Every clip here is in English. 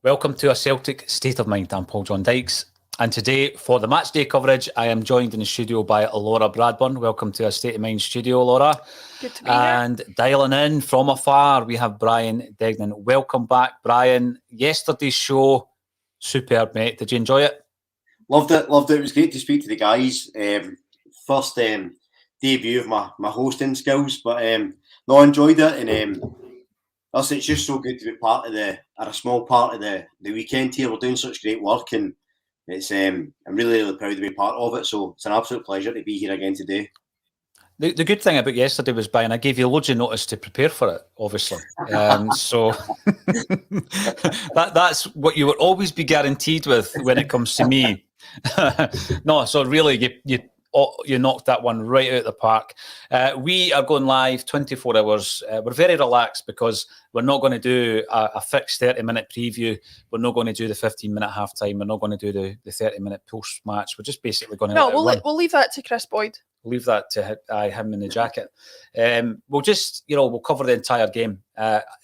Welcome to a Celtic State of Mind. I'm Paul John Dykes, and today for the match day coverage, I am joined in the studio by Laura Bradburn. Welcome to a State of Mind studio, Laura. Good to be here. And dialing in from afar, we have Brian Degnan. Welcome back, Brian. Yesterday's show, superb, mate. Did you enjoy it? Loved it. It was great to speak to the guys. First debut of my hosting skills, but no, I enjoyed it, and listen, it's just so good to be part of a small part of the weekend here. We're doing such great work, and it's I'm really proud to be part of it. So it's an absolute pleasure to be here again today. The good thing about yesterday was, Brian, I gave you loads of notice to prepare for it, obviously. So that's what you will always be guaranteed with when it comes to me. No, so really, you knocked that one right out of the park. We are going live 24 hours. We're very relaxed because we're not going to do a fixed 30-minute preview. We're not going to do the 15-minute halftime. We're not going to do the 30-minute post-match. We're just basically going to... No, we'll leave that to Chris Boyd. Leave that to him in the jacket. We'll just, we'll cover the entire game.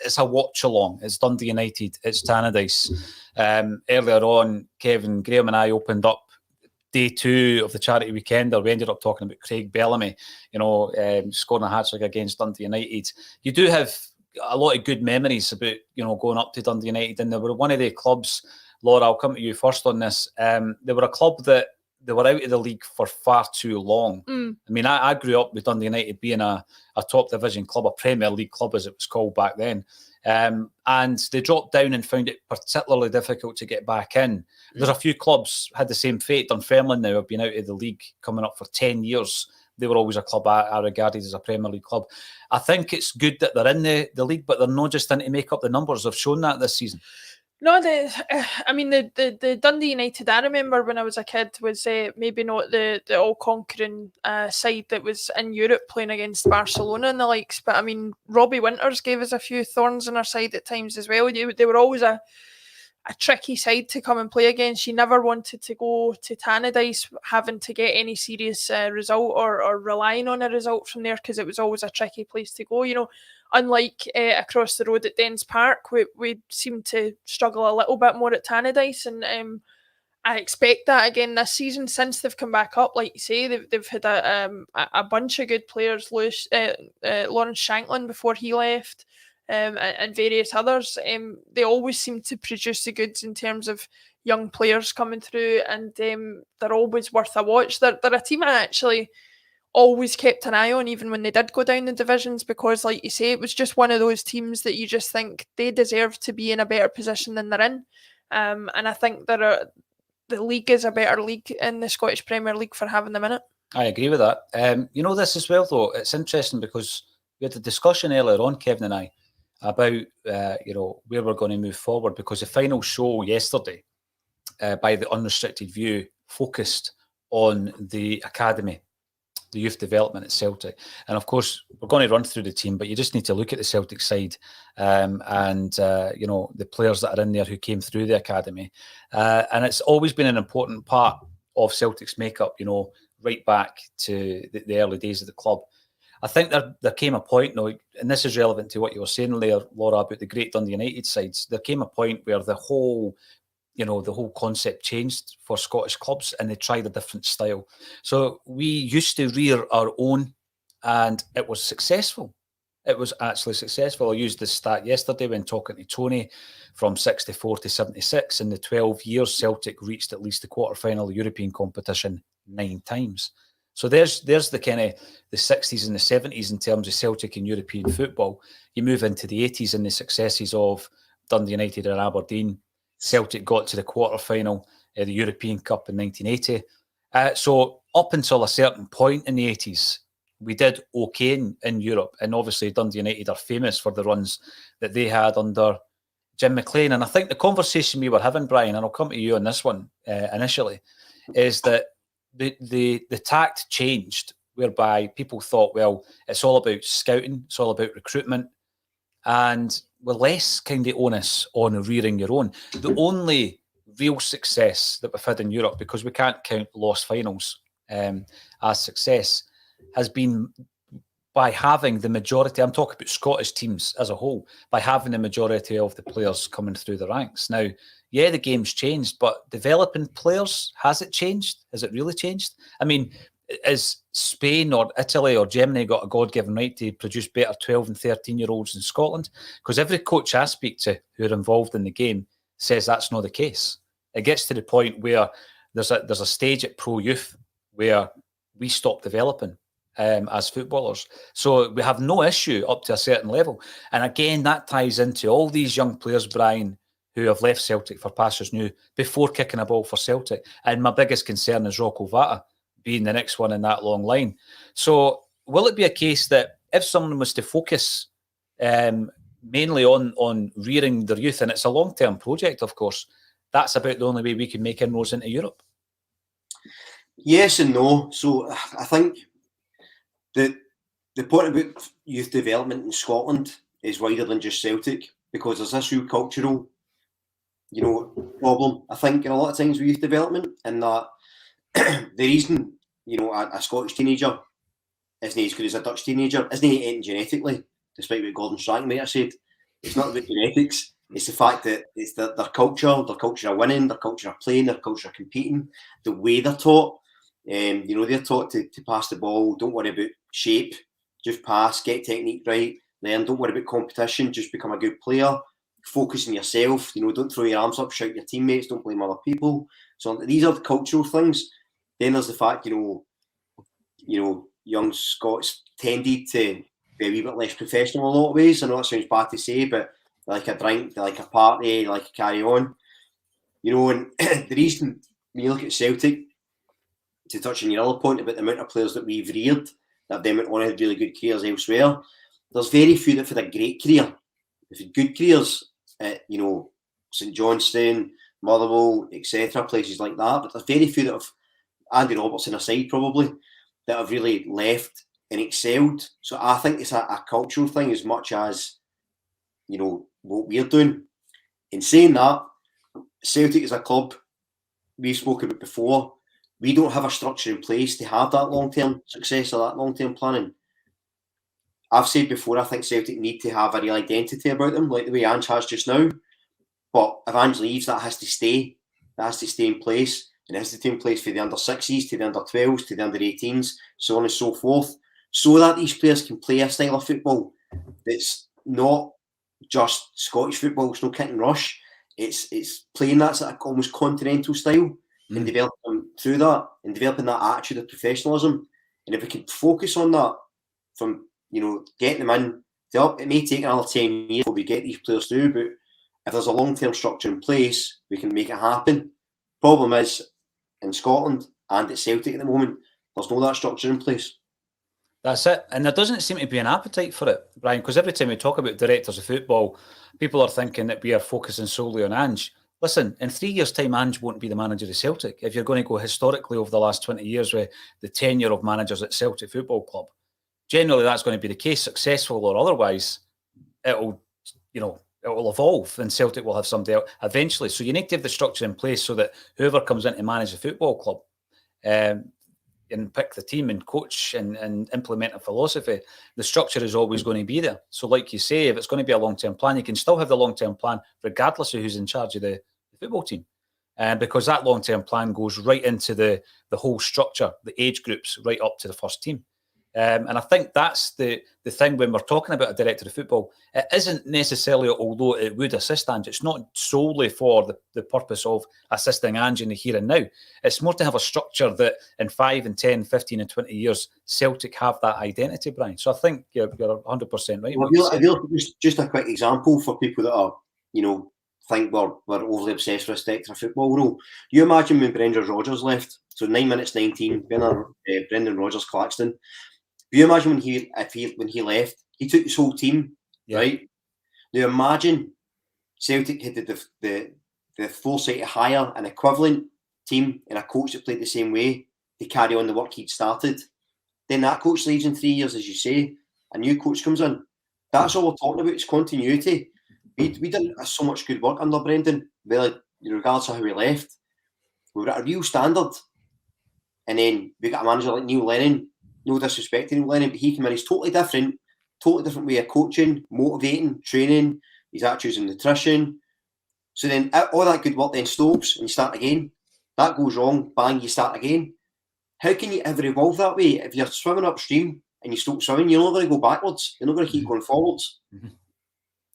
It's a watch-along. It's Dundee United. It's Tannadice. Earlier on, Kevin Graham and I opened up day 2 of the charity weekender. We ended up talking about Craig Bellamy, scoring a hat-trick against Dundee United. You do have a lot of good memories about, going up to Dundee United, and they were one of the clubs. Laura, I'll come to you first on this. They were a club that they were out of the league for far too long. I mean, I grew up with Dundee United being a top division club, a Premier League club as it was called back then. And they dropped down and found it particularly difficult to get back in. There's a few clubs had the same fate. Dunfermline now have been out of the league coming up for 10 years. They were always a club I regarded as a Premier League club. I think it's good that they're in the league, but they're not just in to make up the numbers. They've shown that this season. No, the Dundee United I remember when I was a kid was maybe not the all-conquering side that was in Europe playing against Barcelona and the likes, but I mean, Robbie Winters gave us a few thorns in our side at times as well. They were always a tricky side to come and play against. You never wanted to go to Tannadice having to get any serious result or relying on a result from there, because it was always a tricky place to go. Unlike across the road at Dens Park, we seem to struggle a little bit more at Tannadice, and I expect that again this season since they've come back up. Like you say, they've had a bunch of good players. Lawrence Shanklin before he left, and various others. They always seem to produce the goods in terms of young players coming through, and they're always worth a watch. They're a team I actually always kept an eye on, even when they did go down the divisions, because like you say, it was just one of those teams that you just think they deserve to be in a better position than they're in. And I think that the league is a better league in the Scottish Premier League for having them in it. I agree with that. This as well, though, it's interesting because we had a discussion earlier on, Kevin and I, about where we're going to move forward, because the final show yesterday by the Unrestricted View focused on the academy, the youth development at Celtic. And of course, we're going to run through the team, but you just need to look at the Celtic side and the players that are in there who came through the academy. And it's always been an important part of Celtic's makeup, right back to the early days of the club. I think there came a point, and this is relevant to what you were saying there, Laura, about the great Dundee United sides. There came a point where the whole concept changed for Scottish clubs, and they tried a different style. So we used to rear our own, and it was successful. It was actually successful. I used this stat yesterday when talking to Tony. From 64 to 76, in the 12 years, Celtic reached at least the quarter-final European competition 9 times. So there's the kind of the 60s and the 70s in terms of Celtic and European football. You move into the 80s and the successes of Dundee United and Aberdeen. Celtic got to the quarter-final of the European Cup in 1980. So up until a certain point in the 80s, we did okay in Europe. And obviously Dundee United are famous for the runs that they had under Jim McLean. And I think the conversation we were having, Brian, and I'll come to you on this one initially, is that the tact changed, whereby people thought, well, it's all about scouting, it's all about recruitment, and with less kind of onus on rearing your own. The only real success that we've had in Europe, because we can't count lost finals as success, has been by having the majority, I'm talking about Scottish teams as a whole, by having the majority of the players coming through the ranks. Now, yeah, the game's changed, but developing players, has it changed? Has it really changed? I mean, is Spain or Italy or Germany got a God-given right to produce better 12 and 13-year-olds in Scotland? Because every coach I speak to who are involved in the game says that's not the case. It gets to the point where there's a stage at pro youth where we stop developing as footballers. So we have no issue up to a certain level. And again, that ties into all these young players, Brian, who have left Celtic for pastures new before kicking a ball for Celtic. And my biggest concern is Rocco Vata being the next one in that long line. So will it be a case that if someone was to focus mainly on rearing their youth, and it's a long-term project, of course, that's about the only way we can make inroads into Europe? Yes and no. So I think the point about youth development in Scotland is wider than just Celtic, because there's this real cultural, problem, I think, in a lot of times with youth development, and that the reason, a Scottish teenager isn't as good as a Dutch teenager isn't it genetically, despite what Gordon Strachan might have said. It's not about genetics. It's the fact that it's their culture of winning, their culture of playing, their culture of competing, the way they're taught. They're taught to pass the ball, don't worry about shape, just pass, get technique right, learn, don't worry about competition, just become a good player, focus on yourself, don't throw your arms up, shout at your teammates, don't blame other people. So these are the cultural things. Then there's the fact, young Scots tended to be a wee bit less professional in a lot of ways. I know it sounds bad to say, but they like a drink, they like a party, they like to carry on. And the reason when you look at Celtic, to touch on your other point about the amount of players that we've reared, that they went on to have really good careers elsewhere, there's very few that had a great career. They've had good careers at, St Johnstone, Motherwell, etc., places like that, but there's very few that have, Andy Robertson aside probably, that have really left and excelled. So I think it's a cultural thing as much as, what we're doing. In saying that, Celtic is a club we've spoken about before. We don't have a structure in place to have that long-term success or that long-term planning. I've said before, I think Celtic need to have a real identity about them, like the way Ange has just now. But if Ange leaves, that has to stay. That has to stay in place. And it has to stay in place for the under-6s, to the under-12s, to the under-18s, so on and so forth, so that these players can play a style of football that's not just Scottish football. It's no kick and rush. It's playing that sort of almost continental style and developing them through that and developing that attitude of professionalism. And if we can focus on that from, getting them in, it may take another 10 years before we get these players through, but if there's a long-term structure in place, we can make it happen. Problem is, in Scotland and at Celtic at the moment, there's no that structure in place. That's it. And there doesn't seem to be an appetite for it, Brian, because every time we talk about directors of football, people are thinking that we are focusing solely on Ange. Listen, in 3 years' time, Ange won't be the manager of Celtic. If you're going to go historically over the last 20 years with the tenure of managers at Celtic Football Club, generally that's going to be the case, successful or otherwise. It'll evolve and Celtic will have somebody else eventually. So you need to have the structure in place so that whoever comes in to manage the football club and pick the team and coach and implement a philosophy, the structure is always going to be there. So like you say, if it's going to be a long-term plan, you can still have the long-term plan regardless of who's in charge of the football team. Because that long-term plan goes right into the whole structure, the age groups, right up to the first team. And I think that's the thing when we're talking about a director of football. It isn't necessarily, although it would assist Ange, it's not solely for the purpose of assisting Ange in the here and now. It's more to have a structure that in 5 and 10, 15 and 20 years, Celtic have that identity, Brian. So I think you're 100% right. Well, just a quick example for people that are, think we're overly obsessed with a director of football role. You imagine when Brendan Rodgers left, so 9 minutes 19, Brendan Rodgers Claxton. You imagine when he left, he took his whole team, right? Now imagine Celtic had the foresight to hire an equivalent team and a coach that played the same way to carry on the work he'd started. Then that coach leaves in 3 years, as you say, a new coach comes in. That's all we're talking about, is continuity. We did so much good work under Brendan, really, regardless of how he left. We were at a real standard. And then we got a manager like Neil Lennon, no disrespect to Lennon, but he came in, he's totally different way of coaching, motivating, training, his attitudes in nutrition. So then all that good work then stops and you start again. That goes wrong, bang, you start again. How can you ever evolve that way? If you're swimming upstream and you stop swimming, you're not going to go backwards. You're not going to keep going forwards. Mm-hmm.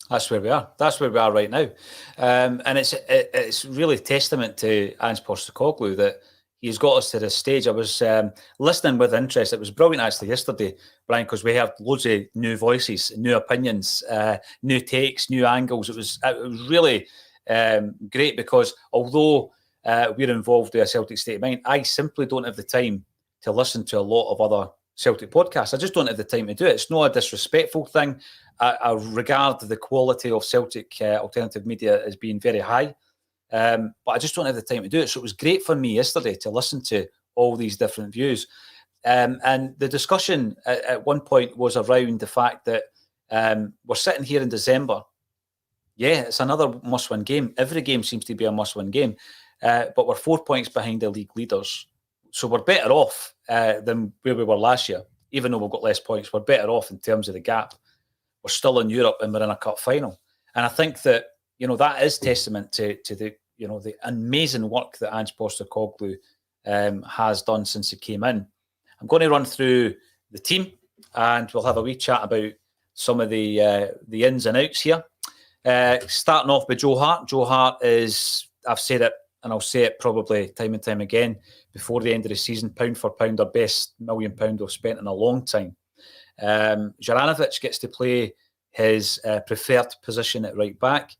That's where we are. That's where we are right now. And it's really testament to Ange Postecoglou that he's got us to this stage. I was listening with interest. It was brilliant actually yesterday, Brian, because we heard loads of new voices, new opinions, new takes, new angles. It was really great because although we're involved with a Celtic state of mind, I simply don't have the time to listen to a lot of other Celtic podcasts. I just don't have the time to do it. It's not a disrespectful thing. I regard the quality of Celtic alternative media as being very high, but I just don't have the time to do it. So it was great for me yesterday to listen to all these different views. And the discussion at one point was around the fact that we're sitting here in December. Yeah, it's another must-win game. Every game seems to be a must-win game, but we're 4 points behind the league leaders. So we're better off than where we were last year. Even though we've got less points, we're better off in terms of the gap. We're still in Europe and we're in a cup final. And I think that, that is testament to the, the amazing work that Ange Postecoglou has done since he came in. I'm going to run through the team and we'll have a wee chat about some of the ins and outs here. Starting off with Joe Hart. Joe Hart is, I've said it, and I'll say it probably time and time again, before the end of the season, pound for pound, our best £1 million we've spent in a long time. Juranovic gets to play his preferred position at right back.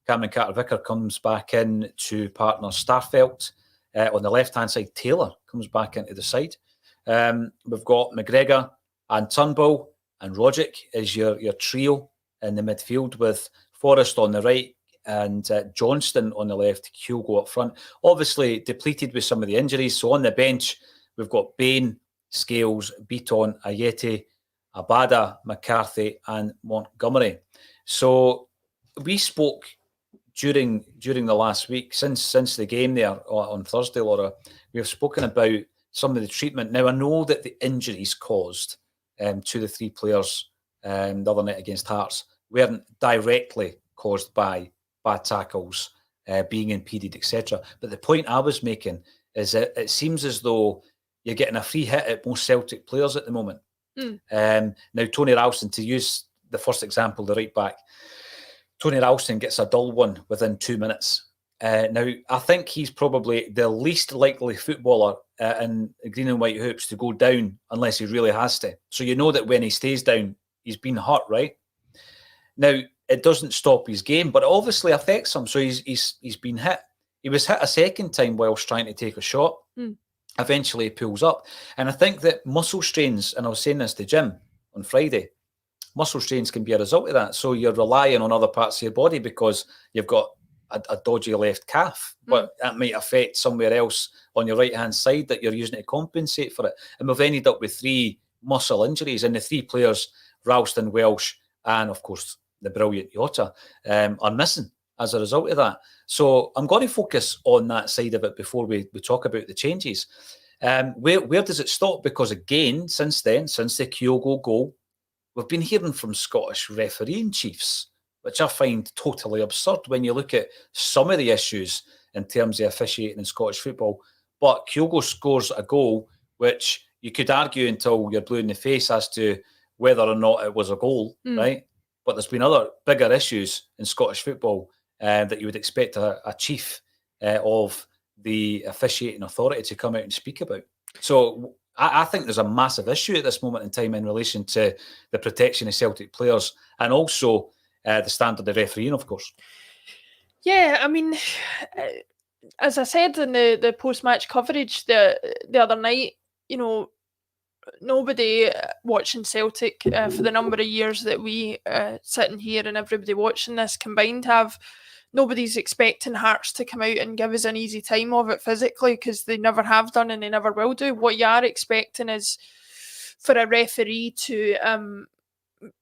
Cameron Carter-Vicker comes back in to partner Starfelt. On the left-hand side, Taylor comes back into the side. We've got McGregor and Turnbull and Rogic as your trio in the midfield, with Forrest on the right and Johnston on the left, Kyogo up front. Obviously depleted with some of the injuries. So on the bench, we've got Bain, Scales, Beaton, Ayeti, Abada, McCarthy and Montgomery. So we spoke during the last week, since the game there on Thursday, Laura, we have spoken about some of the treatment. Now, I know that the injuries caused to the three players the other night against Hearts weren't directly caused by bad tackles, being impeded, etc. But the point I was making is that it seems as though you're getting a free hit at most Celtic players at the moment. Now, Tony Ralston, to use the first example, the right back, Tony Ralston gets a dull one within 2 minutes. Now, I think he's probably the least likely footballer in green and white hoops to go down unless he really has to. So you know that when he stays down, he's been hurt, right? Now, it doesn't stop his game, but it obviously affects him. So he's been hit. He was hit a second time whilst trying to take a shot. Eventually, he pulls up. And I think that muscle strains, and I was saying this to Jim on Friday, muscle strains can be a result of that. So you're relying on other parts of your body because you've got a dodgy left calf, but that might affect somewhere else on your right-hand side that you're using to compensate for it. And we've ended up with 3 muscle injuries, and the 3 players, Ralston, Welsh, and of course the brilliant Jota, are missing as a result of that. So I'm going to focus on that side of it before we talk about the changes. Where does it stop? Because again, since the Kyogo goal, we've been hearing from Scottish refereeing chiefs, which I find totally absurd when you look at some of the issues in terms of officiating in Scottish football. But Kyogo scores a goal, which you could argue until you're blue in the face as to whether or not it was a goal, right? But there's been other bigger issues in Scottish football that you would expect a chief of the officiating authority to come out and speak about. So I think there's a massive issue at this moment in time in relation to the protection of Celtic players and also the standard of refereeing, of course. Yeah, I mean, as I said in the post-match coverage the other night, nobody watching Celtic for the number of years that we sitting here and everybody watching this combined nobody's expecting Hearts to come out and give us an easy time of it physically, because they never have done and they never will do. What you are expecting is for a referee to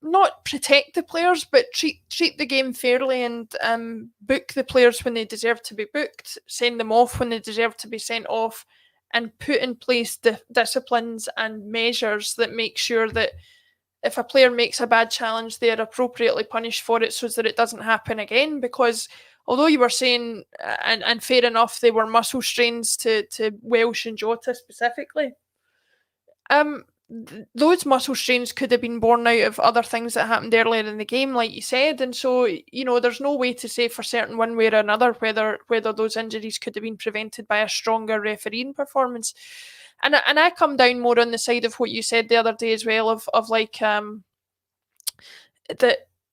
not protect the players, but treat the game fairly and book the players when they deserve to be booked, send them off when they deserve to be sent off, and put in place disciplines and measures that make sure that if a player makes a bad challenge, they are appropriately punished for it so that it doesn't happen again. Because although you were saying, and fair enough, they were muscle strains to Welsh and Jota specifically, those muscle strains could have been born out of other things that happened earlier in the game, like you said. And so, there's no way to say for certain one way or another whether those injuries could have been prevented by a stronger refereeing performance. And I come down more on the side of what you said the other day as well, of like that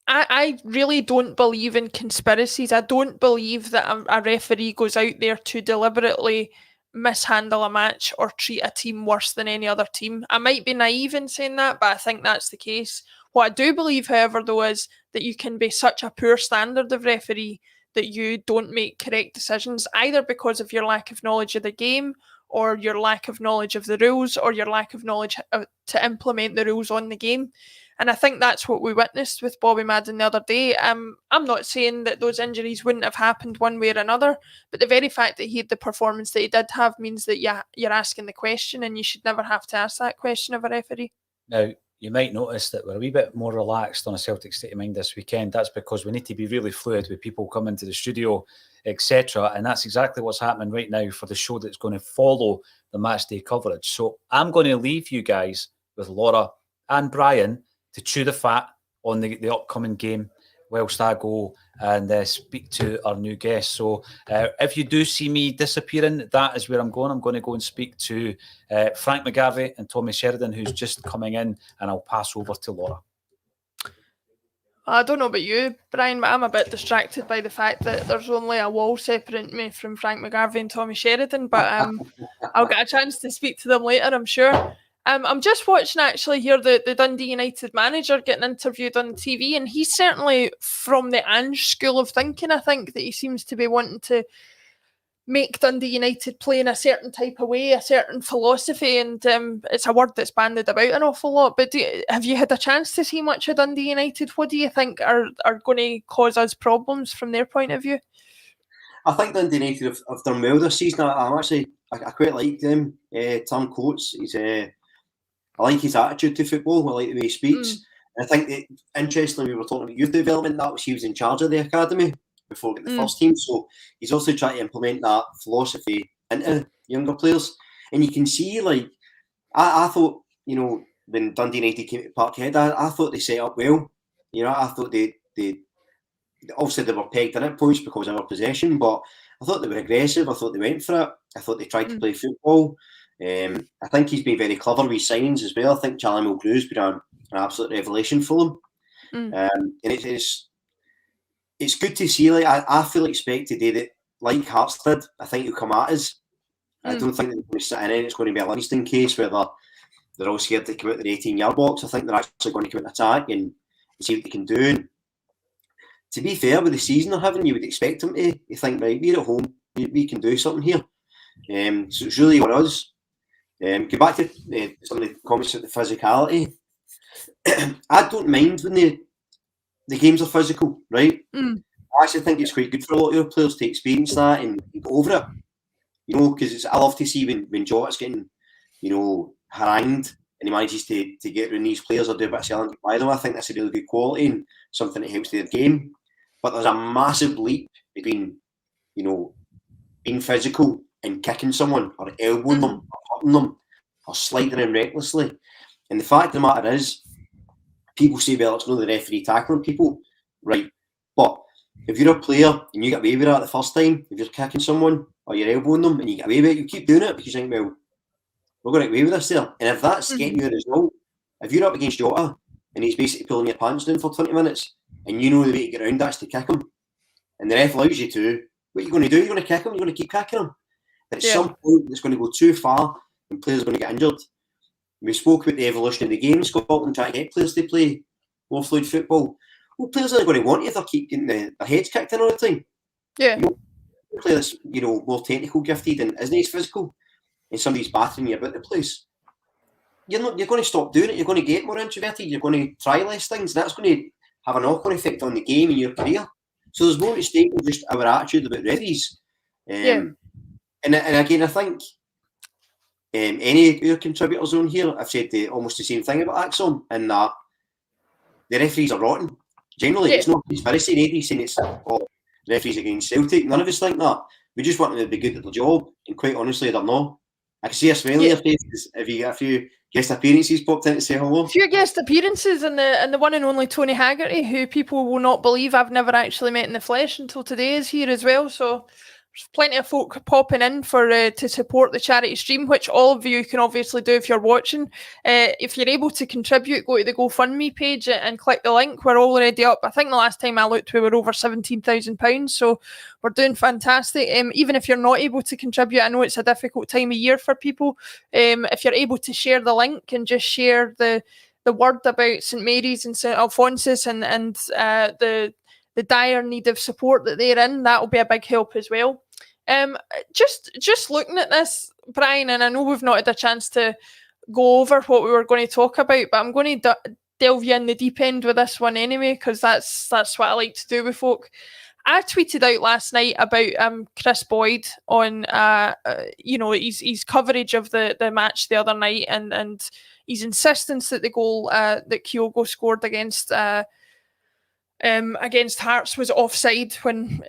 I really don't believe in conspiracies. I don't believe that a referee goes out there to deliberately mishandle a match or treat a team worse than any other team. I might be naive in saying that, but I think that's the case. What I do believe, however, though, is that you can be such a poor standard of referee that you don't make correct decisions, either because of your lack of knowledge of the game, or your lack of knowledge of the rules, or your lack of knowledge to implement the rules on the game. And I think that's what we witnessed with Bobby Madden the other day. I'm not saying that those injuries wouldn't have happened one way or another, but the very fact that he had the performance that he did have means that you're asking the question, and you should never have to ask that question of a referee. Now, you might notice that we're a wee bit more relaxed on a Celtic State of Mind this weekend. That's because we need to be really fluid with people coming to the studio, etc. And that's exactly what's happening right now for the show that's going to follow the match day coverage. So I'm going to leave you guys with Laura and Brian to chew the fat on the upcoming game whilst I go and speak to our new guest. So if you do see me disappearing, that is where I'm going. I'm going to go and speak to Frank McGarvey and Tommy Sheridan, who's just coming in, and I'll pass over to Laura. I don't know about you, Brian, but I'm a bit distracted by the fact that there's only a wall separating me from Frank McGarvey and Tommy Sheridan, but I'll get a chance to speak to them later, I'm sure. I'm just watching actually here the Dundee United manager getting interviewed on TV, and he's certainly from the Ange school of thinking. I think that he seems to be wanting to make Dundee United play in a certain type of way, a certain philosophy, and it's a word that's bandied about an awful lot. But have you had a chance to see much of Dundee United? What do you think are going to cause us problems from their point of view? I think Dundee United have done well this season. I quite like them. Tom Coates, I like his attitude to football. I like the way he speaks. And I think that, interestingly, we were talking about youth development. He was in charge of the academy before getting the first team. So he's also trying to implement that philosophy into younger players. And you can see, like, I thought, when Dundee United came to Parkhead, I thought they set up well. I thought they obviously they were pegged in at points because of our possession, but I thought they were aggressive. I thought they went for it. I thought they tried to play football. I think he's been very clever with signings as well. I think Charlie Mulgrew's been an absolute revelation for them. And it's good to see. Like I fully expect today that, like Hearts did, I think he'll come at us. I don't think they're going to sit in it. It's going to be a Livingston case where they're all scared to come out the 18-yard box. I think they're actually going to come out and attack and see what they can do. And to be fair, with the season they're having, you would expect them to think, right, we're at home, we can do something here. So it's really on us. Go back to some of the comments about the physicality. I don't mind when the games are physical, right? I actually think it's quite good for a lot of your players to experience that and go over it. Because I love to see when Jota's getting, harangued and he manages to get around these players or do a bit of selling by them. I think that's a really good quality and something that helps their game. But there's a massive leap between, being physical and kicking someone or elbowing them or hurting them or sliding them recklessly. And the fact of the matter is, people say, well, it's not the referee tackling people, right? But if you're a player and you get away with that the first time, if you're kicking someone or you're elbowing them and you get away with it, you keep doing it because you think, well, we're going to get away with this there. And if that's getting you a result, if you're up against Jota and he's basically pulling your pants down for 20 minutes and you know the way to get around that's to kick him, and the ref allows you to, what are you going to do? You're going to kick him, you're going to keep kicking him. At some point, it's going to go too far and players are going to get injured. We spoke about the evolution of the game in Scotland, trying to get players to play more fluid football. Well, players aren't going to want it if they keep getting their heads kicked in all the time. Yeah. A player that's, more technical gifted and isn't as physical, and somebody's battering you about the place, you're going to stop doing it. You're going to get more introverted. You're going to try less things. And that's going to have a knock-on effect on the game and your career. So there's more at stake than just our attitude about referees. And again, I think any of your contributors on here have said almost the same thing about ACSOM, and that the referees are rotten. Generally, it's not conspiracy. Nobody's saying it's referees against Celtic. None of us think that. We just want them to be good at their job, and quite honestly, they're not. I can see a smile on your faces if you get a few guest appearances popped in to say hello. A few guest appearances, and the one and only Tony Haggerty, who people will not believe I've never actually met in the flesh until today, is here as well. So there's plenty of folk popping in for to support the charity stream, which all of you can obviously do if you're watching. If you're able to contribute, go to the GoFundMe page and click the link. We're already up. I think the last time I looked, we were over £17,000. So we're doing fantastic. Even if you're not able to contribute, I know it's a difficult time of year for people. If you're able to share the link and just share the word about St Mary's and St Alphonsus and the dire need of support that they're in, that will be a big help as well. Just looking at this, Brian, and I know we've not had a chance to go over what we were going to talk about, but I'm going to delve you in the deep end with this one anyway, because that's what I like to do with folk. I tweeted out last night about Chris Boyd on his coverage of the match the other night and his insistence that the goal that Kyogo scored against Hearts was offside when,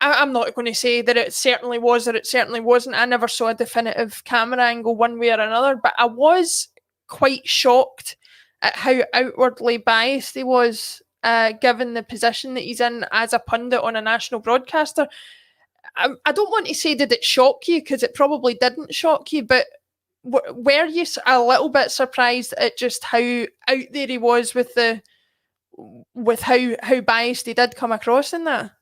I'm not going to say that it certainly was or it certainly wasn't. I never saw a definitive camera angle one way or another, but I was quite shocked at how outwardly biased he was, given the position that he's in as a pundit on a national broadcaster. I don't want to say did it shock you, because it probably didn't shock you, but were you a little bit surprised at just how out there he was with how biased he did come across in that?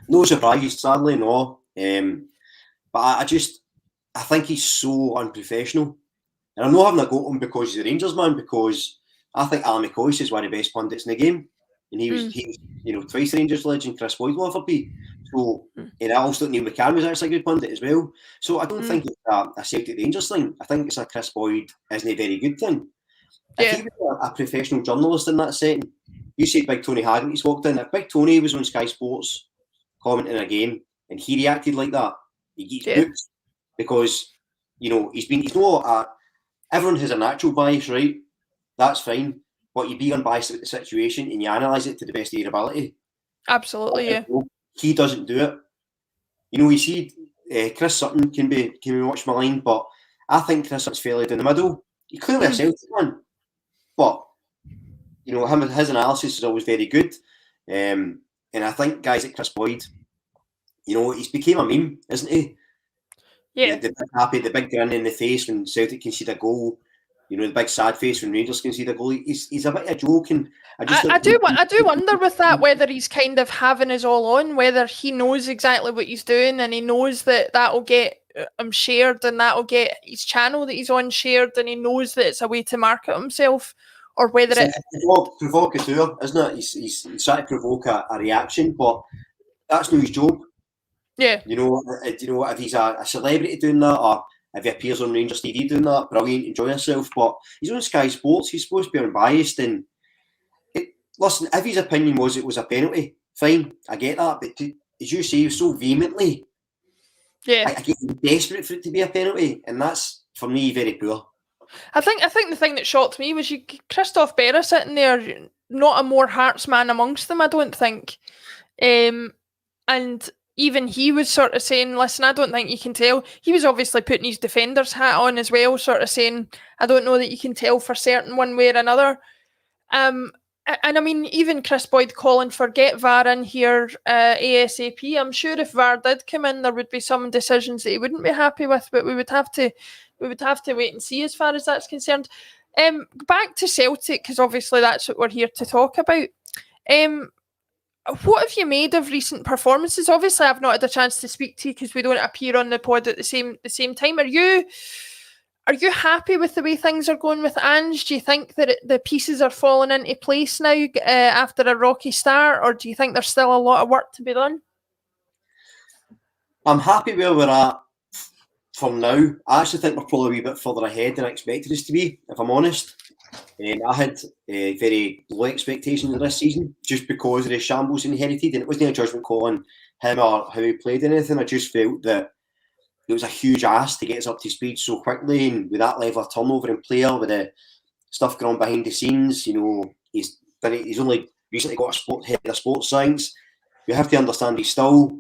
No surprise, sadly, no. But I think he's so unprofessional. And I'm not having a go at him because he's a Rangers man, because I think Alan McCoy is one of the best pundits in the game. And he was twice Rangers legend, Chris Boyd will ever be. So, and I also thought Neil McCann was actually a good pundit as well. So I don't think it's a Celtic Rangers thing. I think it's a Chris Boyd isn't a very good thing. If he was a professional journalist in that setting, you said Big Tony Haggerty's walked in. If Big Tony was on Sky Sports commenting a game and he reacted like that, he gets booked, because everyone has a natural bias, right? That's fine, but you be unbiased about the situation and you analyse it to the best of your ability. Absolutely, yeah. He doesn't do it. You see, Chris Sutton can be much maligned, but I think Chris Sutton's fairly down the middle. He's clearly a Celtic man, but his analysis is always very good. And I think guys like Chris Boyd, he's became a meme, isn't he? Yeah. The big happy, the big grin in the face when Celtic concede a goal. The big sad face when Rangers concede a goal. He's a bit of a joke, and I do wonder with that whether he's kind of having us all on, whether he knows exactly what he's doing and he knows that will get shared and that will get his channel that he's on shared, and he knows that it's a way to market himself, or whether it's provocateur, isn't it? He's trying to provoke a reaction, but that's not his job. Yeah. If he's a celebrity doing that, or if he appears on Rangers TV doing that, brilliant, enjoy yourself. But he's on Sky Sports, he's supposed to be unbiased. And listen, if his opinion was it was a penalty, fine, I get that. But as you say, so vehemently, I get desperate for it to be a penalty, and that's, for me, very poor. I think the thing that shocked me was Christoph Berra sitting there, not a more Hearts man amongst them, I don't think. And even he was sort of saying, listen, I don't think you can tell. He was obviously putting his defender's hat on as well, sort of saying, I don't know that you can tell for certain one way or another. And I mean, even Chris Boyd calling for get VAR in here ASAP. I'm sure if VAR did come in, there would be some decisions that he wouldn't be happy with, but we would have to wait and see as far as that's concerned. Back to Celtic, because obviously that's what we're here to talk about. What have you made of recent performances? Obviously, I've not had a chance to speak to you because we don't appear on the pod at the same time. Are you happy with the way things are going with Ange? Do you think that the pieces are falling into place now after a rocky start, or do you think there's still a lot of work to be done? I'm happy where we're at from now. I actually think we're probably a wee bit further ahead than I expected us to be, if I'm honest. I had very low expectations of this season just because of the shambles inherited, and it wasn't a judgment call on him or how he played or anything. I just felt that it was a huge ask to get us up to speed so quickly, and with that level of turnover in player, with the stuff going on behind the scenes, he's only recently got head of sports science. You have to understand he's still,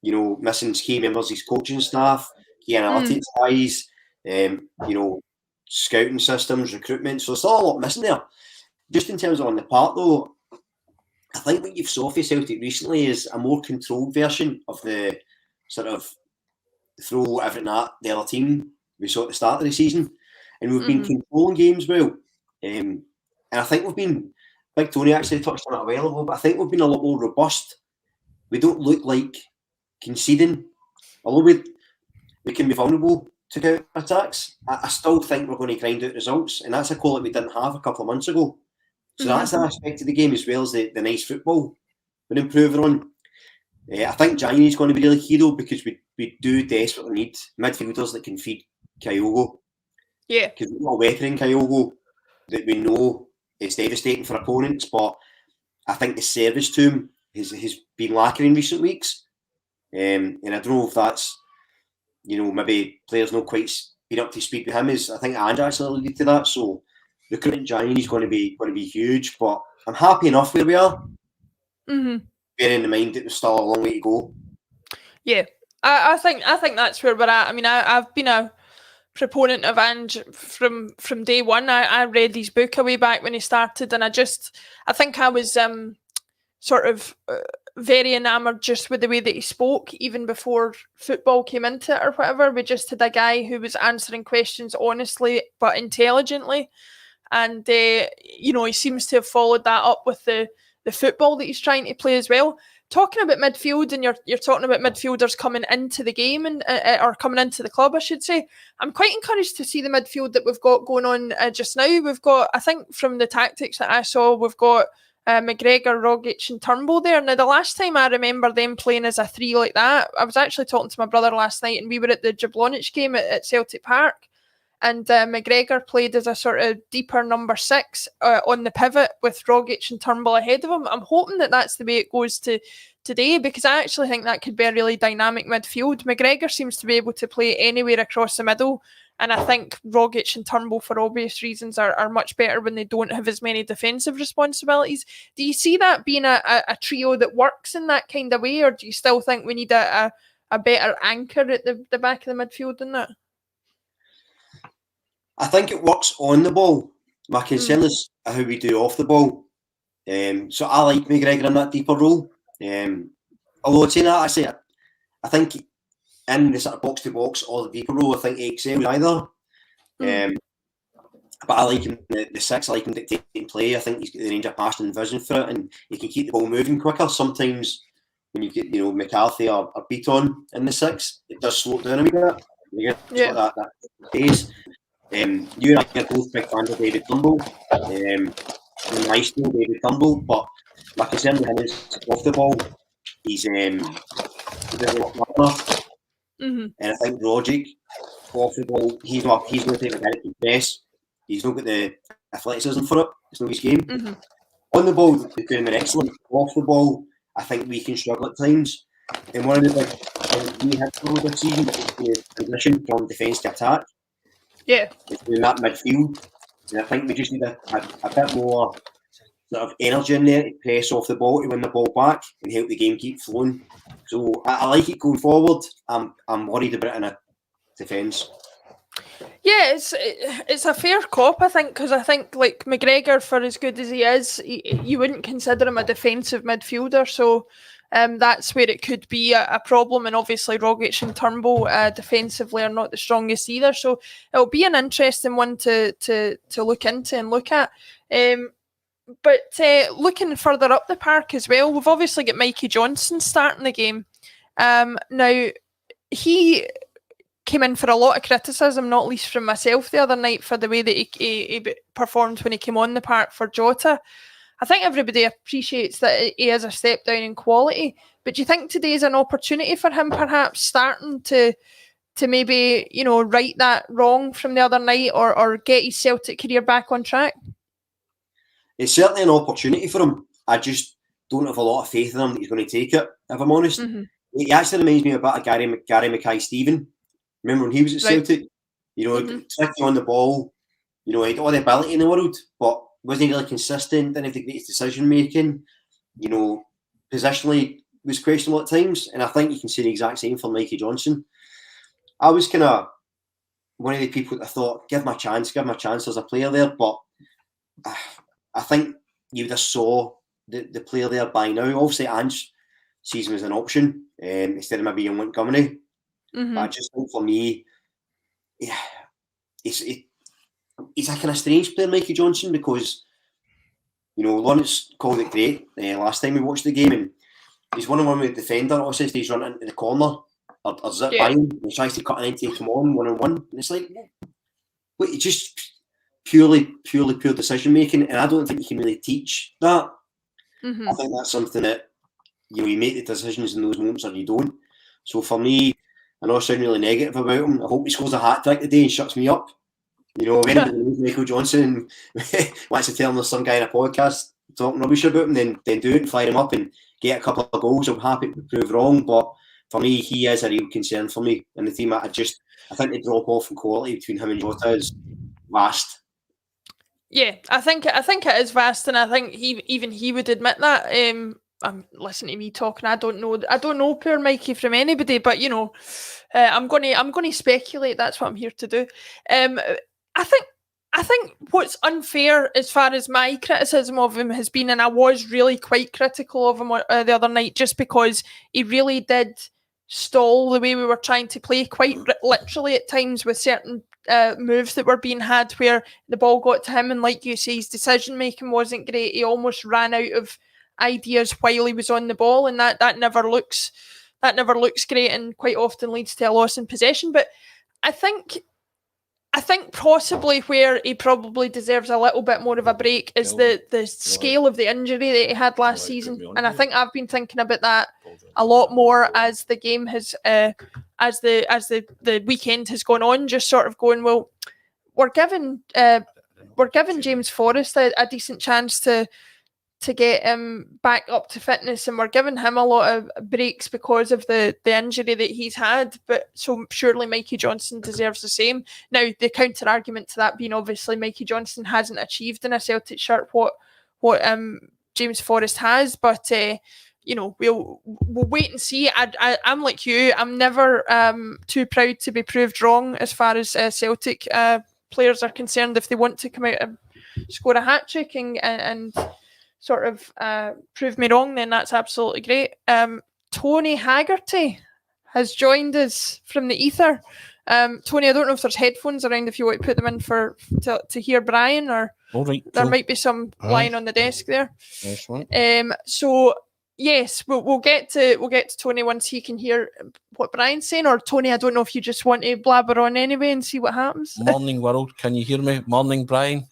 missing key members of his coaching staff, key analytics guys, scouting systems, recruitment. So there's still a lot missing there. Just in terms of on the part though, I think what you've saw for Celtic recently is a more controlled version of the sort of throw everything at the other team we saw at the start of the season. And we've been controlling games well. And I think we've been, Big Tony actually touched on it a while ago, but I think we've been a lot more robust. We don't look like conceding. Although we can be vulnerable to counter-attacks, I still think we're going to grind out results. And that's a quality we didn't have a couple of months ago. So that's an aspect of the game as well as the nice football we're improving on. I think January's going to be really key though, because we do desperately need midfielders that can feed Kyogo. Yeah. Because we've got a weapon in Kyogo that we know is devastating for opponents, but I think the service to him has been lacking in recent weeks. And I don't know if that's, maybe players not quite been up to speed with him. I think Andrew actually alluded to that. So recruiting January is going to be huge, but I'm happy enough where we are. Bearing in mind that there's still a long way to go. Yeah, I think that's where we're at. I mean, I've been a proponent of Ange from day one. I read his book a way back when he started, and I think I was sort of very enamoured just with the way that he spoke, even before football came into it or whatever. We just had a guy who was answering questions honestly but intelligently, and he seems to have followed that up with the football that he's trying to play as well. Talking about midfield, and you're talking about midfielders coming into the game and or coming into the club, I should say. I'm quite encouraged to see the midfield that we've got going on just now. We've got, I think, from the tactics that I saw, we've got McGregor, Rogic, and Turnbull there. Now, the last time I remember them playing as a three like that, I was actually talking to my brother last night, and we were at the Jablonec game at Celtic Park. And McGregor played as a sort of deeper number 6 on the pivot with Rogic and Turnbull ahead of him. I'm hoping that that's the way it goes today, because I actually think that could be a really dynamic midfield. McGregor seems to be able to play anywhere across the middle, and I think Rogic and Turnbull, for obvious reasons, are much better when they don't have as many defensive responsibilities. Do you see that being a trio that works in that kind of way, or do you still think we need a better anchor at the back of the midfield than that? I think it works on the ball. My concern is how we do off the ball. So I like McGregor in that deeper role. Although saying that, I think in the sort of box to box or the deeper role, I think he excels either. But I like him the 6. I like him dictating play. I think he's got the range of passion and vision for it, and he can keep the ball moving quicker. Sometimes when you get McCarthy or Beaton in the 6, it does slow it down a wee bit. You get that pace. You and I are both big fans of David Turnbull. My style, David Turnbull, but my concern with him is off the ball. He's a lot harder. And I think Rogic, off the ball, he's going to take a direct press. He's not got the athleticism for it. It's not his game. On the ball, he's doing an excellent. Off the ball, I think we can struggle at times. And one of the big things we had trouble this season is the transition from defence to attack. Yeah. It's doing that midfield. And I think we just need a bit more sort of energy in there to press off the ball to win the ball back and help the game keep flowing. So I like it going forward. I'm worried about it in a defence. Yeah, it's a fair cop, I think, because I think like McGregor, for as good as he is, you wouldn't consider him a defensive midfielder. So that's where it could be a problem. And obviously Rogic and Turnbull defensively are not the strongest either. So it'll be an interesting one to look into and look at. But looking further up the park as well, we've obviously got Mikey Johnson starting the game. Now, he came in for a lot of criticism, not least from myself the other night, for the way that he performed when he came on the park for Jota. I think everybody appreciates that he has a step down in quality, but do you think today is an opportunity for him perhaps starting to maybe, right that wrong from the other night or get his Celtic career back on track? It's certainly an opportunity for him. I just don't have a lot of faith in him that he's going to take it, if I'm honest. He actually reminds me a bit of Gary Mackay-Steven. Remember when he was at Celtic? You know, tricky on the ball. You know, he had all the ability in the world, but wasn't really consistent. Didn't have the greatest decision making. You know, positionally was questionable at times, and I think you can say the exact same for Mikey Johnson. I was kind of one of the people that I thought, give him a chance as a player there, but I think you would have saw the player there by now. Obviously, Ange sees him as an option instead of maybe in Montgomery. But I just think for me, he's a kind of strange player, Mikey Johnson, because, you know, Lawrence called it great last time we watched the game, and he's one with the defender. Obviously, he's running into the corner or zip by him, and he tries to cut an end to come on 1-on-1, and it's like, wait, it's just pure decision making, and I don't think you can really teach that. I think that's something that you make the decisions in those moments or you don't. So for me, I know I sound really negative about him. I hope he scores a hat trick today and shuts me up. You know, if anybody knows Michael Johnson wants to tell him there's some guy in a podcast talking rubbish about him, then do it and fire him up and get a couple of goals. I'm happy to prove wrong, but for me, he is a real concern for me in the team. I think the drop off in quality between him and Jota is vast. Yeah, I think it is vast, and I think he would admit that. Listen to me talking. I don't know poor Mikey from anybody, but you know, I'm going to speculate. That's what I'm here to do. I think what's unfair as far as my criticism of him has been, and I was really quite critical of him the other night, just because he really did stall the way we were trying to play, quite literally at times, with certain moves that were being had where the ball got to him, and like you say, his decision making wasn't great. He almost ran out of ideas while he was on the ball, and that never looks great, and quite often leads to a loss in possession. But I think possibly where he probably deserves a little bit more of a break is the scale of the injury that he had last season, and I think I've been thinking about that a lot more as the game has as the weekend has gone on, just sort of going, well, we're giving James Forrest a decent chance to get him back up to fitness, and we're giving him a lot of breaks because of the injury that he's had. But so surely Mikey Johnson deserves the same. Now, the counter argument to that being, obviously Mikey Johnson hasn't achieved in a Celtic shirt what James Forrest has, but you know, we'll wait and see. I'm like you. I'm never too proud to be proved wrong as far as Celtic players are concerned. If they want to come out and score a hat trick and sort of prove me wrong, then that's absolutely great. Tony Haggerty has joined us from the ether. Tony, I don't know if there's headphones around if you want to put them in to hear Brian, or there might be some lying on the desk there. So yes, we'll get to Tony once he can hear what Brian's saying. Or Tony, I don't know if you just want to blabber on anyway and see what happens. Morning world, can you hear me? Morning, Brian.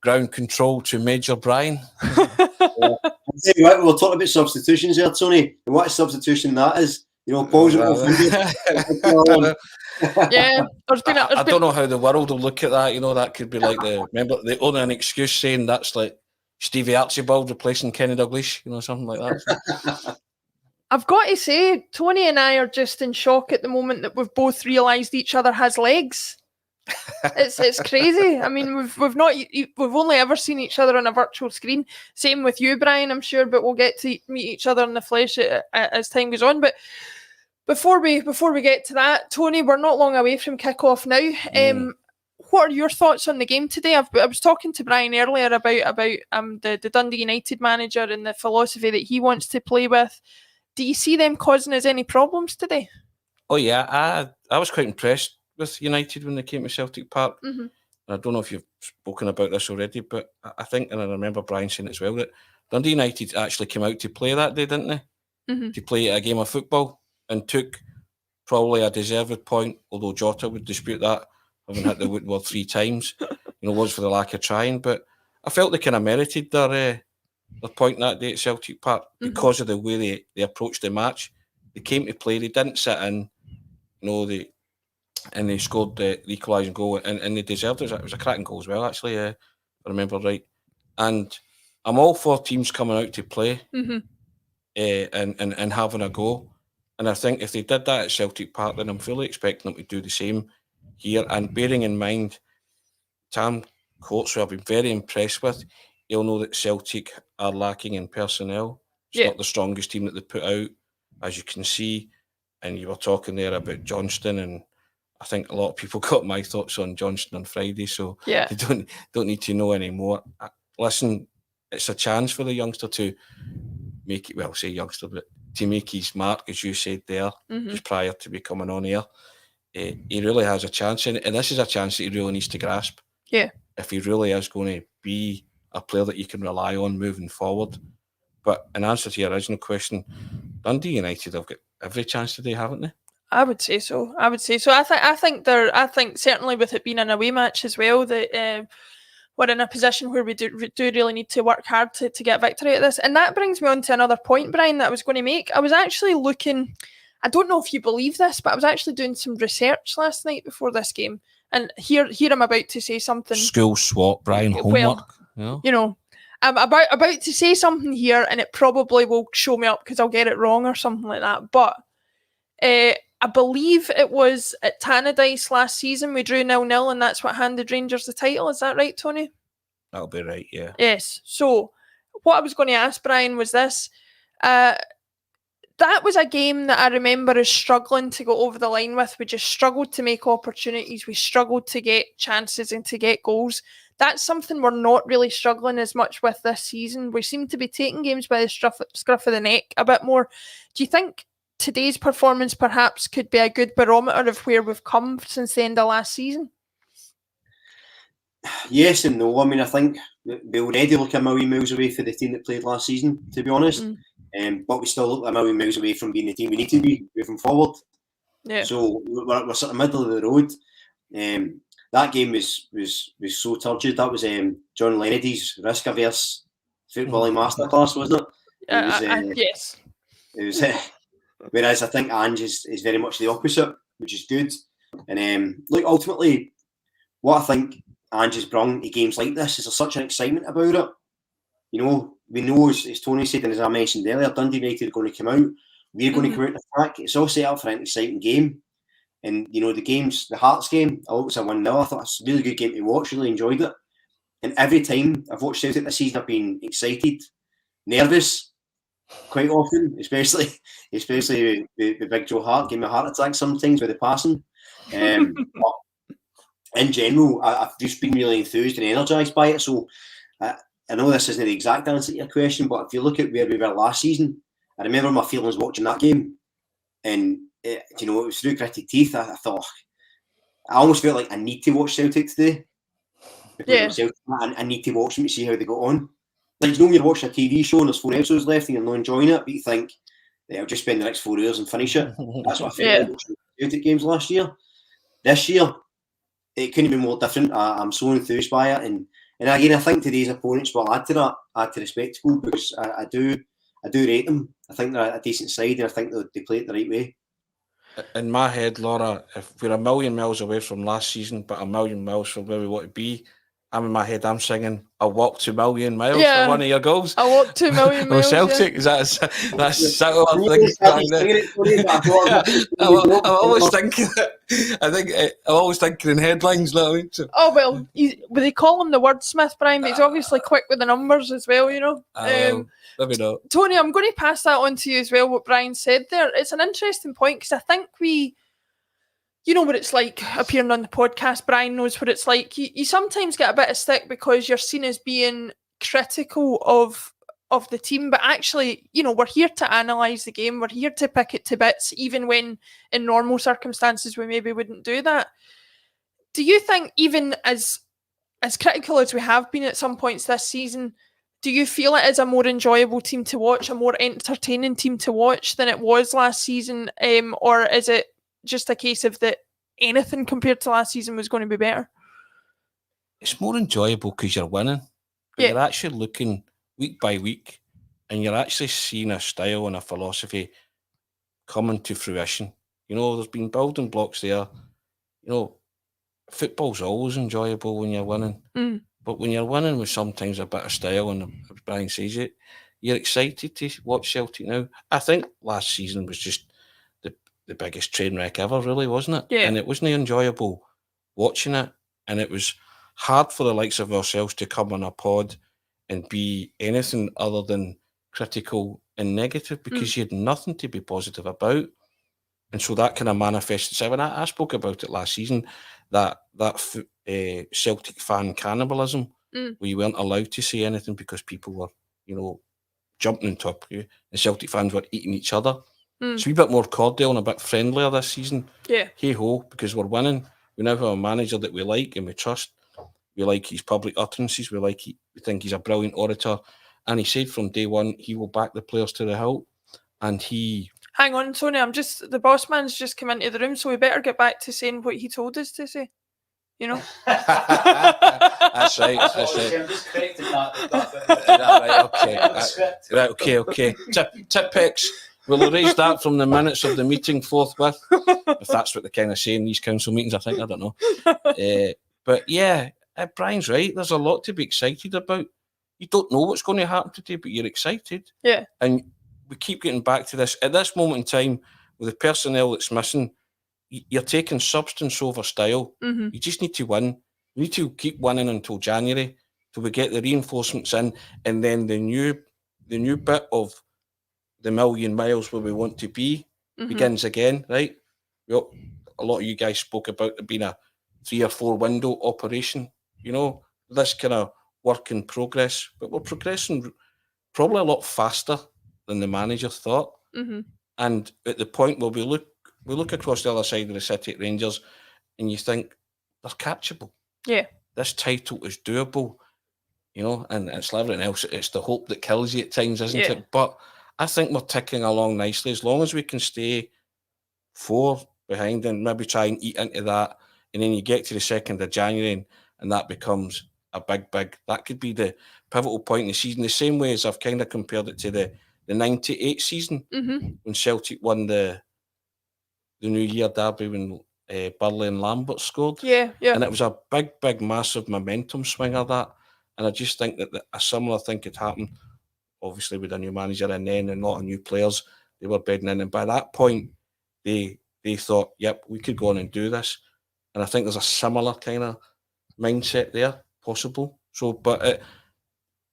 Ground control to Major Brian. We'll talk about substitutions there, Tony. And what a substitution that is. You know, balls yeah, I don't know how the world will look at that. You know, that could be like the only an excuse saying that's like Stevie Archibald replacing Kenny Dalglish, you know, something like that. I've got to say, Tony and I are just in shock at the moment that we've both realised each other has legs. It's crazy. I mean, we've only ever seen each other on a virtual screen. Same with you, Brian, I'm sure, but we'll get to meet each other in the flesh as time goes on. But before we get to that, Tony, we're not long away from kick-off now. What are your thoughts on the game today? I was talking to Brian earlier about the Dundee United manager and the philosophy that he wants to play with. Do you see them causing us any problems today? Oh yeah, I was quite impressed with United when they came to Celtic Park. And I don't know if you've spoken about this already, but I think, and I remember Brian saying as well, that Dundee United actually came out to play that day, didn't they? To play a game of football, and took probably a deserved point, although Jota would dispute that, having hit the woodwork 3 times. You know, was for the lack of trying, but I felt they kind of merited their point that day at Celtic Park because of the way they approached the match. They came to play, they didn't sit in, you know, and they scored the equalising goal, and they deserved it. It was a cracking goal as well, actually, if I remember right. And I'm all for teams coming out to play and having a go. And I think if they did that at Celtic Park, then I'm fully expecting them to do the same here. And bearing in mind, Tam Coates, who I've been very impressed with, he'll know that Celtic are lacking in personnel. It's not the strongest team that they put out, as you can see. And you were talking there about Johnston, and I think a lot of people got my thoughts on Johnston on Friday, so they don't need to know anymore. Listen, it's a chance for the youngster to make it, well, say youngster, but to make his mark, as you said there, just prior to becoming on air. He really has a chance, and this is a chance that he really needs to grasp. Yeah. If he really is going to be a player that you can rely on moving forward. But in answer to your original question, Dundee United have got every chance today, haven't they? I would say so. I think certainly with it being an away match as well, that we're in a position where we do really need to work hard to get victory at this. And that brings me on to another point, Brian, that I was going to make. I was actually looking, I don't know if you believe this, but I was actually doing some research last night before this game. And here I'm about to say something. School swap, Brian, homework. Well, you know, I'm about to say something here, and it probably will show me up because I'll get it wrong or something like that. But I believe it was at Tannadice last season we drew 0-0, and that's what handed Rangers the title. Is that right, Tony? That'll be right, yeah. Yes. So what I was going to ask, Brian, was this. That was a game that I remember us struggling to go over the line with. We just struggled to make opportunities. We struggled to get chances and to get goals. That's something we're not really struggling as much with this season. We seem to be taking games by the scruff of the neck a bit more. Do you think today's performance perhaps could be a good barometer of where we've come since the end of last season? Yes and no. I mean, I think we already look a million miles away from the team that played last season, to be honest. But we still look a million miles away from being the team we need to be moving forward. Yeah. So we're sort of middle of the road. That game was so turgid. That was John Lennody's risk-averse footballing masterclass, wasn't it? Yes. It was. Whereas I think Ange is very much the opposite, which is good. And look, ultimately, what I think Ange has brought to games like this is there's such an excitement about it. You know, we know, as Tony said, and as I mentioned earlier, Dundee United are going to come out. We're going to come out and attack. It's all set up for an exciting game. And, you know, the Hearts game, I thought it was a 1-0. I thought it was a really good game to watch. Really enjoyed it. And every time I've watched Celtic this season, I've been excited, nervous, quite often, especially the big Joe Hart gave me a heart attack sometimes with the passing. But in general, I've just been really enthused and energised by it. So I know this isn't the exact answer to your question, but if you look at where we were last season, I remember my feelings watching that game, and it was through gritted teeth. I thought, I almost felt like I need to watch Celtic today. Celtic, I need to watch them to see how they got on. Like, you're watching a TV show and there's 4 episodes left and you're not enjoying it, but you think, I'll just spend the next 4 hours and finish it. That's what I felt like Celtic games last year. This year, it couldn't be more different. I'm so enthused by it, and again, I think today's opponents will add to the spectacle, because I do rate them. I think they're a decent side, and I think they play it the right way. In my head, Laura, if we're a million miles away from last season, but a million miles from where we want to be, in my head, I'm singing "I Walk 2 Million Miles" for one of your goals. I walk 2 million miles. Celtic, is that's what I'm thinking. I'm always thinking. I'm always thinking in headlines. Oh well, they call him the wordsmith, Brian, but he's obviously quick with the numbers as well. You know. Let me know, Tony. I'm going to pass that on to you as well. What Brian said there, it's an interesting point, because I think you know what it's like appearing on the podcast. Brian knows what it's like. You sometimes get a bit of stick because you're seen as being critical of the team, but actually, you know, we're here to analyse the game. We're here to pick it to bits, even when in normal circumstances we maybe wouldn't do that. Do you think, even as critical as we have been at some points this season, do you feel it is a more enjoyable team to watch, a more entertaining team to watch than it was last season, or is it just a case of that anything compared to last season was going to be better? It's more enjoyable because you're winning. But you're actually looking week by week, and you're actually seeing a style and a philosophy coming to fruition. You know, there's been building blocks there. You know, football's always enjoyable when you're winning. But when you're winning with sometimes a bit of style, and as Brian says it, you're excited to watch Celtic now. I think last season was just the biggest train wreck ever, really, wasn't it? Yeah. And it wasn't enjoyable watching it, and it was hard for the likes of ourselves to come on a pod and be anything other than critical and negative, because you had nothing to be positive about. And so that kind of manifested itself. And I spoke about it last season, that Celtic fan cannibalism, where you weren't allowed to say anything because people were, jumping on top of you. The Celtic fans were eating each other. It's a wee bit more cordial and a bit friendlier this season. Yeah. Hey ho, because we're winning. We now have a manager that we like and we trust. We like his public utterances. We think he's a brilliant orator. And he said from day one he will back the players to the hilt. And he... Hang on, Tony, the boss man's just come into the room, so we better get back to saying what he told us to say. That's right. I'm just correcting that. Okay. Tip picks. We'll erase that from the minutes of the meeting forthwith, if that's what they kind of say in these council meetings. I think, I don't know. But yeah, Brian's right. There's a lot to be excited about. You don't know what's going to happen today, but you're excited. Yeah. And we keep getting back to this. At this moment in time, with the personnel that's missing, you're taking substance over style. Mm-hmm. You just need to win. You need to keep winning until January, till we get the reinforcements in, and then the new bit of the million miles where we want to be begins again, right? Well, a lot of you guys spoke about it being a 3 or 4 window operation, this kind of work in progress, but we're progressing probably a lot faster than the manager thought. Mm-hmm. And at the point where we look across the other side of the city at Rangers and you think they're catchable. Yeah. This title is doable, and it's like everything else. It's the hope that kills you at times, isn't it? But I think we're ticking along nicely. As long as we can stay 4 behind and maybe try and eat into that, and then you get to the 2nd of January and that becomes a big, that could be the pivotal point in the season. The same way as I've kind of compared it to the 98 season when Celtic won the New Year derby when Burley and Lambert scored. Yeah. And it was a big, massive momentum swinger, that. And I just think that a similar thing could happen, obviously, with a new manager and then a lot of new players. They were bedding in. And by that point, they thought, yep, we could go on and do this. And I think there's a similar kind of mindset there, possible. So, but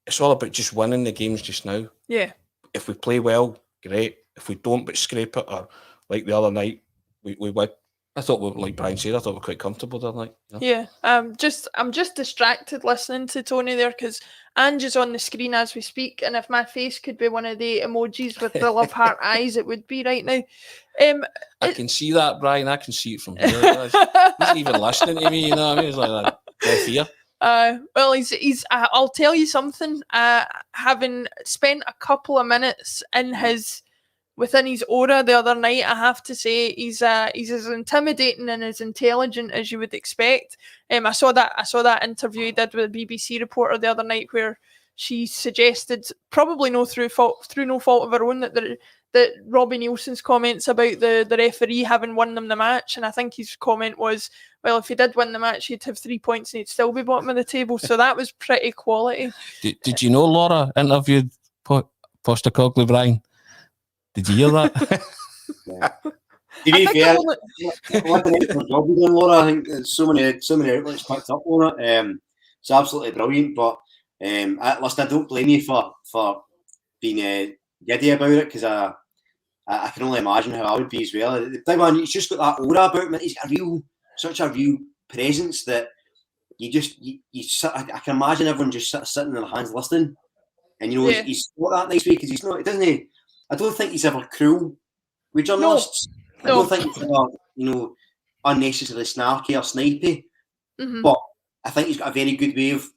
it's all about just winning the games just now. Yeah. If we play well, great. If we don't, but scrape it, or like the other night, we win. I thought, like Brian said, I thought we were quite comfortable the other night. Yeah. I'm just distracted listening to Tony there, because Ange is on the screen as we speak, and if my face could be one of the emojis with the love heart eyes, it would be right now. I can see that, Brian. I can see it from here. He's not even listening to me, you know what I mean? It's like that. Deaf ear. Well, he's. I'll tell you something. Having spent a couple of minutes within his aura the other night, I have to say he's as intimidating and as intelligent as you would expect. I saw that interview he did with a BBC reporter the other night where she suggested, probably through no fault of her own, that Robbie Nielsen's comments about the referee having won them the match, and I think his comment was, well, if he did win the match, he'd have 3 points and he'd still be bottom of the table. So that was pretty quality. Did you know Laura interviewed Postecoglou, Brian? Did you hear that? Yeah. To be fair, what an excellent job you've done, Laura. I think so many outlets picked up on it. It's absolutely brilliant. But I don't blame you for being giddy about it, because I can only imagine how I would be as well. The big one, he's just got that aura about him. He's got such a real presence that I can imagine everyone just sitting in their hands listening. And he's got that nice way, because he's not, doesn't he? I don't think he's ever cruel with journalists. No. I don't think he's ever, unnecessarily snarky or snipey. Mm-hmm. But I think he's got a very good way of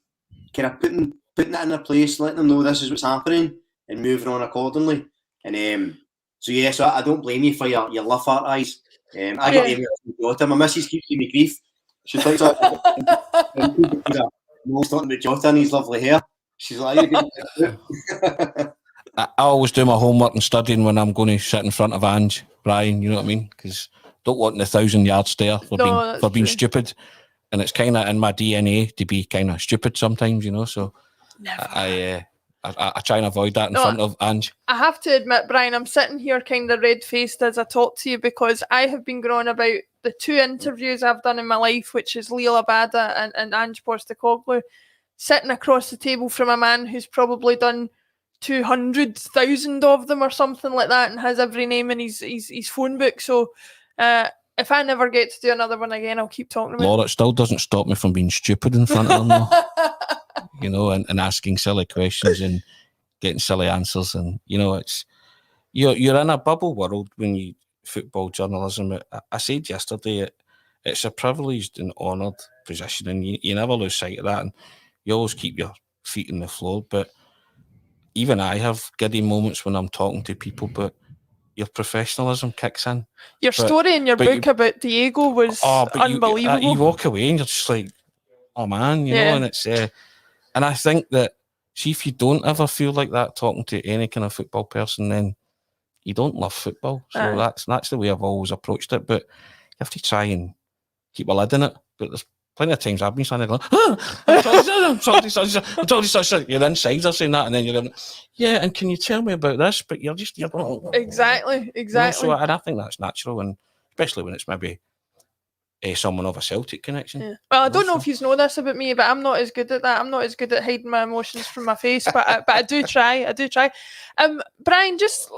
kind of putting it in a place, letting them know this is what's happening and moving on accordingly. And so I don't blame you for your love heart eyes. I get even Jota. My missus keeps giving me grief. She thinks most talking about Jota and his lovely hair. She's like, I always do my homework and studying when I'm going to sit in front of Ange, Brian, you know what I mean? Because don't want the 1,000-yard stare for being stupid. And it's kind of in my DNA to be kind of stupid sometimes, so I I try and avoid that in front of Ange. I have to admit, Brian, I'm sitting here kind of red-faced as I talk to you because I have been going about the 2 interviews I've done in my life, which is Lila Bada and Ange Postecoglou, sitting across the table from a man who's probably done 200,000 of them or something like that and has every name in his phone book. So if I never get to do another one again, I'll keep talking about Laura, it still doesn't stop me from being stupid in front of them, though. You know, and asking silly questions and getting silly answers. And, you know, it's you're in a bubble world when you football journalism. I said yesterday, it's a privileged and honoured position, and you never lose sight of that. And you always keep your feet on the floor. But even I have giddy moments when I'm talking to people, but your professionalism kicks in. Your story in your book about Diego was unbelievable. You walk away and you're just like, oh man, you know, and it's and I think that, see, if you don't ever feel like that talking to any kind of football person, then you don't love football. So that's the way I've always approached it. But you have to try and keep a lid in it. But there's plenty of times I've been trying to go, I'm sorry. Your insides are saying that, and then you're going, yeah, and can you tell me about this? But you're exactly. You know, so, and I think that's natural, and especially when it's maybe someone of a Celtic connection. Yeah. Well, I don't know if you know this about me, but I'm not as good at that. I'm not as good at hiding my emotions from my face, but I do try. Brian, just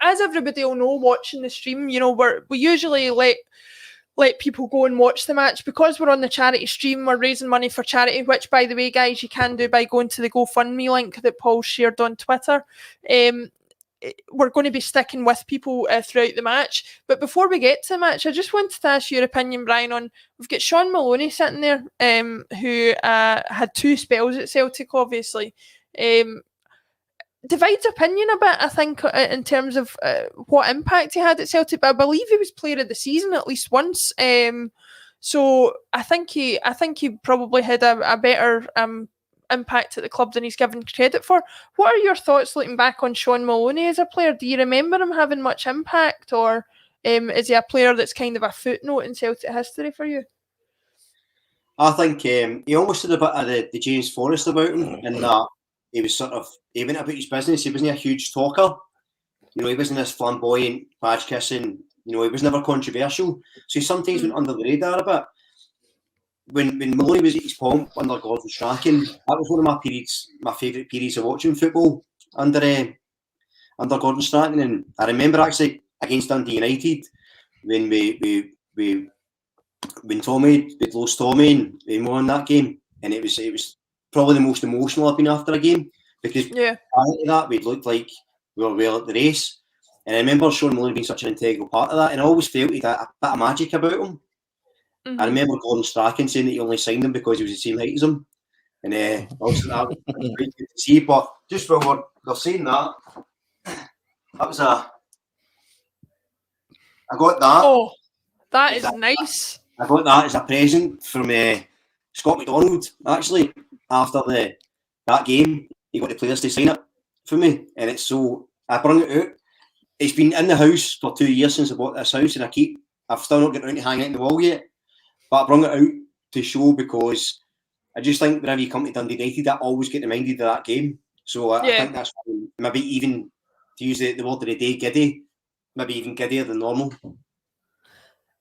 as everybody will know, watching the stream, you know, we usually let people go and watch the match because we're on the charity stream. We're raising money for charity, which, by the way, guys, you can do by going to the GoFundMe link that Paul shared on Twitter. We're going to be sticking with people throughout the match. But before we get to the match, I just wanted to ask your opinion, Brian, on, we've got Sean Maloney sitting there, who had 2 spells at Celtic, obviously. Divides opinion a bit, I think, in terms of what impact he had at Celtic. But I believe he was player of the season at least once. So I think he probably had a better impact at the club than he's given credit for. What are your thoughts looking back on Sean Maloney as a player? Do you remember him having much impact, or is he a player that's kind of a footnote in Celtic history for you? I think he almost had a bit of the James Forrest about him, in that he was he went about his business. He wasn't a huge talker. You know, he wasn't this flamboyant, badge kissing. You know, he was never controversial. So he sometimes went under the radar a bit. When Maloney was at his pomp under Gordon Strachan, that was one of my favourite periods of watching football under Gordon Strachan. And I remember actually against Dundee United when we'd lost Tommy and we won that game, and it was probably the most emotional I've been after a game, because prior to that we'd looked like we were well at the race. And I remember Sean Maloney being such an integral part of that, and I always felt he had a bit of magic about him. Mm-hmm. I remember Gordon Strachan saying that he only signed him because he was the same height as him. And obviously that was great to see. But just while we're saying that, that was I got that. Oh, that is nice. I got that as a present from Scott McDonald, actually, after that game. He got the players to sign it for me. And it's so, I brought it out. It's been in the house for 2 years since I bought this house, and I've still not got around to hang it in the wall yet. But I brought it out to show, because I just think whenever you come to Dundee United, I always get reminded of that game. So I think that's maybe, even to use the word of the day, giddy, maybe even giddier than normal.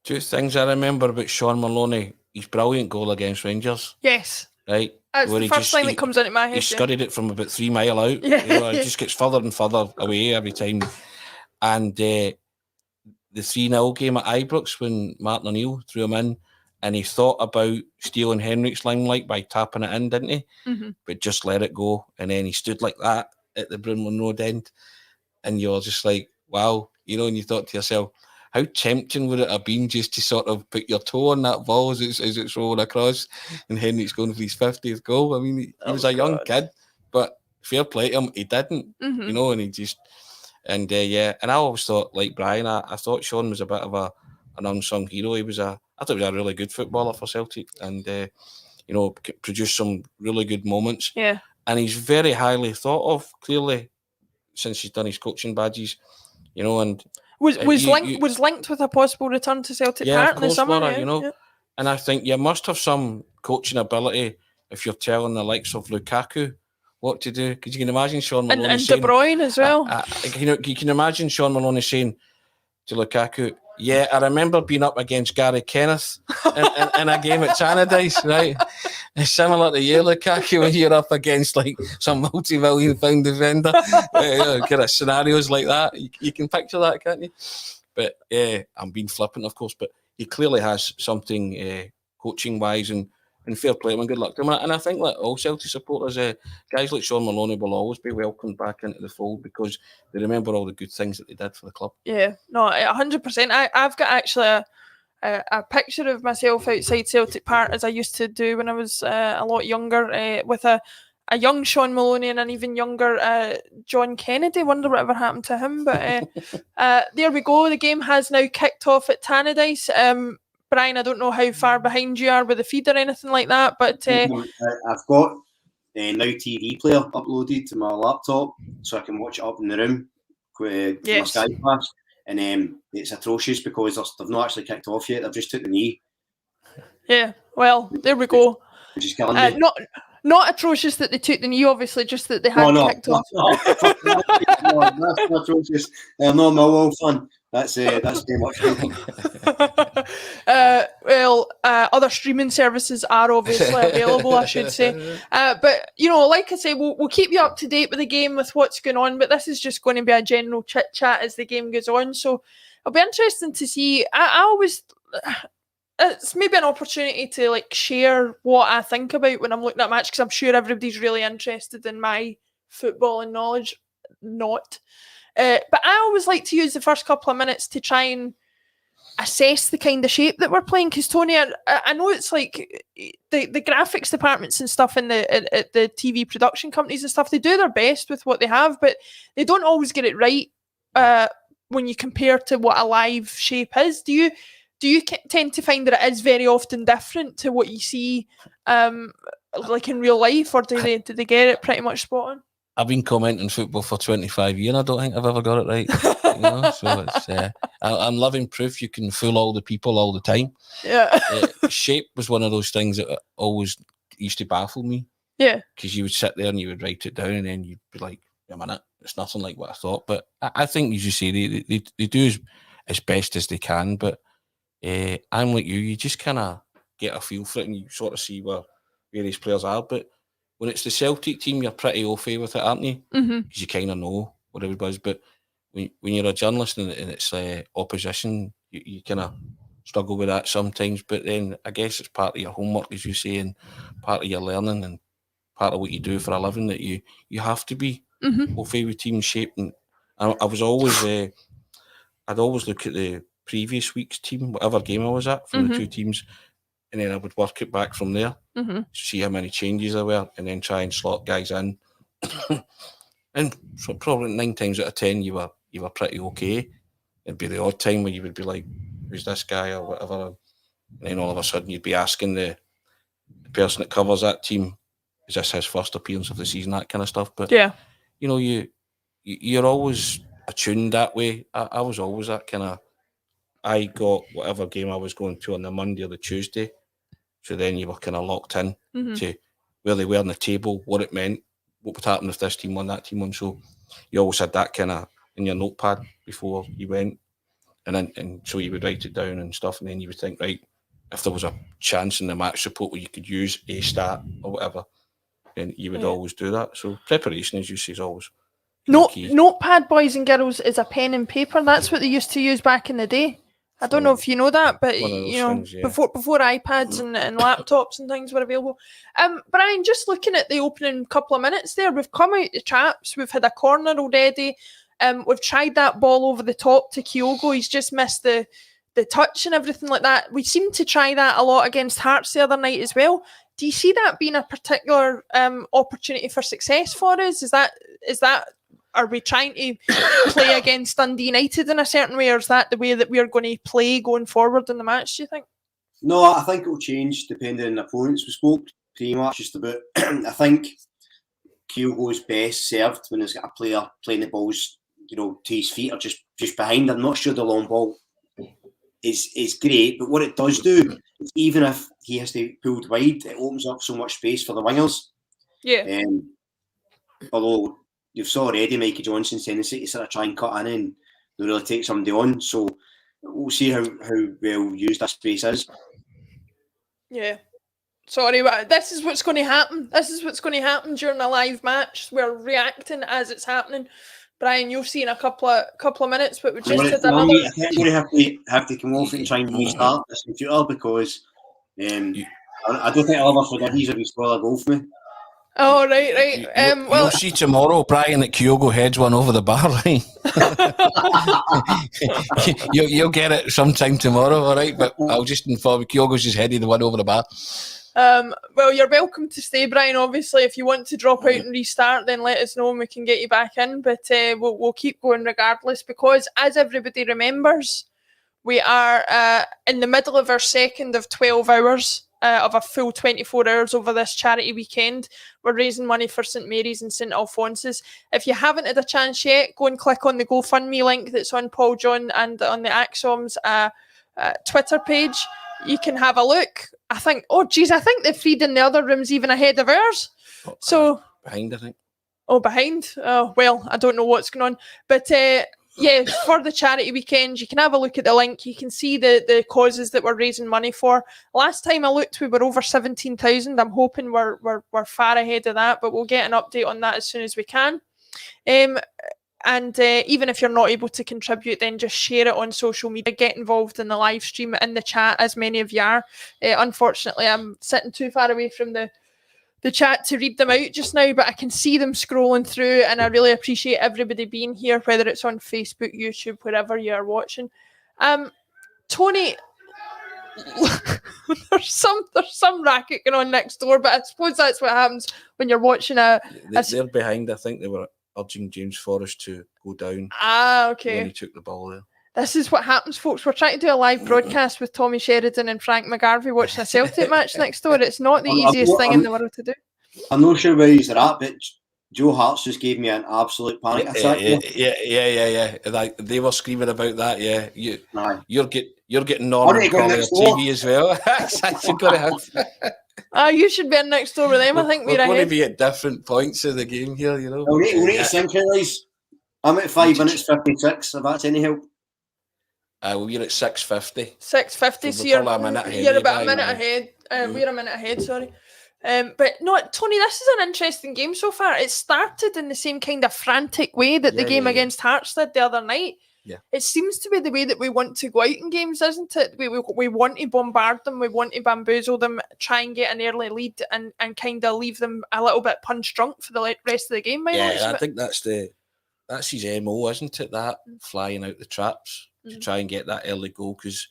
2 things I remember about Sean Maloney: his brilliant goal against Rangers. Yes. Right. That's the first thing that comes into my head. He scurried it from about 3 mile out. Yeah. You know, it just gets further and further away every time. And the 3-0 game at Ibrox when Martin O'Neill threw him in, and he thought about stealing Henrik's limelight by tapping it in, didn't he? Mm-hmm. But just let it go. And then he stood like that at the Brimlin Road end. And you're just like, wow. You know, and you thought to yourself, how tempting would it have been just to sort of put your toe on that ball as it's rolling across, and Henrik's going for his 50th goal? I mean, he was a young kid, but fair play to him, he didn't, you know, and he just, and and I always thought, like Brian, I thought Sean was a bit of an unsung hero. I thought he was a really good footballer for Celtic, and you know, produced some really good moments. Yeah. And he's very highly thought of, clearly, since he's done his coaching badges, you know, and was linked with a possible return to Celtic Park in the summer. You know, and I think you must have some coaching ability if you're telling the likes of Lukaku what to do. Because you can imagine Sean Maloney and De saying... Bruyne as well. You can imagine Sean Maloney saying to Lukaku, yeah, I remember being up against Gary Kenneth in a game at Tannadice, right? It's similar to you, Lukaku, when you're up against like some multi-million pound defender. Kind of scenarios like that. You can picture that, can't you? But I'm being flippant, of course, but he clearly has something coaching-wise and fair play and good luck to him. And I think that all Celtic supporters, guys like Sean Maloney will always be welcomed back into the fold because they remember all the good things that they did for the club. Yeah, no, 100%. I've got actually a picture of myself outside Celtic Park as I used to do when I was a lot younger, with a young Sean Maloney and an even younger John Kennedy. Wonder whatever happened to him. But there we go. The game has now kicked off at Tannadice. Brian, I don't know how far behind you are with the feed or anything like that, but I've got Now TV player uploaded to my laptop, so I can watch it up in the room with my Sky Pass. And it's atrocious because they've not actually kicked off yet. They've just took the knee. Yeah, well, there we go. Which is killing me. Not atrocious that they took the knee, obviously, just that they had kicked off. No, that's not atrocious. I'm not a Millwall fan. That's too much. Other streaming services are obviously available, I should say. But like I say, we'll keep you up to date with the game, with what's going on. But this is just going to be a general chit chat as the game goes on. So it'll be interesting to see. I always. It's maybe an opportunity to like share what I think about when I'm looking at a match, because I'm sure everybody's really interested in my footballing knowledge. But I always like to use the first couple of minutes to try and assess the kind of shape that we're playing. Because Tony, I know it's like the graphics departments and stuff in at the TV production companies and stuff, they do their best with what they have, but they don't always get it right when you compare to what a live shape is. Do you tend to find that it is very often different to what you see like in real life, or do they get it pretty much spot on? I've been commenting football for 25 years and I don't think I've ever got it right. So it's I'm living proof you can fool all the people all the time. Yeah. Shape was one of those things that always used to baffle me. Yeah. Because you would sit there and you would write it down and then you'd be like, a minute, it's nothing like what I thought. But I think, as you say, they do as best as they can, but I'm like you just kind of get a feel for it and you sort of see where various players are. But when it's the Celtic team, you're pretty au fait with it, aren't you? Because you kind of know what everybody's. But when you're a journalist and it's opposition, you kind of struggle with that sometimes. But then I guess it's part of your homework, as you say, and part of your learning and part of what you do for a living, that you have to be au fait with team shape. And I was always, I'd always look at the previous week's team, whatever game I was at, from the two teams, and then I would work it back from there, see how many changes there were, and then try and slot guys in. And so probably 9 times out of 10 you were pretty okay. It'd be the odd time where you would be like, who's this guy or whatever, and then all of a sudden you'd be asking the person that covers that team, is this his first appearance of the season, that kind of stuff. But you're always attuned that way. I was always that kind of, I got whatever game I was going to on the Monday or the Tuesday. So then you were kind of locked in to where they were on the table, what it meant, what would happen if this team won, that team won. So you always had that kind of in your notepad before you went. And so you would write it down and stuff. And then you would think, right, if there was a chance in the match report where you could use a stat or whatever, then you would always do that. So preparation, as you say, is always key. Notepad, boys and girls, is a pen and paper. That's what they used to use back in the day. I don't know if you know that, but things, before iPads and laptops and things were available. Brian, just looking at the opening couple of minutes there, we've come out the traps, we've had a corner already. We've tried that ball over the top to Kyogo. He's just missed the touch and everything like that. We seem to try that a lot against Hearts the other night as well. Do you see that being a particular opportunity for success for us? Is that are we trying to play against Dundee United in a certain way, or is that the way that we're going to play going forward in the match, do you think? No, I think it'll change depending on the opponents. We spoke pre-match just about, I think Kyogo's best served when he's got a player playing the balls, to his feet or just behind. I'm not sure the long ball is great, but what it does do is even if he has to be pulled wide, it opens up so much space for the wingers. Yeah. although you've saw already Mikey Johnson's tendency to sort of try and cut in and really take somebody on. So we'll see how well used that space is. Yeah. Sorry, but this is what's going to happen. This is what's going to happen during a live match. We're reacting as it's happening. Brian, you'll see in a couple of minutes, but we just had another. I think I'm going to have to come off and try and restart this computer because I don't think I'll ever forgive you if you spoil a goal for me. Oh, right. You'll see tomorrow, Brian, that Kyogo heads one over the bar line. you'll get it sometime tomorrow, all right? But I'll just inform you, Kyogo's just headed the one over the bar. Well, you're welcome to stay, Brian. Obviously, if you want to drop out and restart, then let us know and we can get you back in. But we'll keep going regardless because, as everybody remembers, we are in the middle of our second of 12 hours of a full 24 hours over this charity weekend. We're raising money for St Mary's and St Alphonsus. If you haven't had a chance yet, go and click on the GoFundMe link that's on Paul John and on the ACSOM's Twitter page. You can have a look. I think the feed in the other room's even ahead of ours. So behind, I think. Oh, behind? Oh, well, I don't know what's going on. But yeah, for the charity weekend, you can have a look at the link. You can see the causes that we're raising money for. Last time I looked, we were over 17,000. I'm hoping we're far ahead of that, but we'll get an update on that as soon as we can. And even if you're not able to contribute, then just share it on social media. Get involved in the live stream, in the chat, as many of you are. Unfortunately, I'm sitting too far away from the chat to read them out just now, but I can see them scrolling through, and I really appreciate everybody being here, whether it's on Facebook, YouTube, wherever you are watching. Tony, there's some racket going on next door, but I suppose that's what happens when you're watching they're behind. I think they were urging James Forrest to go down. Okay. When he took the ball there. This is what happens, folks. We're trying to do a live broadcast with Tommy Sheridan and Frank McGarvey watching a Celtic match next door. It's not the easiest thing in the world to do. I'm not sure where he's at, but Joe Hart's just gave me an absolute panic attack. Yeah. They were screaming about that. Yeah, you're getting Norman Colley on TV as well. You're going to have. You should be in next door with them. I think we're going to be at different points of the game here. You know, we'll need to synchronise. I'm at 5 minutes 56. If that's any help. We're at 6:50. 6:50. So you're about a minute ahead. We're a minute ahead. Sorry. But no, Tony, this is an interesting game so far. It started in the same kind of frantic way that the game against Hearts did the other night. Yeah. It seems to be the way that we want to go out in games, isn't it? We want to bombard them, we want to bamboozle them, try and get an early lead and kind of leave them a little bit punch drunk for the rest of the game. I think that's his MO, isn't it? That flying out the traps to try and get that early goal, because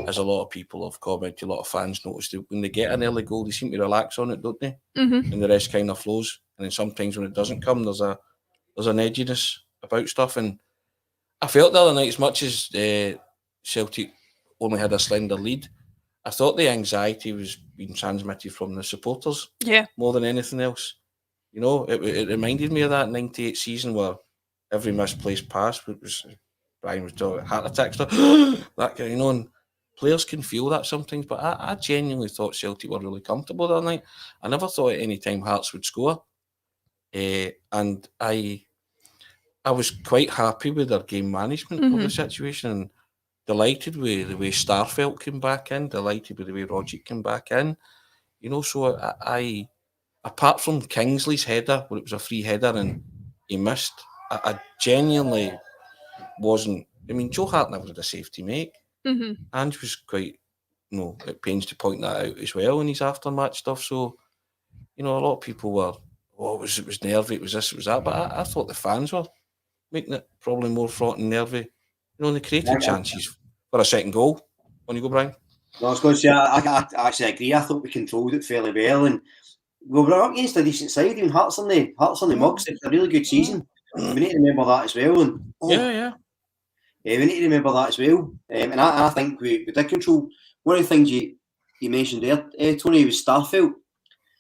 as a lot of people have commented, a lot of fans noticed that when they get an early goal, they seem to relax on it, don't they? Mm-hmm. And the rest kind of flows. And then sometimes when it doesn't come, there's an edginess about stuff. And I felt the other night, as much as Celtic only had a slender lead, I thought the anxiety was being transmitted from the supporters more than anything else. You know, it reminded me of that 98 season where every misplaced pass was, Brian was talking, heart attack stuff, that kind of, and players can feel that sometimes, but I genuinely thought Celtic were really comfortable that night. I never thought at any time Hearts would score. And I was quite happy with their game management of the situation, and delighted with the way Starfelt came back in, delighted with the way Rogic came back in. You know, so I apart from Kingsley's header, where it was a free header and he missed, I genuinely wasn't. I mean, Joe Hart never had a safety make. Ange was quite, at pains to point that out as well in his aftermatch stuff. So, a lot of people were, it was nervy, it was this, it was that. But I thought the fans were making it probably more fraught and nervy. And they created chances for a second goal. On you go, Brian. No, I was going to say, I actually agree. I thought we controlled it fairly well. And we were up against a decent side. Even Hearts on the mugs. It's a really good season. We need to remember that as well. And we need to remember that as well. And I think we did control. One of the things you mentioned there, Tony, was Starfelt.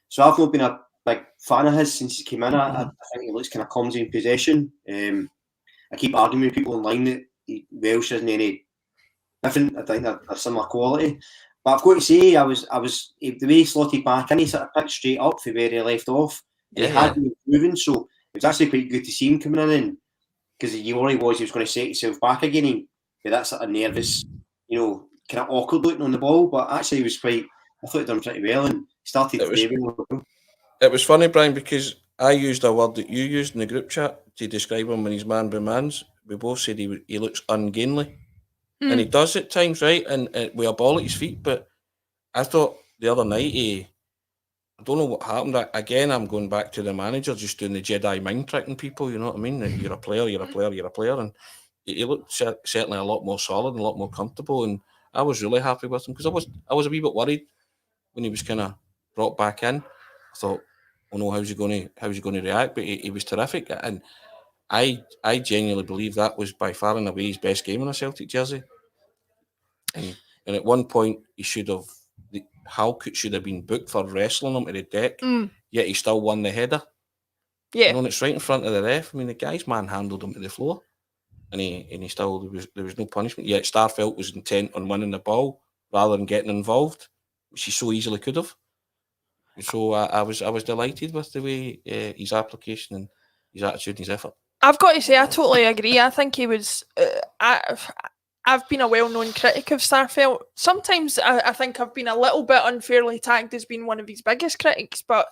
So I've not been a big fan of his since he came in. I think he looks kind of clumsy in possession. I keep arguing with people online that Welsh isn't any different. I think they're similar quality. But I've got to say, I was the way he slotted back in, he sort of picked straight up from where he left off. He had been improving, so was actually quite good to see him coming in, because you worry was he was going to set himself back again. And that sort of nervous, kind of awkward looking on the ball. But actually, he was quite. I thought he done pretty well and started today. It was funny, Brian, because I used a word that you used in the group chat to describe him when he's man by mans. We both said he looks ungainly. And he does at times, right? And with a ball at his feet. But I thought the other night, I don't know what happened. Again, I'm going back to the manager just doing the Jedi mind tricking people, you know what I mean? You're a player, you're a player, you're a player. And he looked certainly a lot more solid and a lot more comfortable. And I was really happy with him, because I was a wee bit worried when he was kind of brought back in. I thought, oh no, how's he going to react? But he was terrific. And I genuinely believe that was by far and away his best game in a Celtic jersey. And at one point, Halkett should have been booked for wrestling him to the deck, yet he still won the header. Yeah. And it's right in front of the ref. I mean, the guy's manhandled him to the floor, and he still, there was no punishment. Yet Starfelt was intent on winning the ball rather than getting involved, which he so easily could have. So I was delighted with the way his application and his attitude and his effort. I've got to say, I totally agree. I think he was. I've been a well-known critic of Starfelt. Sometimes I think I've been a little bit unfairly tagged as being one of his biggest critics, but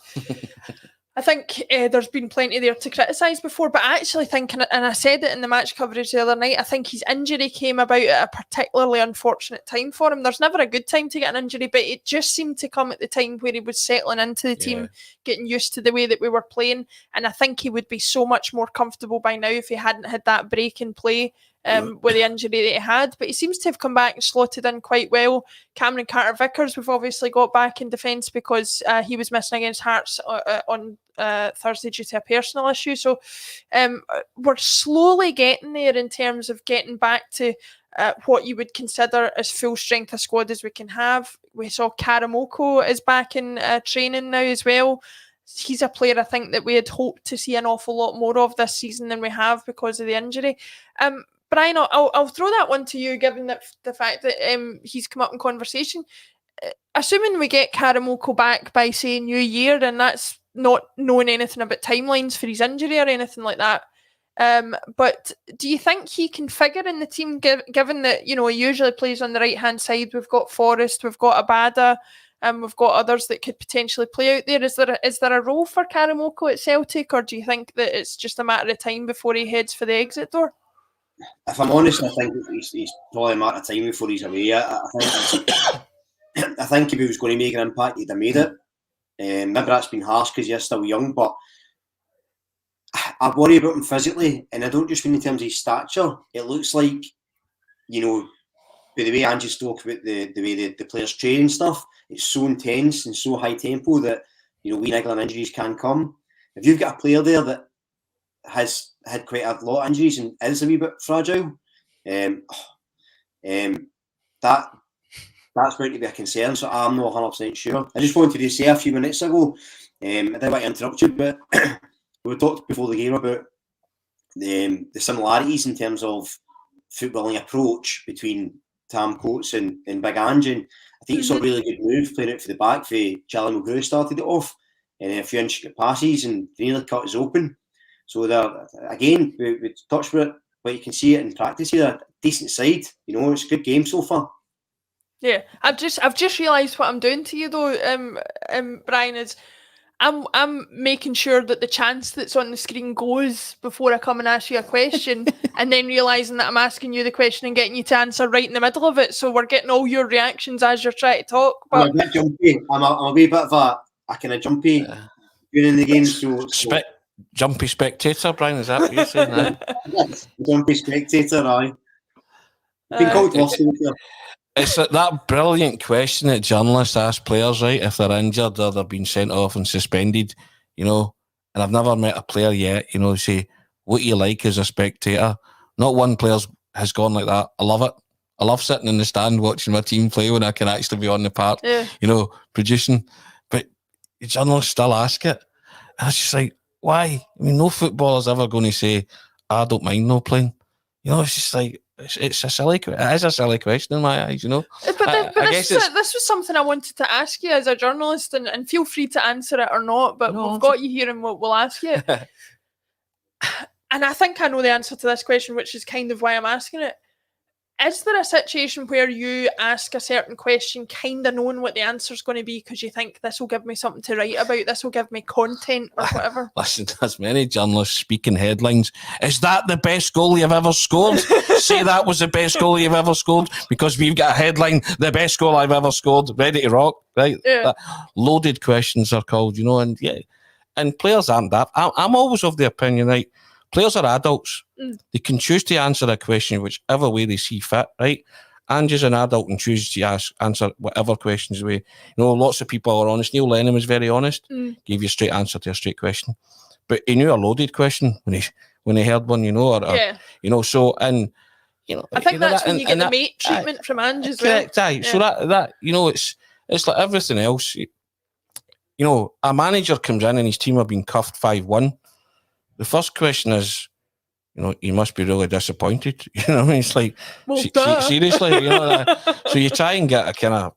I think there's been plenty there to criticise before. But I actually think, and I said it in the match coverage the other night, I think his injury came about at a particularly unfortunate time for him. There's never a good time to get an injury, but it just seemed to come at the time where he was settling into the team, getting used to the way that we were playing. And I think he would be so much more comfortable by now if he hadn't had that break in play. With the injury that he had, but he seems to have come back and slotted in quite well. Cameron Carter-Vickers, we've obviously got back in defence because he was missing against Hearts on Thursday due to a personal issue. So we're slowly getting there in terms of getting back to what you would consider as full strength a squad as we can have. We saw Karamoko is back in training now as well. He's a player I think that we had hoped to see an awful lot more of this season than we have because of the injury. Brian, I'll throw that one to you, given that the fact that he's come up in conversation. Assuming we get Karamoko back by, say, New Year, and that's not knowing anything about timelines for his injury or anything like that. But do you think he can figure in the team, given that, he usually plays on the right-hand side? We've got Forrest, we've got Abada, we've got others that could potentially play out there. Is there a role for Karamoko at Celtic, or do you think that it's just a matter of time before he heads for the exit door? If I'm honest, I think he's probably a matter of time before he's away. I think if he was going to make an impact, he'd have made it. Maybe that's been harsh because you're still young, but I worry about him physically, and I don't just mean in terms of his stature. It looks like, with the way Angie spoke about the way the players train and stuff, it's so intense and so high tempo that, wee niggling injuries can come. If you've got a player there that has had quite a lot of injuries and is a wee bit fragile, that's going to be a concern. So I'm not 100% sure. I just wanted to say a few minutes ago, I didn't want to interrupt you, but we talked before the game about the similarities in terms of footballing approach between Tam Coates and Big Ange. And I think it's a really good move playing it for the back. Charlie Mulgrew started it off, and a few intricate passes, and nearly cut us open. So again, we touched with it, but you can see it in practice here. A decent side, it's a good game so far. Yeah, I've just realised what I'm doing to you though, Brian, is I'm making sure that the chance that's on the screen goes before I come and ask you a question, and then realising that I'm asking you the question and getting you to answer right in the middle of it. So we're getting all your reactions as you're trying to talk. But I'm a bit jumpy. I'm a wee bit of a kind of jumpy during the game. So jumpy spectator, Brian, is that what you're saying now? Yes, jumpy spectator, aye. Been called worse. It's that brilliant question that journalists ask players, right, if they're injured or they're being sent off and suspended, and I've never met a player yet, say, what do you like as a spectator? Not one player has gone like that. I love it. I love sitting in the stand watching my team play when I can actually be on the park, producing. But journalists still ask it. And it's just like, why? I mean, no footballer's ever going to say, I don't mind no playing. It's just like, it's a silly question in my eyes, But this was something I wanted to ask you as a journalist, and feel free to answer it or not, but we've got you here and we'll ask you. and I think I know the answer to this question, which is kind of why I'm asking it. Is there a situation where you ask a certain question kind of knowing what the answer's going to be because you think this will give me something to write about, this will give me content or whatever? Listen, there's many journalists speaking headlines. Is that the best goal you've ever scored? Say that was the best goal you've ever scored because we've got a headline, the best goal I've ever scored, ready to rock, right? Yeah. Loaded questions are called, and yeah. And players aren't that. I'm always of the opinion, right? Players are adults. They can choose to answer a question whichever way they see fit, right? Angie's an adult and chooses to answer whatever questions way. Lots of people are honest. Neil Lennon was very honest. Gave you a straight answer to a straight question. But he knew a loaded question when he heard one, so, and, I think that's when you get the mate treatment from Ange as well. Correct, aye. So that it's like everything else. A manager comes in and his team have been cuffed 5-1. The first question is, you must be really disappointed. It's like, seriously, so you try and get a kind of,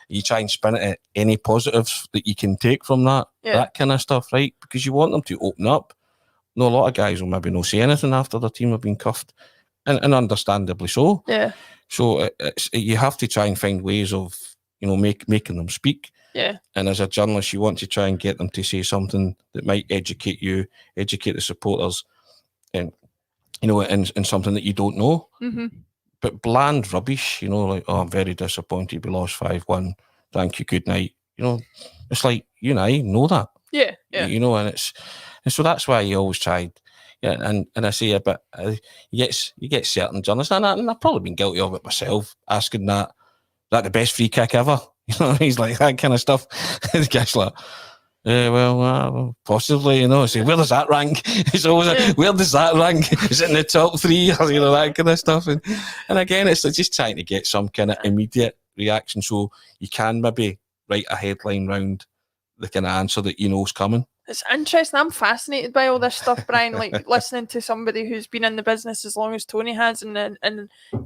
you try and spin it at any positives that you can take from that kind of stuff, right? Because you want them to open up. A lot of guys will maybe not say anything after their team have been cuffed, and understandably so. Yeah. So you have to try and find ways of, making them speak. Yeah. And as a journalist, you want to try and get them to say something that might educate you, educate the supporters, and in something that you don't know. Mm-hmm. But bland rubbish, like, oh, I'm very disappointed we lost 5-1. Thank you, good night. It's like you and I know that. Yeah, yeah. And so that's why you always tried. Yeah, and I say a bit. You get certain journalists, and I've probably been guilty of it myself, asking that the best free kick ever. He's like that kind of stuff. The guy's like, possibly, say, where does that rank? It's always where does that rank? Is it in the top 3? Or, that kind of stuff. And again, it's just trying to get some kind of immediate reaction so you can maybe write a headline round the kind of answer that is coming. It's interesting. I'm fascinated by all this stuff, Brian, like listening to somebody who's been in the business as long as Tony has and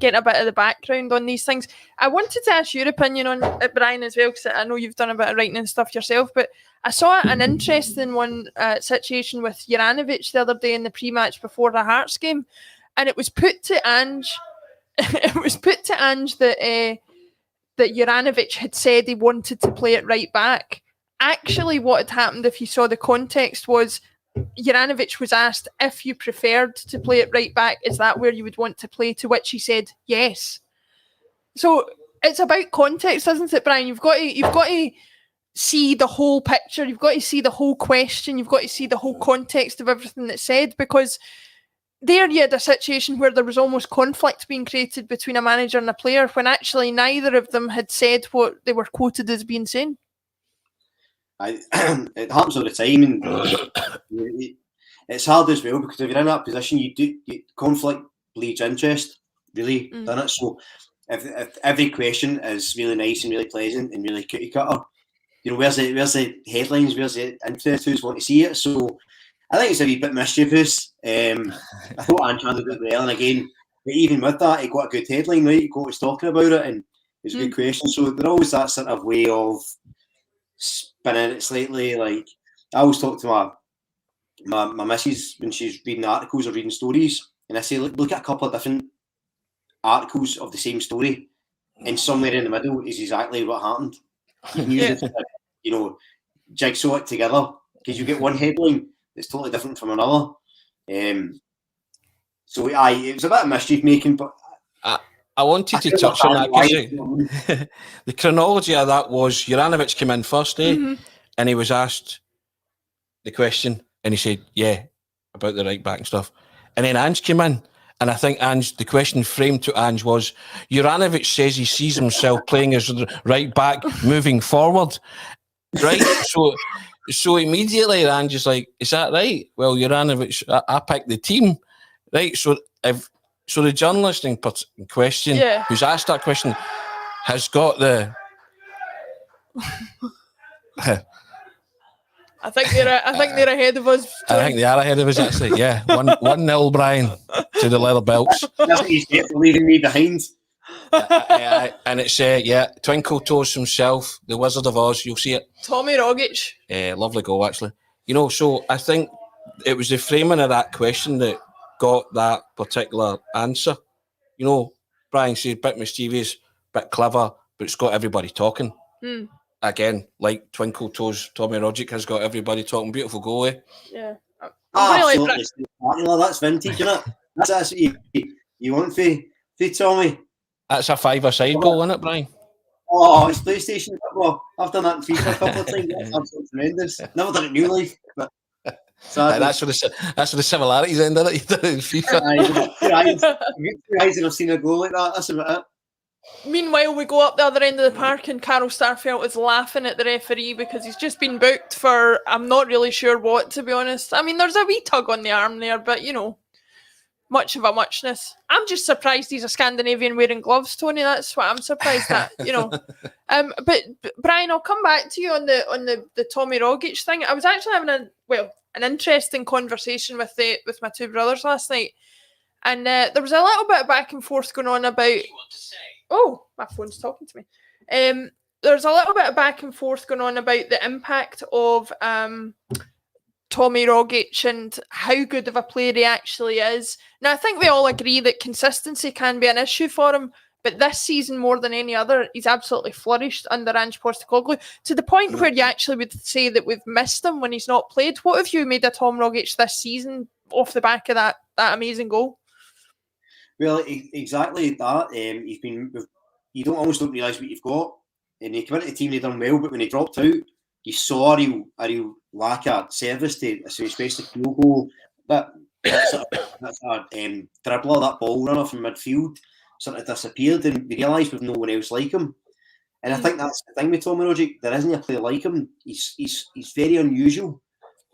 getting a bit of the background on these things. I wanted to ask your opinion on it, Brian, as well, because I know you've done a bit of writing and stuff yourself, but I saw an interesting situation with Juranovic the other day in the pre-match before the Hearts game, and it was put to Ange that Juranovic had said he wanted to play it right back. Actually, what had happened, if you saw the context, was Juranovic was asked if you preferred to play it right back, is that where you would want to play? To which he said yes. So it's about context, isn't it, Brian? You've got to see the whole picture. You've got to see the whole question. You've got to see the whole context of everything that's said, because there you had a situation where there was almost conflict being created between a manager and a player when actually neither of them had said what they were quoted as being saying. It happens all the time, and it's hard as well, because if you're in that position, conflict bleeds interest, really, doesn't it? So if every question is really nice and really pleasant and really cookie cutter, where's the headlines, where's the interest, who's want to see it? So I think it's a wee bit mischievous. I thought Ange handled it well, and again, but even with that, he got a good headline, right? He was talking about it, and it's a good question. So there's always that sort of way of spinning it slightly. Like, I always talk to my missus when she's reading articles or reading stories, and I say, look at a couple of different articles of the same story, and somewhere in the middle is exactly what happened. You can use it to, jigsaw it together, because you get one headline that's totally different from another. So it was a bit of mischief making, but I wanted to touch on that, because the chronology of that was Juranovic came in first, and he was asked the question, and he said, yeah, about the right back and stuff. And then Ange came in, and I think the question framed to Ange was, Juranovic says he sees himself playing as right back moving forward, right? So immediately Ange is like, is that right? Well, Juranovic, I picked the team, right? So the journalist in question who's asked that question has got the. I think they're ahead of us. I think they are ahead of us, actually. Yeah, 1-0, Brian, to the leather belts. Leaving me behind. And it's Twinkle Toes himself, the Wizard of Oz. You'll see it. Tommy Rogic. Lovely goal, actually. So I think it was the framing of that question that got that particular answer. You know, Brian said, bit mischievous, bit clever, but it's got everybody talking. Again, like Twinkle Toes, Tommy Rogic has got everybody talking. Beautiful goal, eh? Yeah. Absolutely. That's vintage, isn't it? That's what you want for Tommy. That's a five-a-side goal, isn't it, Brian? Oh, it's PlayStation football. I've done that in FIFA a couple of times. That's absolutely tremendous. Never done it in New Life, but that's where the similarities end, isn't it? You did it in FIFA. Your eyes have seen a goal like that. That's about it. Meanwhile, we go up the other end of the park and Carol Starfelt is laughing at the referee because he's just been booked for, I'm not really sure what, to be honest. I mean, there's a wee tug on the arm there, but, you know, much of a muchness. I'm just surprised he's a Scandinavian wearing gloves, Tony. That's what I'm surprised at, you know. But Brian, I'll come back to you on the Tommy Rogic thing. I was actually having an interesting conversation with my two brothers last night. And there was a little bit of back and forth going on about... Oh, my phone's talking to me. There's a little bit of back and forth going on about the impact of Tommy Rogic and how good of a player he actually is. Now, I think we all agree that consistency can be an issue for him, but this season, more than any other, he's absolutely flourished under Ange Postecoglou, to the point where you actually would say that we've missed him when he's not played. What have you made of Tom Rogic this season off the back of that amazing goal? Well, exactly that. You almost don't realise what you've got. And you come into the team, they've done well, but when he dropped out, you saw a real lack of service to, especially no goal. That's a dribbler, that ball runner from midfield, sort of disappeared, and we realised we've no one else like him. And I think that's the thing with Tommy Rogic. There isn't a player like him. He's very unusual.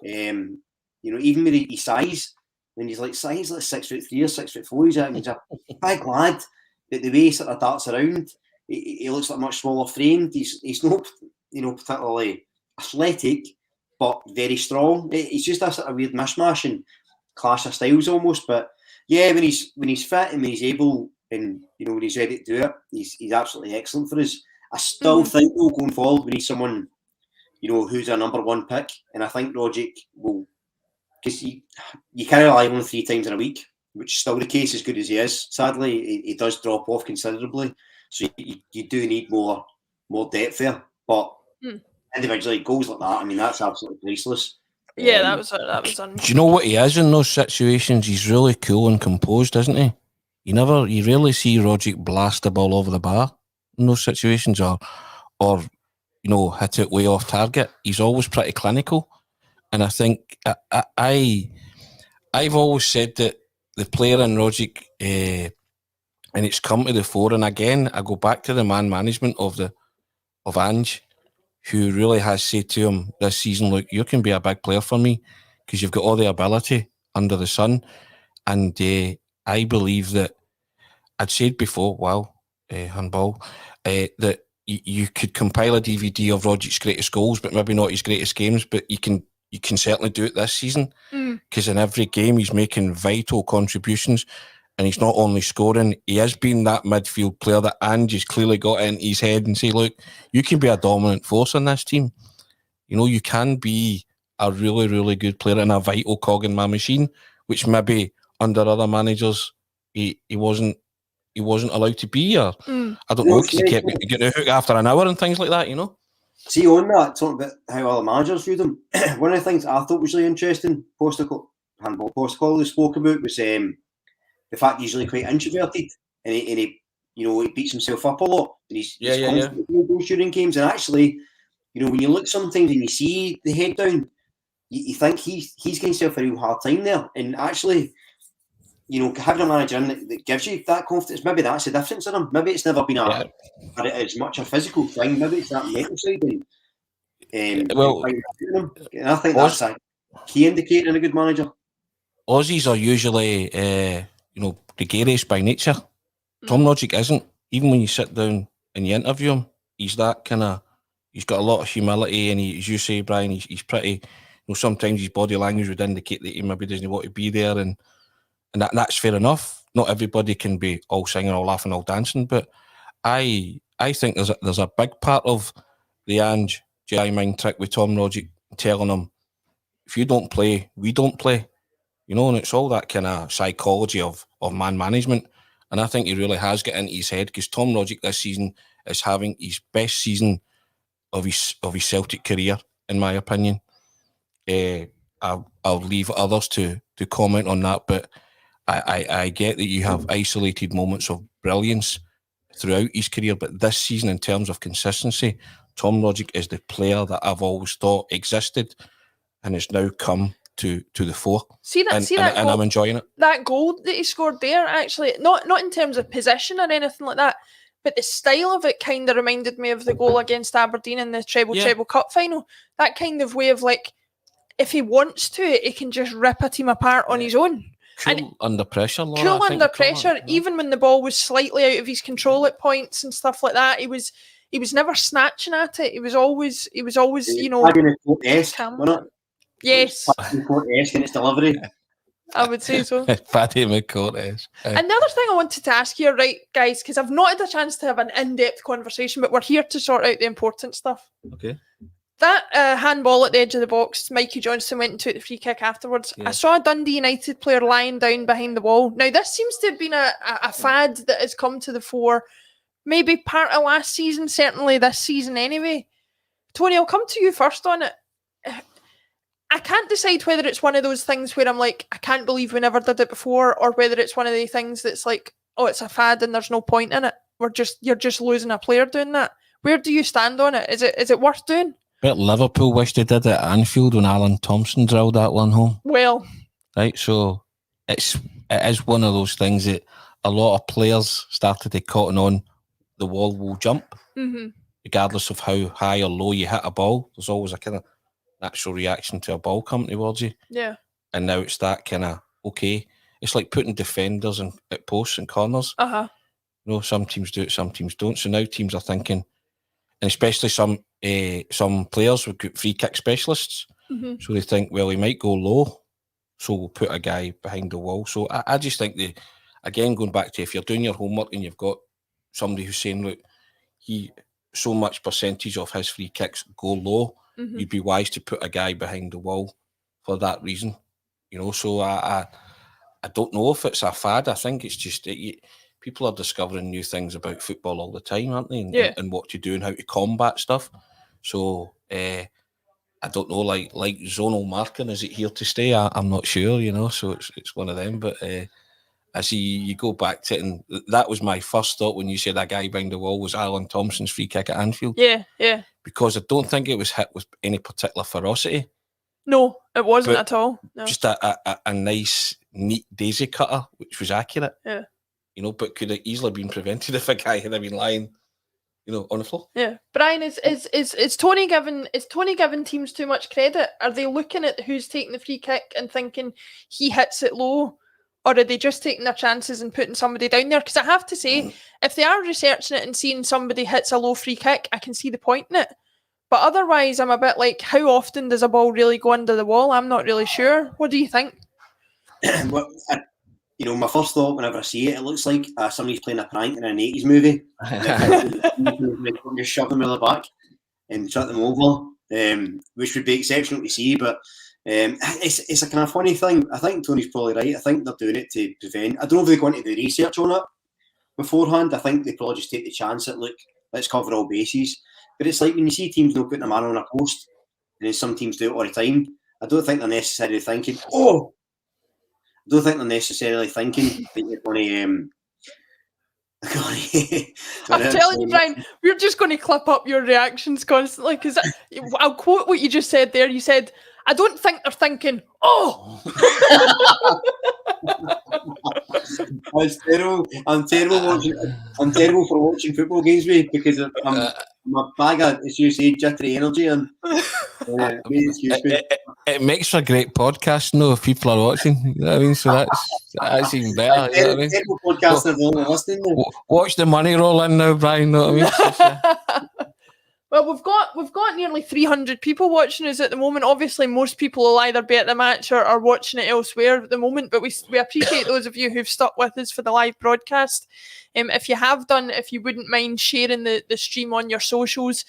You know, even with his size. When he's like 6'3" or 6'4", he's a big lad. But the way he sort of darts around, he looks like much smaller framed. He's not, you know, particularly athletic, but very strong. It's just a sort of weird mishmash and clash of styles almost. But yeah, when he's fit and when he's able, and you know when he's ready to do it, he's absolutely excellent for us. I still think though going forward we need someone, you know, who's a number one pick, and I think Rogic will. Because you can't rely on him 3 times in a week, which is still the case as good as he is. Sadly, he does drop off considerably. So you do need more depth there. But individually, goals like that, I mean, that's absolutely priceless. Yeah, that was Do you know what he is in those situations? He's really cool and composed, isn't he? You rarely see Rogic blast the ball over the bar in those situations or you know, hit it way off target. He's always pretty clinical. And I think I've always said that the player in Rogic, and it's come to the fore. And again, I go back to the man management of Ange, who really has said to him this season, look, you can be a big player for me because you've got all the ability under the sun. And I believe that I'd said before, handball, that you could compile a DVD of Rogic's greatest goals, but maybe not his greatest games, but you can certainly do it this season because in every game he's making vital contributions and he's not only scoring, he has been that midfield player that Ange has clearly got in his head and say, look, you can be a dominant force in this team. You know, you can be a really, really good player and a vital cog in my machine, which maybe under other managers he wasn't allowed to be, or I don't know, because he kept getting a hook after an hour and things like that, you know. See, on that, talking about how other managers viewed him, one of the things I thought was really interesting, Postecoglou spoke about was the fact he's really quite introverted and he you know, he beats himself up a lot and he's constantly during games. And actually, you know, when you look sometimes and you see the head down, you think he's getting himself a real hard time there. And actually, you know, having a manager in that gives you that confidence, maybe that's the difference in him. Maybe it's never been as much a physical thing. Maybe it's that mental side. And I think that's a key indicator in a good manager. Aussies are usually, you know, gregarious by nature. Tom Rogic isn't. Even when you sit down and you interview him, he's that kind of. He's got a lot of humility, and as you say, Brian, he's pretty. You know, sometimes his body language would indicate that he maybe doesn't want to be there, and that's fair enough. Not everybody can be all singing, all laughing, all dancing, but I think there's a big part of the Ange Jedi mind trick with Tom Rogic telling him if you don't play, we don't play. You know, and it's all that kind of psychology of man management. And I think he really has got into his head, because Tom Rogic this season is having his best season of his Celtic career, in my opinion. I'll leave others to comment on that, but I get that you have isolated moments of brilliance throughout his career, but this season, in terms of consistency, Tom Rogic is the player that I've always thought existed and has now come to the fore. And I'm enjoying it. That goal that he scored there, actually, not in terms of position or anything like that, but the style of it kind of reminded me of the goal against Aberdeen in the treble cup final. That kind of way of, like, if he wants to, he can just rip a team apart on his own. Cool under pressure, Laura, cool under pressure, even when the ball was slightly out of his control at points and stuff like that. He was never snatching at it. He was always, you know, calm. Yes. McCourt-esque in its delivery. I would say so. Paddy McCourt-esque. Another thing I wanted to ask you, right, guys, because I've not had a chance to have an in-depth conversation, but we're here to sort out the important stuff. Okay. That handball at the edge of the box, Mikey Johnston went and took the free kick afterwards. Yeah. I saw a Dundee United player lying down behind the wall. Now, this seems to have been a fad that has come to the fore, maybe part of last season, certainly this season anyway. Tony, I'll come to you first on it. I can't decide whether it's one of those things where I'm like, I can't believe we never did it before, or whether it's one of the things that's like, oh, it's a fad and there's no point in it. You're just losing a player doing that. Where do you stand on it? Is it worth doing? But Liverpool wish they did it at Anfield when Alan Thompson drilled that one home. Well, right, so it is one of those things that a lot of players started to cotton on. The wall will jump, regardless of how high or low you hit a ball. There's always a kind of natural reaction to a ball coming towards you. Yeah. And now it's that kind of, okay. It's like putting defenders at posts and corners. Uh-huh. You know, some teams do it, some teams don't. So now teams are thinking, and especially some players have got free kick specialists. So they think, well, he might go low, so we'll put a guy behind the wall. So I just think again, going back to, if you're doing your homework and you've got somebody who's saying, look, so much percentage of his free kicks go low, you'd be wise to put a guy behind the wall for that reason. You know, so I don't know if it's a fad. I think it's just people are discovering new things about football all the time, aren't they? And what to do and how to combat stuff. So I don't know, like zonal marking, is it here to stay? I'm not sure, you know. So it's one of them. But I see you go back to it, and that was my first thought when you said that guy behind the wall was Alan Thompson's free kick at Anfield. Yeah. Because I don't think it was hit with any particular ferocity. No, it wasn't at all. No. Just a nice, neat daisy cutter, which was accurate. Yeah. You know, but could have easily been prevented if a guy had been lying, you know, on the floor. Yeah. Brian, is Tony giving teams too much credit? Are they looking at who's taking the free kick and thinking he hits it low? Or are they just taking their chances and putting somebody down there? Because I have to say, if they are researching it and seeing somebody hits a low free kick, I can see the point in it. But otherwise, I'm a bit like, how often does a ball really go under the wall? I'm not really sure. What do you think? Well, my first thought whenever I see it looks like somebody's playing a prank in an 80s movie. Just shove them in the back and shut them over, which would be exceptional to see. But it's a kind of funny thing. I think Tony's probably right. I think they're doing it to prevent. I don't know if they're going to do research on it beforehand. I think they probably just take the chance at, look, let's cover all bases. But it's like when you see teams not putting a man on a post, and then some teams do it all the time. I don't think they're necessarily thinking, that you're going to... I'm telling you, Brian, we're just going to clip up your reactions constantly, because I'll quote what you just said there. You said, I don't think they're thinking, oh! That's terrible. I'm terrible for watching football games, mate, because I'm a bag of, as you say, jittery energy, and it makes for a great podcast, no, if people are watching. You know what I mean? So that's even better. You know what I mean? Terrible podcast if they're only listening. Watch the money roll in now, Brian. You know what I mean? Well, we've got nearly 300 people watching us at the moment. Obviously, most people will either be at the match or watching it elsewhere at the moment, but we appreciate those of you who've stuck with us for the live broadcast. If you have done, if you wouldn't mind sharing the stream on your socials,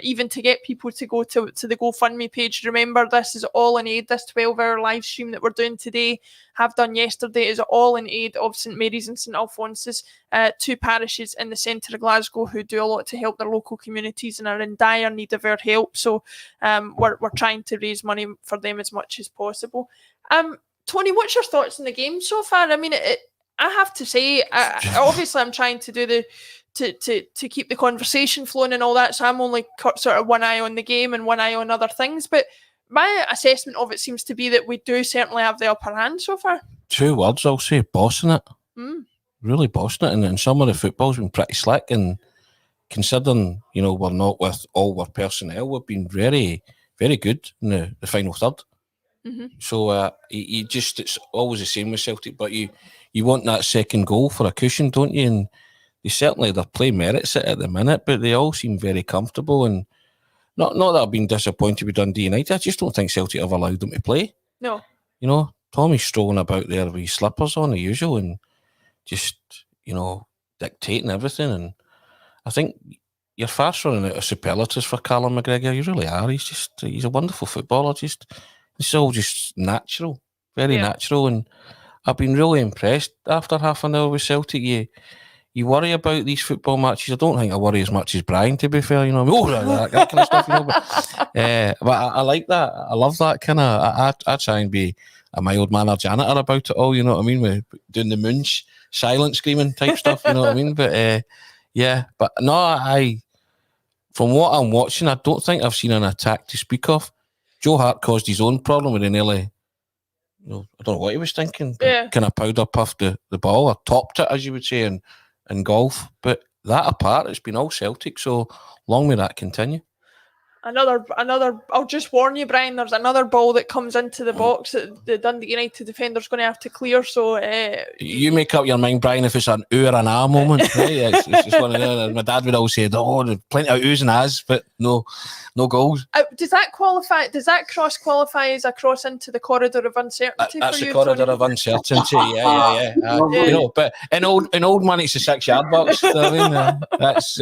even to get people to go to the GoFundMe page. Remember, this is all in aid. This 12-hour live stream that we're doing today, have done yesterday, is all in aid of St Mary's and St Alphonsus, two parishes in the centre of Glasgow who do a lot to help their local communities and are in dire need of our help. So we're trying to raise money for them as much as possible. Tony, what's your thoughts on the game so far? I mean, I have to say, obviously I'm trying to do to keep the conversation flowing and all that, so I'm only sort of one eye on the game and one eye on other things, but my assessment of it seems to be that we do certainly have the upper hand so far. 2 words I'll say: bossing it. Really bossing it, and some of the football's been pretty slick, and considering, you know, we're not with all our personnel, we've been very, very good in the final third. So you just, it's always the same with Celtic, but you want that second goal for a cushion, don't you? And they certainly, their play merits it at the minute, but they all seem very comfortable. And not that I've been disappointed with Dundee United, I just don't think Celtic have allowed them to play. No. You know, Tommy's strolling about there with his slippers on, the usual, and just, you know, dictating everything. And I think you're fast running out of superlatives for Callum McGregor. You really are. He's a wonderful footballer. It's all just natural, very natural. And I've been really impressed after half an hour with Celtic. You worry about these football matches. I don't think I worry as much as Brian, to be fair. You know, that kind of stuff. You know, but I like that. I love that kind of. I try and be a mild mannered janitor about it all. You know what I mean? We're doing the moonsh, silent screaming type stuff. You know what I mean? But but no, from what I'm watching, I don't think I've seen an attack to speak of. Joe Hart caused his own problem with nearly, you know, I don't know what he was thinking, but kind of powder puffed the ball, or topped it, as you would say in golf. But that apart, it's been all Celtic, so long may that continue. Another. I'll just warn you, Brian. There's another ball that comes into the box that the Dundee United defender's going to have to clear. So you make up your mind, Brian. If it's an ooh or an ah moment, right? It's just one of them. My dad would always say, "Oh, there's plenty of oohs and ahs, but no goals." Does that qualify? Does that cross qualify as a cross into the corridor of uncertainty? That's for you, the corridor of uncertainty. Yeah. You know, but in old money, it's a 6-yard box. I mean, that's.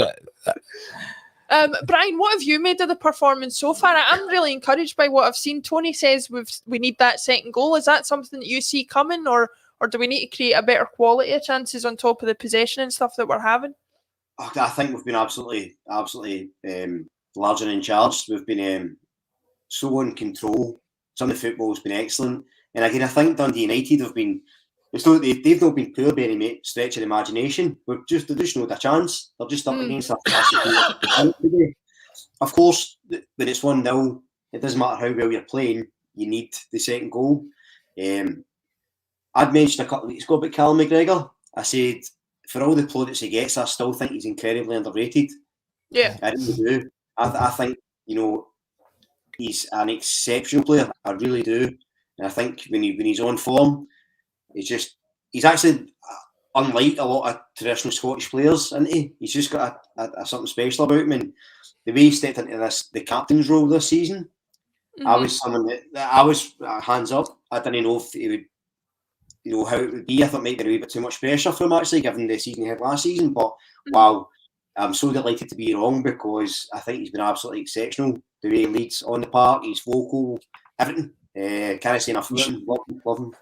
Brian, what have you made of the performance so far? I'm really encouraged by what I've seen. Tony says we need that second goal. Is that something that you see coming, or do we need to create a better quality of chances on top of the possession and stuff that we're having? I think we've been absolutely large and in charge. We've been so in control. Some of the football has been excellent. And again, I think Dundee United have been... They've not been poor by any stretch of the imagination. They've just not a chance. They're just up against a classic. Of course, when it's 1-0, it doesn't matter how well you're playing, you need the second goal. I'd mentioned a couple of weeks ago about Callum McGregor. I said, for all the plaudits he gets, I still think he's incredibly underrated. Yeah. I really do. I think, you know, he's an exceptional player. I really do. And I think when he's on form, he's actually unlike a lot of traditional Scottish players, isn't he? He's just got a something special about him, and the way he stepped into the captain's role this season, I was someone that I was hands up. I didn't know if he would, you know, how it would be. I thought it might be a wee bit too much pressure for him, actually, given the season he had last season. But wow, I'm so delighted to be wrong, because I think he's been absolutely exceptional. The way he leads on the park, he's vocal, everything. Can't say enough about him. Love him.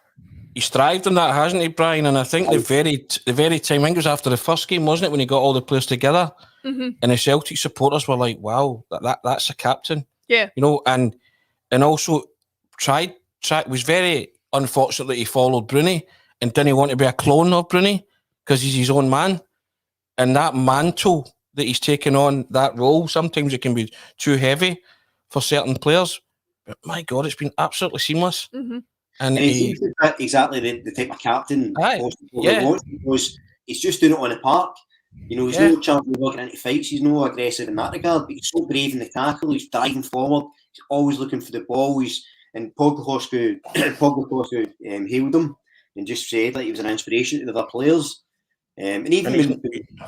He's thrived on that, hasn't he, Brian? And I think the very time, I think it was after the first game, wasn't it, when he got all the players together, and the Celtic supporters were like, "Wow, that's a captain." Yeah, you know, and also tried was very unfortunate that he followed Bruni and didn't want to be a clone of Bruni because he's his own man, and that mantle that he's taken on, that role, sometimes it can be too heavy for certain players. But my God, it's been absolutely seamless. And he's exactly the type of captain wants, because he's just doing it on the park. You know, he's no champion looking into fights. He's no aggressive in that regard, but he's so brave in the tackle. He's driving forward. He's always looking for the ball. And Poglakosku hailed him and just said like he was an inspiration to the other players. And even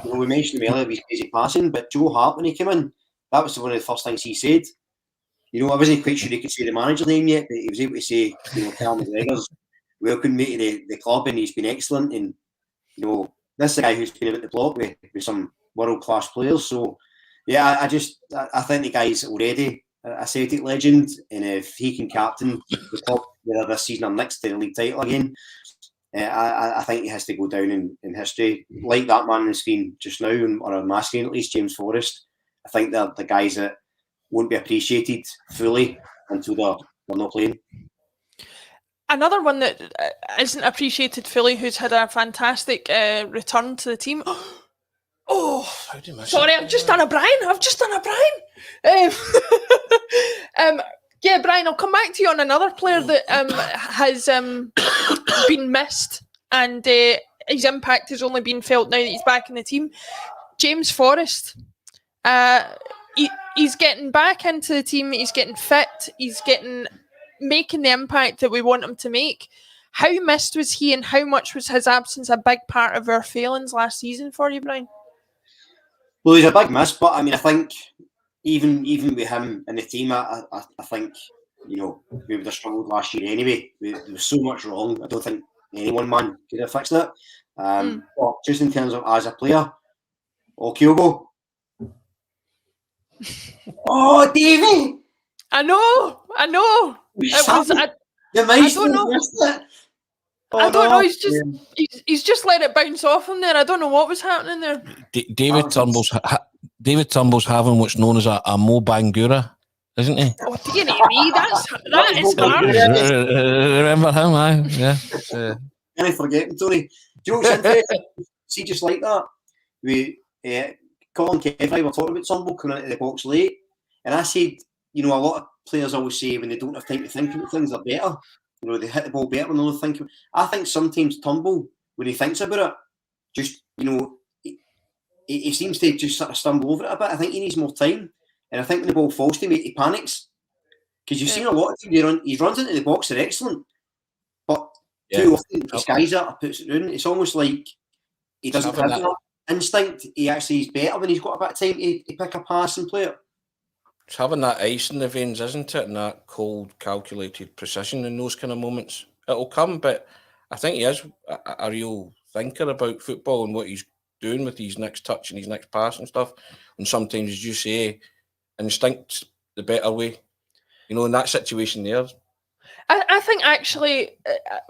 when we mentioned him earlier, his crazy passing, but Joe Hart, when he came in, that was one of the first things he said. You know, I wasn't quite sure he could say the manager's name yet, but he was able to say, you know, Callum McGregor's welcomed me to the club, and he's been excellent. And, you know, this is a guy who's been about the block with some world-class players. So, yeah, I think the guy's already a Celtic legend, and if he can captain the club whether this season or next to the league title again, I think he has to go down in history. Like that man has been just now, or a masculine at least, James Forrest. I think they're the guys that won't be appreciated fully until they're not playing. Another one that isn't appreciated fully, who's had a fantastic return to the team. Oh, sorry, I've just done a Brian. Yeah, Brian, I'll come back to you on another player that has been missed, and his impact has only been felt now that he's back in the team. James Forrest. He's getting back into the team. He's getting fit. He's making the impact that we want him to make. How missed was he, and how much was his absence a big part of our failings last season for you, Brian? Well, he's a big miss, but I mean, I think even with him in the team, I think, you know, we would have struggled last year anyway. There was so much wrong. I don't think any one man could have fixed it. But just in terms of as a player, Kyogo. Oh, Davey! I know. I don't know. I don't know. He's just let it bounce off him there. I don't know what was happening there. David Turnbull's having what's known as a Mo Bangura, isn't he? Oh, dear me, that is hard. Remember him, aye? Yeah. Can I forget him, Tony? Do you know what's interesting? See, just like that, Colin Kev and I were talking about Turnbull coming into the box late, and I said, you know, a lot of players always say when they don't have time to think about things, they're better. You know, they hit the ball better when they're not thinking. I think sometimes Turnbull, when he thinks about it, just, you know, he seems to just sort of stumble over it a bit. I think he needs more time. And I think when the ball falls to him, he panics. Because you've seen a lot of teams, he runs into the box, they're excellent. But too often, he skies it or puts it down. It's almost like he doesn't have that instinct. He actually is better when he's got a bit of time to pick a pass and play it. It's having that ice in the veins, isn't it? And that cold, calculated precision in those kind of moments. It'll come, but I think he is a real thinker about football and what he's doing with his next touch and his next pass and stuff. And sometimes, as you say, instinct's the better way. You know, in that situation there. I think actually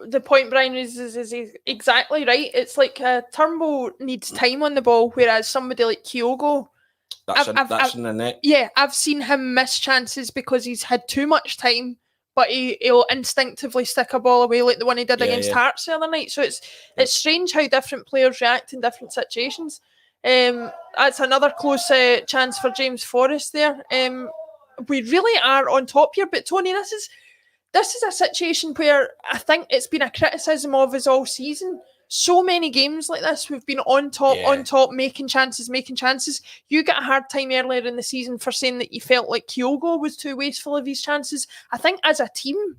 the point Brian raises is exactly right. It's like Turnbull needs time on the ball, whereas somebody like Kyogo, that's in the net. Yeah, I've seen him miss chances because he's had too much time, but he'll instinctively stick a ball away like the one he did against Hearts the other night. So it's strange how different players react in different situations. That's another close chance for James Forrest there. We really are on top here, but Tony, this is a situation where I think it's been a criticism of us all season. So many games like this, we've been on top, making chances. You got a hard time earlier in the season for saying that you felt like Kyogo was too wasteful of his chances. I think as a team,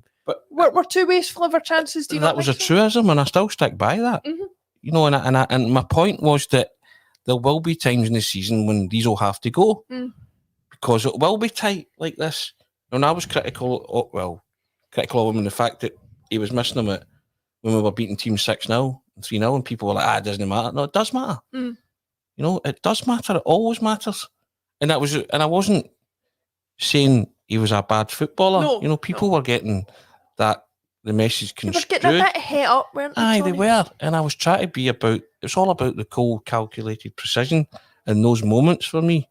we're too wasteful of our chances. That was a truism, and I still stick by that. Mm-hmm. You know, and my point was that there will be times in the season when these will have to go because it will be tight like this. And I was critical of him in the fact that he was missing them when we were beating teams 6-0 and 3-0, and people were like, it doesn't matter. No, it does matter. You know, it does matter. It always matters. And I wasn't saying he was a bad footballer. No, you know, people were getting the message construed. They were getting a bit het up, weren't they? Aye, they were. And I was trying to be it's all about the cold, calculated precision in those moments for me.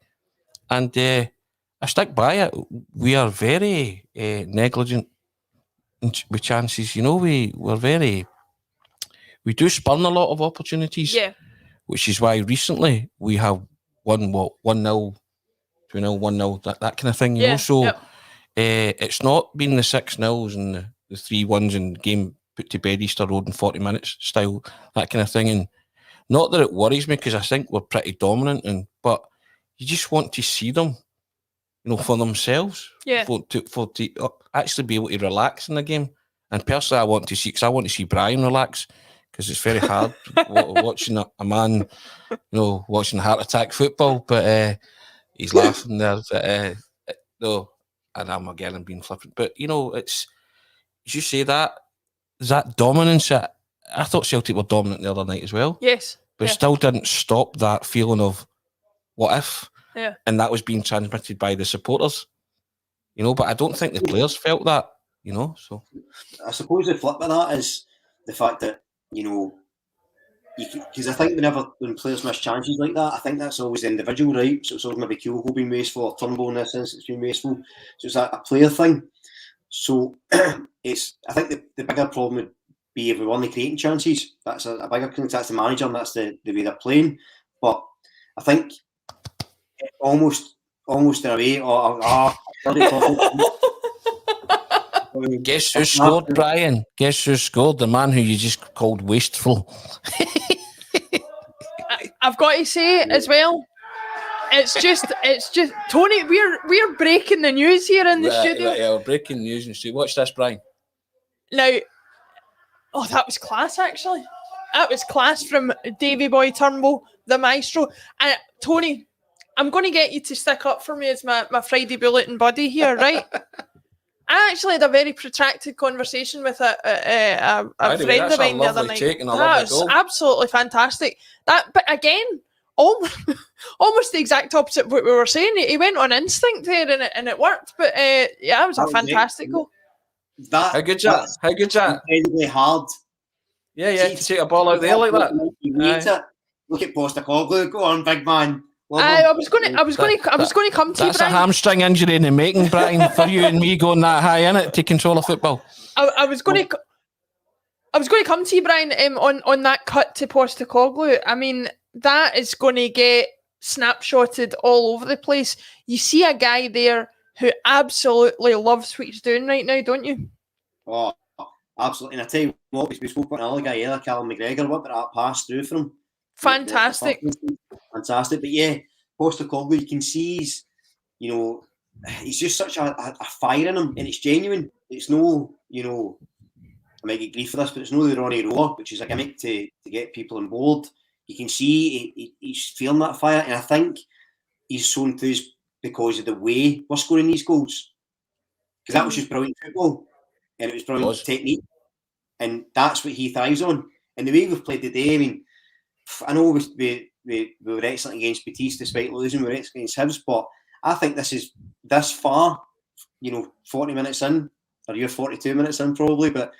And I stick by it. We are very negligent with chances. You know, we do spurn a lot of opportunities. Yeah. Which is why recently we have won 1-0, 2-0, 1-0, that kind of thing. You know, so it's not been the 6-0s and the 3-1s and game put to bed Easter Road in 40 minutes style, that kind of thing. And not that it worries me because I think we're pretty dominant, but you just want to see them, you know, for themselves. Yeah. For to actually be able to relax in the game. And personally, I want to see Brian relax because it's very hard watching a man, you know, watching heart attack football. But he's laughing there. But, no, and I'm again being flippant. But you know, it's as you say that dominance. I thought Celtic were dominant the other night as well. Yes. but it still didn't stop that feeling of what if, and that was being transmitted by the supporters, but I don't think the players felt that, so. I suppose the flip of that is the fact that, because I think when players miss chances like that, I think that's always the individual, right? So it's always maybe Kyogo being wasteful or Turnbull in this instance being wasteful. So it's a player thing. So I think the bigger problem would be if we weren't creating chances. That's a bigger thing. That's the manager and that's the way they're playing. But I think almost in a way, Guess who scored, Brian? Guess who scored? The man who you just called wasteful. I've got to say as well, it's just Tony, we're breaking the news here in the studio. Right, we're breaking news in the studio. Watch this, Brian. Now, that was class, actually. That was class from Davy Boy Turnbull, the maestro. And Tony, I'm going to get you to stick up for me as my Friday Bulletin buddy here, right? I actually had a very protracted conversation with a friend of mine the other night. That was absolutely fantastic. But again, almost the exact opposite of what we were saying. He went on instinct there and it worked. But it was a fantastic goal. How good's that? Incredibly hard. Yeah, to take a ball out there like that. Look at Postecoglou. Go on, big man. I was going to come to you, That's Brian. a hamstring injury in the making, Brian, for you and me going that high in it to control a football. I was going to come to you, Brian, on that cut to Postecoglou. I mean, that is going to get snapshotted all over the place. You see a guy there who absolutely loves what he's doing right now, don't you? Oh, absolutely. And I tell you what, we spoke about another guy here, Callum McGregor. What about that pass through from him? Fantastic. Fantastic. But yeah, Postecoglou, you can see he's just such a fire in him, and it's genuine. It's no, I might get grief for this, but it's no the Ronnie Roar, which is a gimmick to get people on board. You can see he's feeling that fire, and I think he's so enthused because of the way we're scoring these goals. Because that was just brilliant football, and it was brilliant technique, and that's what he thrives on. And the way we've played today, I mean, I know we were excellent against Betis despite losing, we were excellent against Hibs, but I think this far, 40 minutes in, or you're 42 minutes in probably, but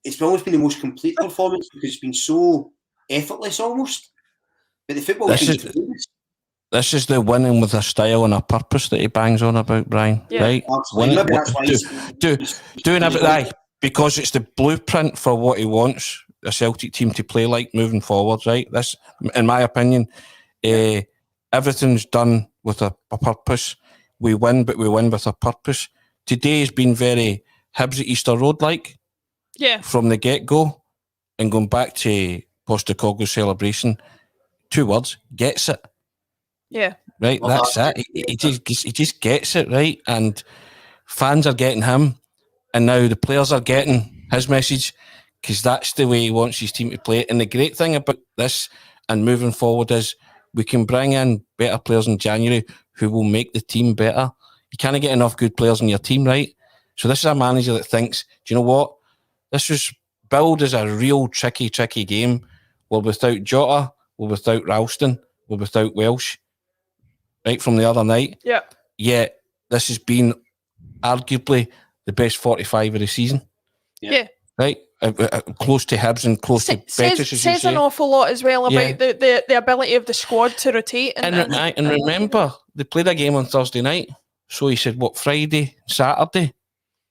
it's almost been the most complete performance because it's been so effortless almost. But the football this is the winning with a style and a purpose that he bangs on about, Brian. Yeah. Right? Doing everything because it's the blueprint for what he wants a Celtic team to play like moving forward, right? This, in my opinion, everything's done with a purpose. We win, but we win with a purpose. Today has been very Hibs at Easter Road like, from the get-go, and going back to Postecoglou's celebration. 2 words: gets it. Yeah. Right, that's it. He just gets it, right? And fans are getting him, and now the players are getting his message, because that's the way he wants his team to play. And the great thing about this and moving forward is we can bring in better players in January who will make the team better. You can't get enough good players in your team, right? So this is a manager that thinks, do you know what? This was billed as a real tricky game. We're without Jota, we're without Ralston, we're without Welsh, right, from the other night. Yeah. Yet this has been arguably the best 45 of the season. Yeah. Right? Close to Hibs and close to Betis, as says an awful lot as well about the ability of the squad to rotate. And remember, they played a game on Thursday night. So he said, Friday, Saturday,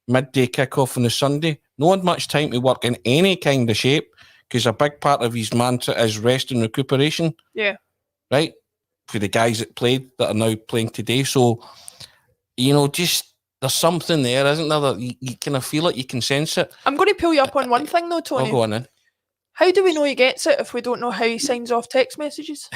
midday kickoff on the Sunday. No one much time to work in any kind of shape, because a big part of his mantra is rest and recuperation. Yeah. Right? For the guys that played that are now playing today. So, just there's something there, isn't there? That you kind of feel it, you can sense it. I'm going to pull you up on one thing though, Tony. I'll go on then. How do we know he gets it if we don't know how he signs off text messages?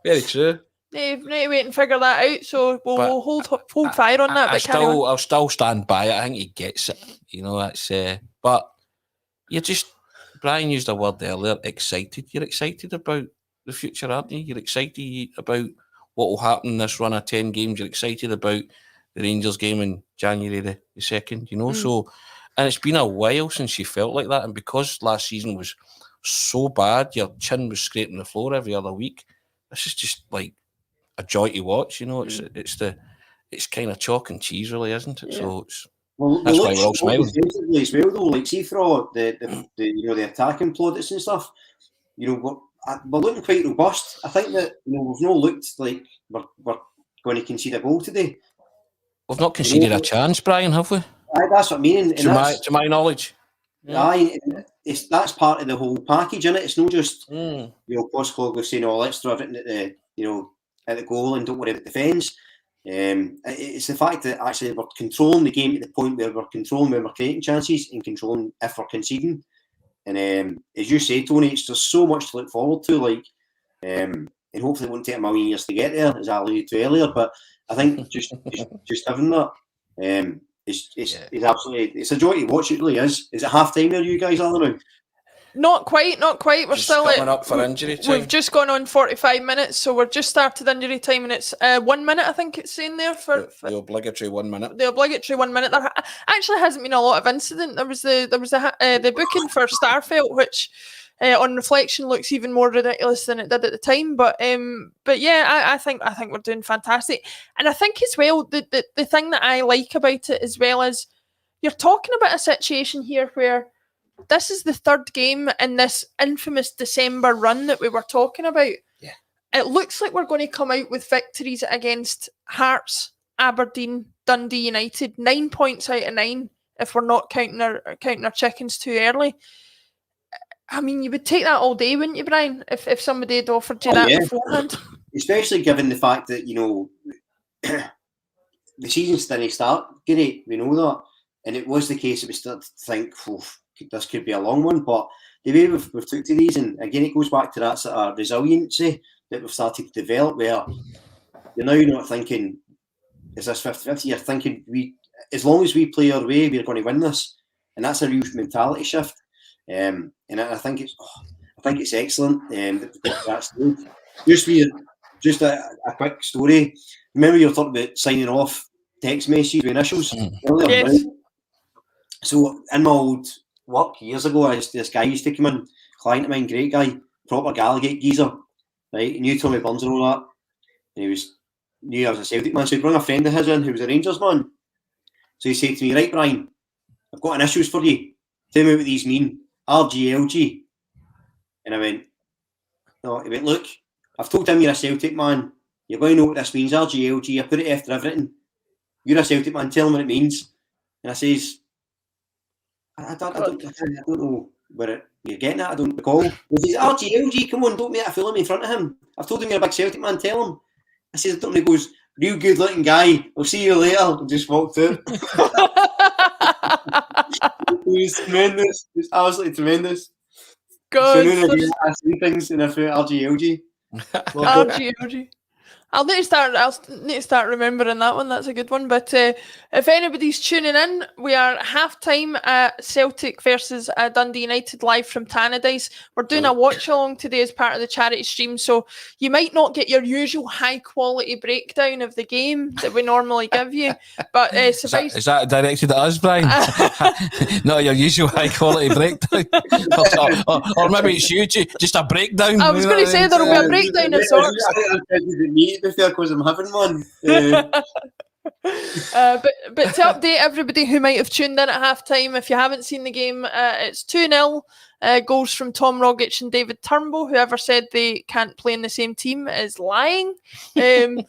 Very true. You need to wait and figure that out. So we'll hold fire on that. I'll still stand by it. I think he gets it. That's. But you're just. Brian used a word earlier. Excited. You're excited about the future, aren't you? You're excited about what will happen in this run of 10 games. You're excited about the Rangers game in January the 2nd. So And it's been a while since you felt like that. And because last season was so bad, your chin was scraping the floor every other week. This is just like a joy to watch. It's kind of chalk and cheese, really, isn't it? Yeah. So that's why we're all smiling. As well, though, like see for the attacking plaudits and stuff, we're looking quite robust. I think that we've not looked like we're going to concede a goal today. We've not conceded a chance, Brian, have we? That's what I mean. And to my knowledge. That's part of the whole package, isn't it? It's not just Postecoglou saying, let's throw everything at the goal and don't worry about the defence. It's the fact that actually we're controlling the game to the point where we're controlling when we're creating chances and controlling if we're conceding. And as you say, Tony, it's just so much to look forward to. And hopefully it won't take a million years to get there, as I alluded to earlier. But I think just having that, it's absolutely, it's a joy to watch. It really is. Is it half time where you guys are now? Not quite. We're just still coming up for injury time. We've just gone on 45 minutes, so we're just started injury time, and it's 1 minute. I think it's saying there for the obligatory 1 minute. The obligatory 1 minute. There actually hasn't been a lot of incident. There was the booking for Starfelt, which on reflection looks even more ridiculous than it did at the time. But yeah, I think we're doing fantastic, and I think as well the thing that I like about it as well is you're talking about a situation here where this is the third game in this infamous December run that we were talking about. Yeah. It looks like we're going to come out with victories against Hearts, Aberdeen, Dundee United, 9 points out of 9 if we're not counting our chickens too early. I mean, you would take that all day, wouldn't you, Brian, if somebody had offered you that beforehand? Especially given the fact that, the season's didn't start great, we know that. And it was the case that we started to think, this could be a long one, but the way we've took to these, and again, it goes back to that sort of resiliency that we've started to develop, where you're now not thinking, is this 50-50? You're thinking, as long as we play our way, we're going to win this, and that's a real mentality shift. And I think it's excellent. That stage. Just a quick story. Remember you were talking about signing off text messages with initials earlier, yes. Right? So in my old work years ago, this guy used to come in, client of mine, great guy, proper Gallagher geezer, right? He knew Tommy Burns and all that. And knew I was a Celtic man, so he brought a friend of his in who was a Rangers man. So he said to me, right, Brian, I've got initials for you. Tell me what these mean. RGLG. And I went, no. He went, look, I've told him you're a Celtic man. You're going to know what this means, RGLG. I put it after everything. You're a Celtic man, tell him what it means. And I says, I don't know where you're getting at. I don't recall. He says, RGLG, come on, don't make a fool of me in front of him. I've told him you're a big Celtic man, tell him. I says, I don't know. He goes, real good looking guy. I'll see you later. And just walked out. It was tremendous. It was absolutely tremendous. God. So now I see things and I thought RGLG. RGLG. I'll need to start remembering that one. That's a good one. But if anybody's tuning in, we are half-time at Celtic versus Dundee United live from Tannadice. We're doing a watch-along today as part of the charity stream, so you might not get your usual high-quality breakdown of the game that we normally give you. But is that directed at us, Brian? Not your usual high-quality breakdown? or maybe it's you, just a breakdown. I was going to say there will be a breakdown of sorts. Because I'm having one. But to update everybody who might have tuned in at half-time, if you haven't seen the game, it's 2-0. Goals from Tom Rogic and David Turnbull. Whoever said they can't play in the same team is lying. But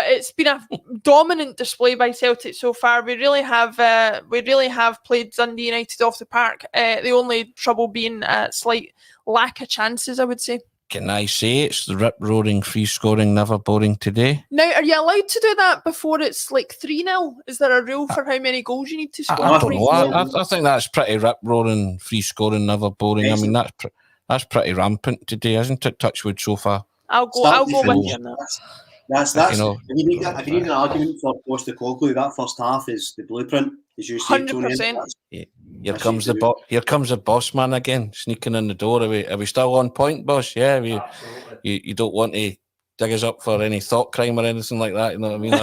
it's been a dominant display by Celtic so far. We really have played Dundee United off the park. The only trouble being a slight lack of chances, I would say. Can I say it's the rip-roaring, free-scoring, never boring today? Now, are you allowed to do that before it's like 3-0? Is there a rule for how many goals you need to score? I don't know. I think that's pretty rip-roaring, free-scoring, never boring. I mean, that's pretty rampant today, isn't it? Touchwood so far. I'll go with you on that. That's if you need an argument for Postecoglou, that first half is the blueprint, as you say, 100%. Here comes the boss man again, sneaking in the door. Are we still on point, boss? Yeah, you don't want to dig us up for any thought crime or anything like that. You know what I mean?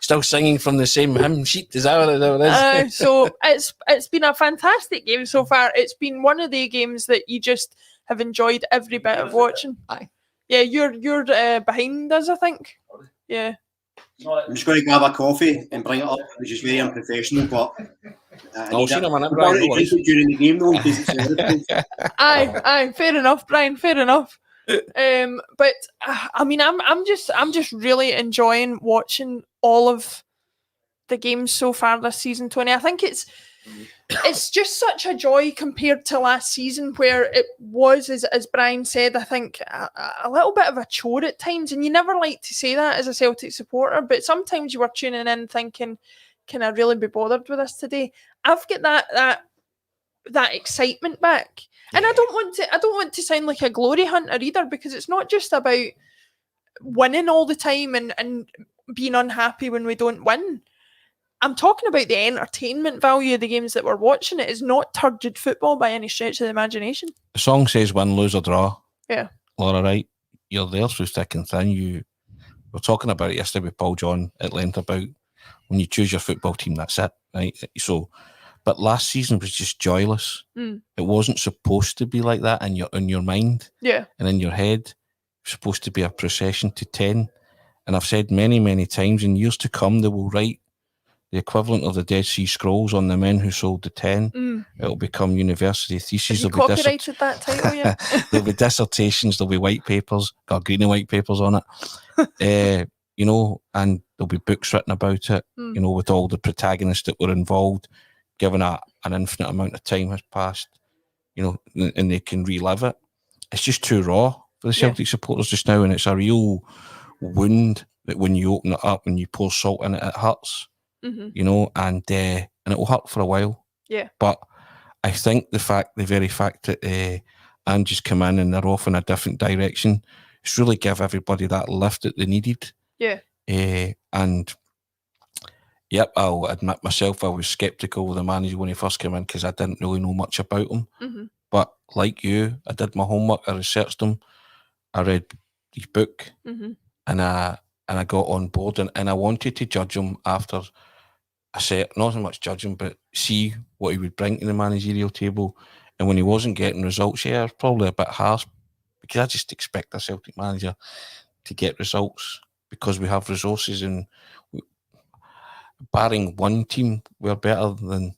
Still singing from the same hymn sheet. Is that what it is? So it's been a fantastic game so far. It's been one of the games that you just have enjoyed every bit of watching. Aye. Yeah, you're behind us, I think. Yeah. I'm just going to grab a coffee and bring it up, which is very unprofessional, but I'll see him on it, Brian. During the game, though, in case it's Aye, fair enough, Brian. Fair enough. But I mean, I'm just really enjoying watching all of the games so far this season, Tony. I think it's just such a joy compared to last season, where it was, as Brian said, I think a little bit of a chore at times, and you never like to say that as a Celtic supporter, but sometimes you were tuning in thinking, can I really be bothered with this today? I've got that excitement back, and I don't want to sound like a glory hunter either, because it's not just about winning all the time and being unhappy when we don't win. I'm talking about the entertainment value of the games that we're watching. It is not turgid football by any stretch of the imagination. The song says win, lose or draw. Yeah. Laura, right? You're there through thick and thin. You were talking about it yesterday with Paul John at length about when you choose your football team, that's it, right? So, but last season was just joyless. It wasn't supposed to be like that in your mind. Yeah. And in your head. It was supposed to be a procession to 10. And I've said many, many times, in years to come, they will write the equivalent of the Dead Sea Scrolls on the men who sold the 10. It'll become university theses. Have you copyrighted that title yet? There'll be dissertations, there'll be white papers, got green and white papers on it. You know, and there'll be books written about it, you know, with all the protagonists that were involved, given an infinite amount of time has passed, you know, and they can relive it. It's just too raw for the Celtic supporters just now, and it's a real wound that when you open it up and you pour salt in it, it hurts. You know, and it will hurt for a while. Yeah. But I think the very fact that Angie's come in and they're off in a different direction, it's really give everybody that lift that they needed. Yeah. And yep, I'll admit myself, I was sceptical of the manager when he first came in because I didn't really know much about him. But like you, I did my homework, I researched him, I read his book, and I got on board, and I wanted to judge him after not so much judge him, but see what he would bring to the managerial table. And when he wasn't getting results, I was probably a bit harsh, because I just expect a Celtic manager to get results because we have resources, and barring one team, we're better than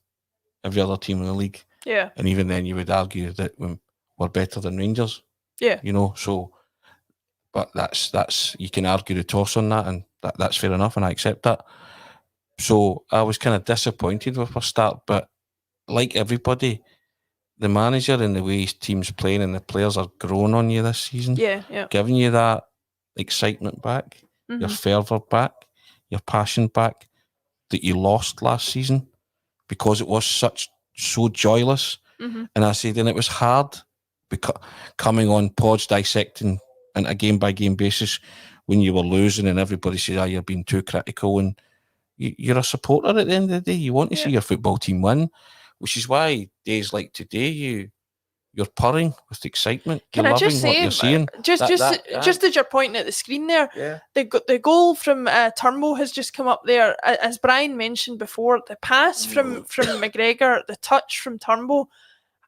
every other team in the league. Yeah. And even then you would argue that we're better than Rangers. Yeah. You know, so but that's you can argue the toss on that, and that's fair enough, and I accept that. So I was kind of disappointed with our start, but like everybody, the manager and the way his team's playing and the players are growing on you this season. Yeah. Giving you that excitement back, your fervour back, your passion back that you lost last season because it was so joyless. And I said, and it was hard coming on pods dissecting on a game by game basis when you were losing and everybody said, you're being too critical, and you're a supporter at the end of the day. You want to see your football team win, which is why days like today you're purring with excitement. Can you're I just say, just as you're pointing at the screen there, the goal from Turnbull has just come up there. As Brian mentioned before, the pass from McGregor, the touch from Turnbull.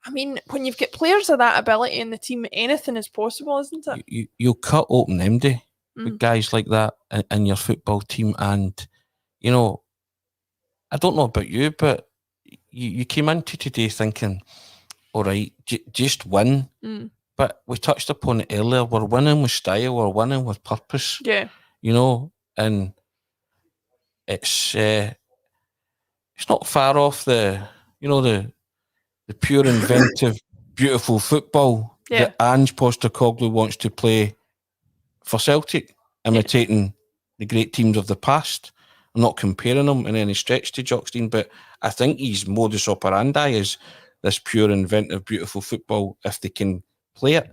I mean, when you've got players of that ability in the team, anything is possible, isn't it? You'll cut open empty with guys like that in your football team. And, you know, I don't know about you, but you came into today thinking, all right, just win. But we touched upon it earlier. We're winning with style. We're winning with purpose. Yeah. You know, and it's not far off the pure, inventive, beautiful football that Ange Postecoglou wants to play for Celtic, imitating the great teams of the past. I'm not comparing them in any stretch to Jockstein, but I think his modus operandi is this pure, inventive, beautiful football if they can play it.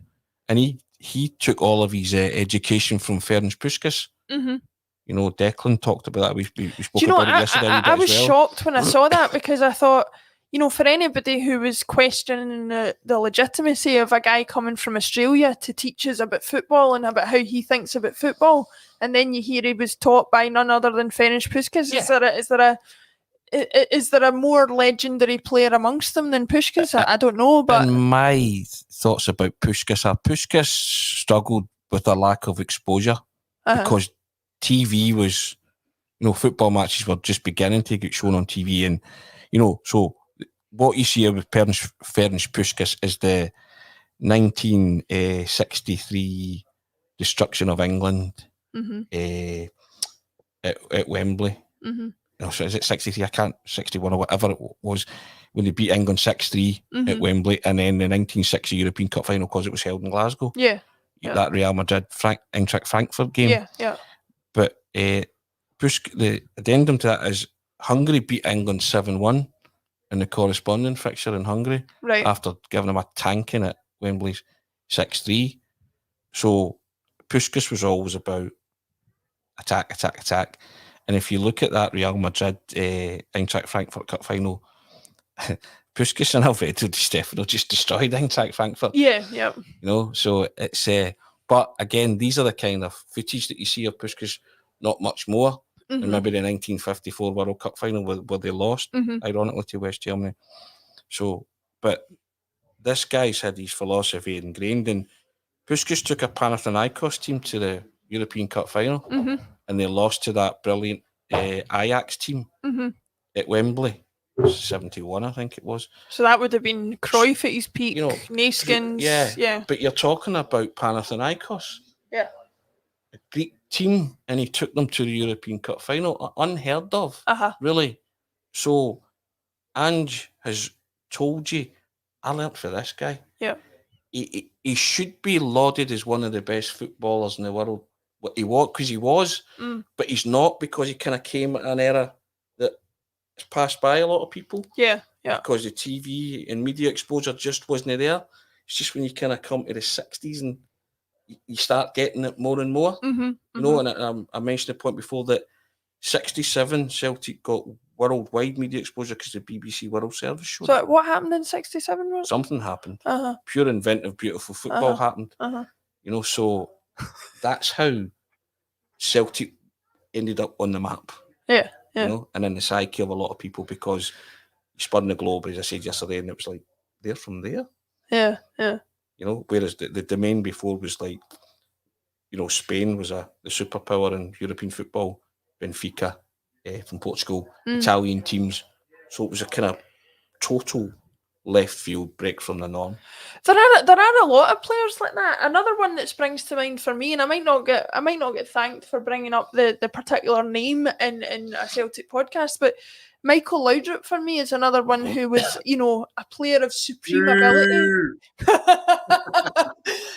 And he took all of his education from Ferenc Puskas. You know, Declan talked about that. We spoke about it yesterday. I was shocked when I saw that, because I thought, you know, for anybody who was questioning the legitimacy of a guy coming from Australia to teach us about football and about how he thinks about football, and then you hear he was taught by none other than Ferenc Puskas, is there a more legendary player amongst them than Puskas? I don't know, but And my thoughts about Puskas are Puskas struggled with a lack of exposure because TV was, you know, football matches were just beginning to get shown on TV, and you know, so what you see with Ferenc Puskas is the 1963 destruction of England at Wembley. So is it 63? I can't, 61 or whatever it was, when they beat England 6-3 at Wembley, and then the 1960 European Cup final because it was held in Glasgow. Yeah. That Real Madrid Eintracht Frankfurt game. Yeah. But the addendum to that is Hungary beat England 7-1 in the corresponding fixture in Hungary, right, after giving them a tanking at Wembley 6-3. So Puskas was always about attack. And if you look at that Real Madrid Eintracht Frankfurt Cup final, Puskas and Alfredo Di Stefano just destroyed Eintracht Frankfurt. Yeah. You know, so it's but again, these are the kind of footage that you see of Puskas, not much more. And maybe the 1954 World Cup final where they lost, ironically, to West Germany. So, but this guy's had his philosophy ingrained, and Puskas took a Panathinaikos team to the European Cup final, and they lost to that brilliant Ajax team at Wembley, 71, I think it was. So that would have been Cruyff at his peak, you know, Naiskins. Yeah. But you're talking about Panathinaikos. Yeah. A Greek team, and he took them to the European Cup final. Unheard of, really. So, Ange has told you, I learnt for this guy. Yeah. He should be lauded as one of the best footballers in the world. What he was, because he was, but he's not, because he kind of came at an era that has passed by a lot of people. Yeah. Because the TV and media exposure just wasn't there. It's just when you kind of come to the 60s and you start getting it more and more. You know, and I mentioned the point before that 67 Celtic got worldwide media exposure because the BBC World Service showed. So what happened in 67? Something happened. Pure, inventive, beautiful football happened. You know, so that's how Celtic ended up on the map. Yeah. You know, and in the psyche of a lot of people, because you spun the globe, as I said yesterday, and it was like, they're from there. Yeah. You know, whereas the domain before was like, you know, Spain was the superpower in European football, Benfica from Portugal, Italian teams. So it was a kind of total left field break from the norm. There are a lot of players like that. Another one that springs to mind for me, and I might not get thanked for bringing up the particular name in a Celtic podcast, but Michael Laudrup for me is another one who was, you know, a player of supreme ability.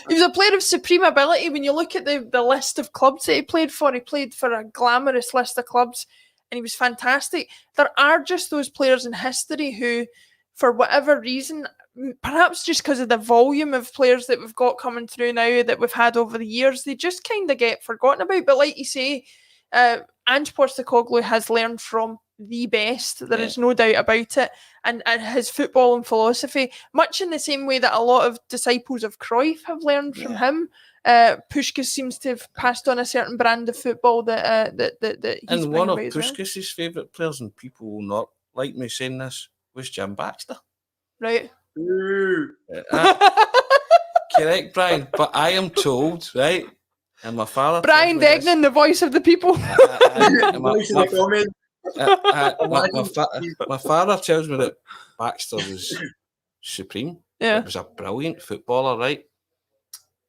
He was a player of supreme ability. When you look at the list of clubs that he played for a glamorous list of clubs, and he was fantastic. There are just those players in history who, for whatever reason, perhaps just because of the volume of players that we've got coming through now that we've had over the years, they just kind of get forgotten about. But like you say, Ange Postecoglou has learned from the best. There is no doubt about it. And his football and philosophy, much in the same way that a lot of disciples of Cruyff have learned from him, Puskas seems to have passed on a certain brand of football that he's and one of Puskas' favourite players, and people will not like me saying this, was Jim Baxter. Right. Correct, Brian. But I am told, right, and my father... Brian Degnan, the voice of the people. My father tells me that Baxter was supreme. Yeah. He was a brilliant footballer, right?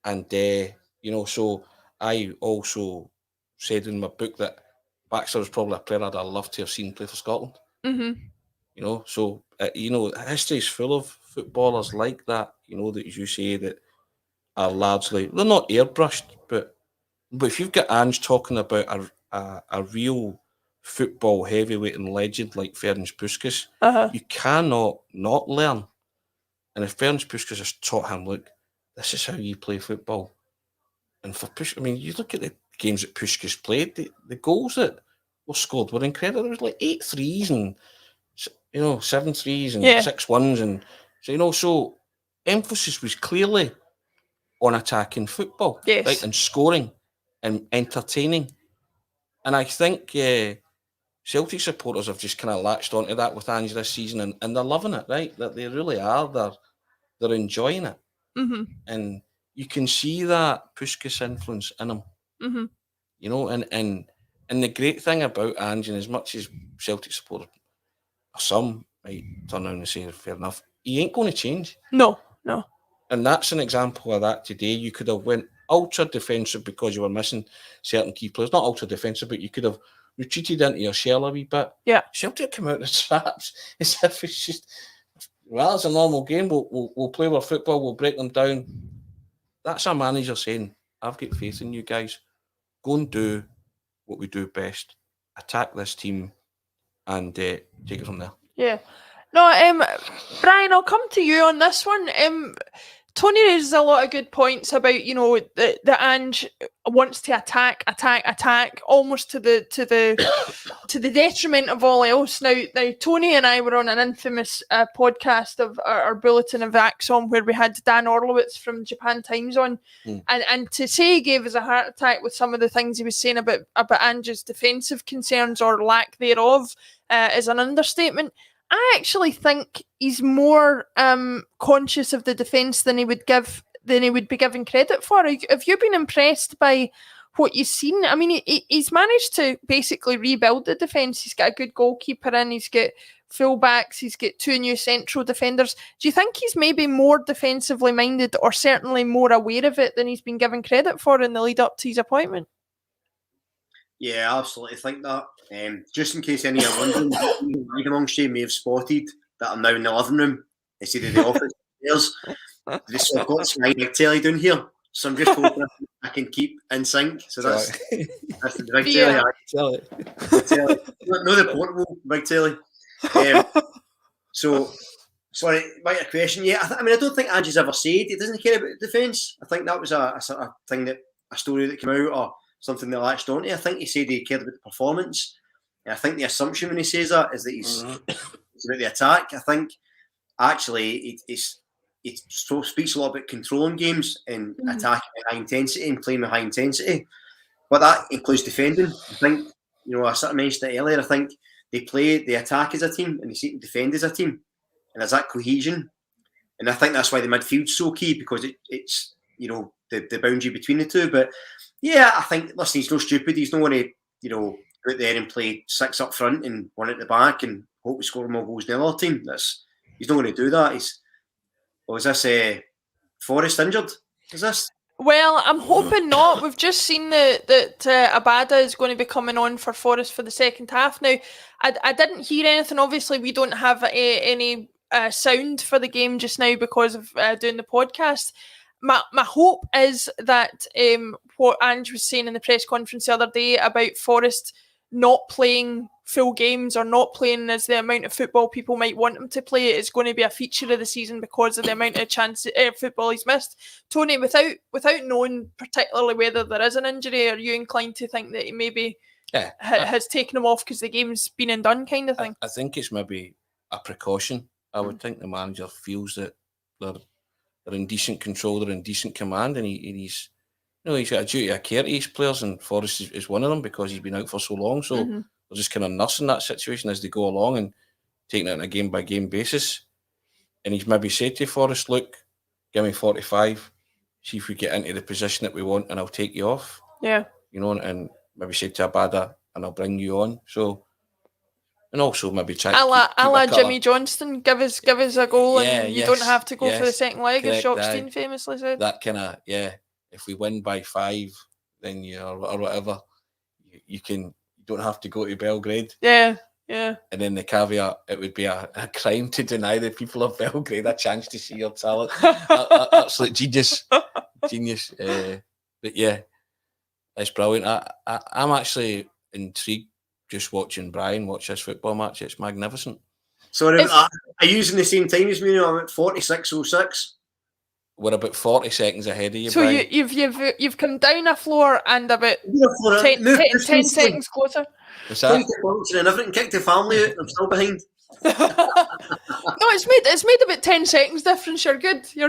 And, you know, so I also said in my book that Baxter was probably a player I'd love to have seen play for Scotland. You know, so, you know, history is full of footballers like that, you know, that, as you say, that are largely, they're not airbrushed, but if you've got Ange talking about a real football heavyweight and legend like Ferenc Puskas, you cannot not learn. And if Ferenc Puskas has taught him, look, this is how you play football. And for Puskas, I mean, you look at the games that Puskas played, the goals that were scored were incredible. There was like 8 threes and 7 threes and 6 1s, and so emphasis was clearly on attacking football, right, and scoring and entertaining. And I think Celtic supporters have just kind of latched onto that with Ange this season, and they're loving it, right? That they really are. They're enjoying it, and you can see that Puskas influence in them. And the great thing about Ange, and as much as Celtic supporters, some might turn around and say, fair enough, he ain't going to change. No. And that's an example of that today. You could have went ultra defensive because you were missing certain key players. Not ultra defensive, but you could have retreated into your shell a wee bit. Yeah. Celtic come out the traps as if it's just, well, it's a normal game. We'll play our football. We'll break them down. That's our manager saying, I've got faith in you guys. Go and do what we do best. Attack this team and take it from there. Yeah. No, Brian, I'll come to you on this one. Tony raises a lot of good points about, the Ange wants to attack, almost to the detriment of all else. Now, Tony and I were on an infamous podcast of our bulletin of ACSOM where we had Dan Orlowitz from Japan Times on, and to say he gave us a heart attack with some of the things he was saying about Ange's defensive concerns or lack thereof is an understatement. I actually think he's more conscious of the defence than he would be given credit for. Have you been impressed by what you've seen? I mean, he's managed to basically rebuild the defence. He's got a good goalkeeper in. He's got full-backs. He's got 2 new central defenders. Do you think he's maybe more defensively minded, or certainly more aware of it than he's been given credit for in the lead up to his appointment? Yeah, I absolutely think that. Just in case any are wondering, amongst you may have spotted that I'm now in the living room instead of the office. So I've got my big telly down here, so I'm just hoping I can keep in sync. So that's the big telly. No, the portable big telly. So, sorry, right, a question. Yeah, I don't think Ange's ever said he doesn't care about defence. I think that was a sort of thing, that a story that came out, or something they latched onto. I think he said he cared about the performance. And I think the assumption when he says that is that it's about the attack. I think actually he speaks a lot about controlling games and attacking at high intensity and playing with high intensity. But that includes defending. I think, I sort of mentioned it earlier, I think they attack as a team and they seek to defend as a team. And there's that cohesion. And I think that's why the midfield's so key, because it's the boundary between the two. But yeah, I think, listen, he's no stupid. He's not going to, go out there and play 6 up front and 1 at the back and hope we score more goals than the other team. He's not going to do that. Is this Forrest injured? Is this? Well, I'm hoping not. We've just seen that Abada is going to be coming on for Forrest for the second half. Now, I didn't hear anything. Obviously, we don't have any sound for the game just now because of doing the podcast. My hope is that what Ange was saying in the press conference the other day about Forrest not playing full games or not playing as the amount of football people might want him to play is going to be a feature of the season because of the amount of football he's missed. Tony, without knowing particularly whether there is an injury, are you inclined to think that he maybe has taken him off because the game's been and done kind of thing? I think it's maybe a precaution. I would think the manager feels that they're in decent control, they're in decent command, and he's got a duty of care to his players, and Forrest is one of them because he's been out for so long. So they're just kind of nursing that situation as they go along and taking it on a game-by-game basis. And he's maybe said to Forrest, look, give me 45, see if we get into the position that we want, and I'll take you off. Yeah. And maybe said to Abada, and I'll bring you on. So, and also maybe try a la Jimmy Johnston, give us a goal, and you don't have to go for the second leg, as Shopstein famously said. That kind of, if we win by 5, then or whatever, you don't have to go to Belgrade. Yeah. And then the caveat, it would be a crime to deny the people of Belgrade a chance to see your talent. Absolute genius. But yeah, it's brilliant. I'm actually intrigued just watching Brian watch this football match. It's magnificent. Sorry, are you using the same time as me? I'm at 46.06. We're about 40 seconds ahead of you, so Brian. You've come down a floor and about 10 seconds closer. What's that? And everything, kicked the family out, and I'm still behind. No, it's made about 10 seconds difference. You're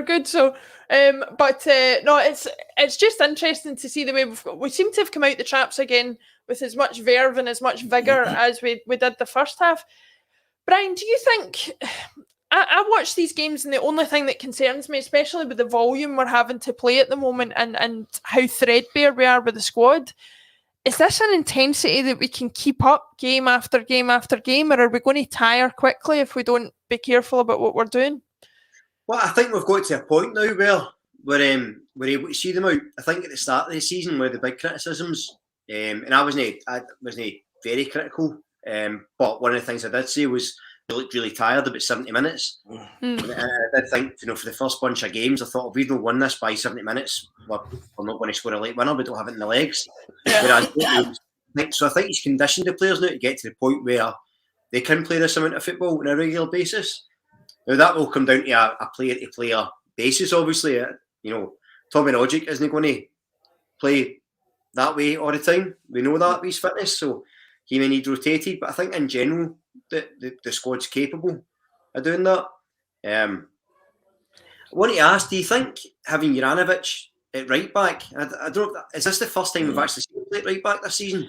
good. So, no, it's just interesting to see the way we seem to have come out the traps again with as much verve and as much vigour as we did the first half. Brian, do you think? I watch these games, and the only thing that concerns me, especially with the volume we're having to play at the moment, and how threadbare we are with the squad. Is this an intensity that we can keep up game after game after game, or are we going to tire quickly if we don't be careful about what we're doing? Well, I think we've got to a point now where we're able to see them out. I think at the start of the season, where the big criticisms, and I wasn't very critical, but one of the things I did say was we looked really tired about 70 minutes. And I did think, for the first bunch of games, I thought if we don't win this by 70 minutes, we're not going to score a late winner. We don't have it in the legs. Whereas, so I think he's conditioned the players now to get to the point where they can play this amount of football on a regular basis. Now that will come down to a player-to-player basis, obviously. Tommy Rogic isn't going to play that way all the time. We know that with his fitness, so he may need rotated. But I think in general, the squad's capable of doing that. I want to ask, do you think having Juranovic at right back, I don't know, is this the first time we've actually seen him play at right back this season?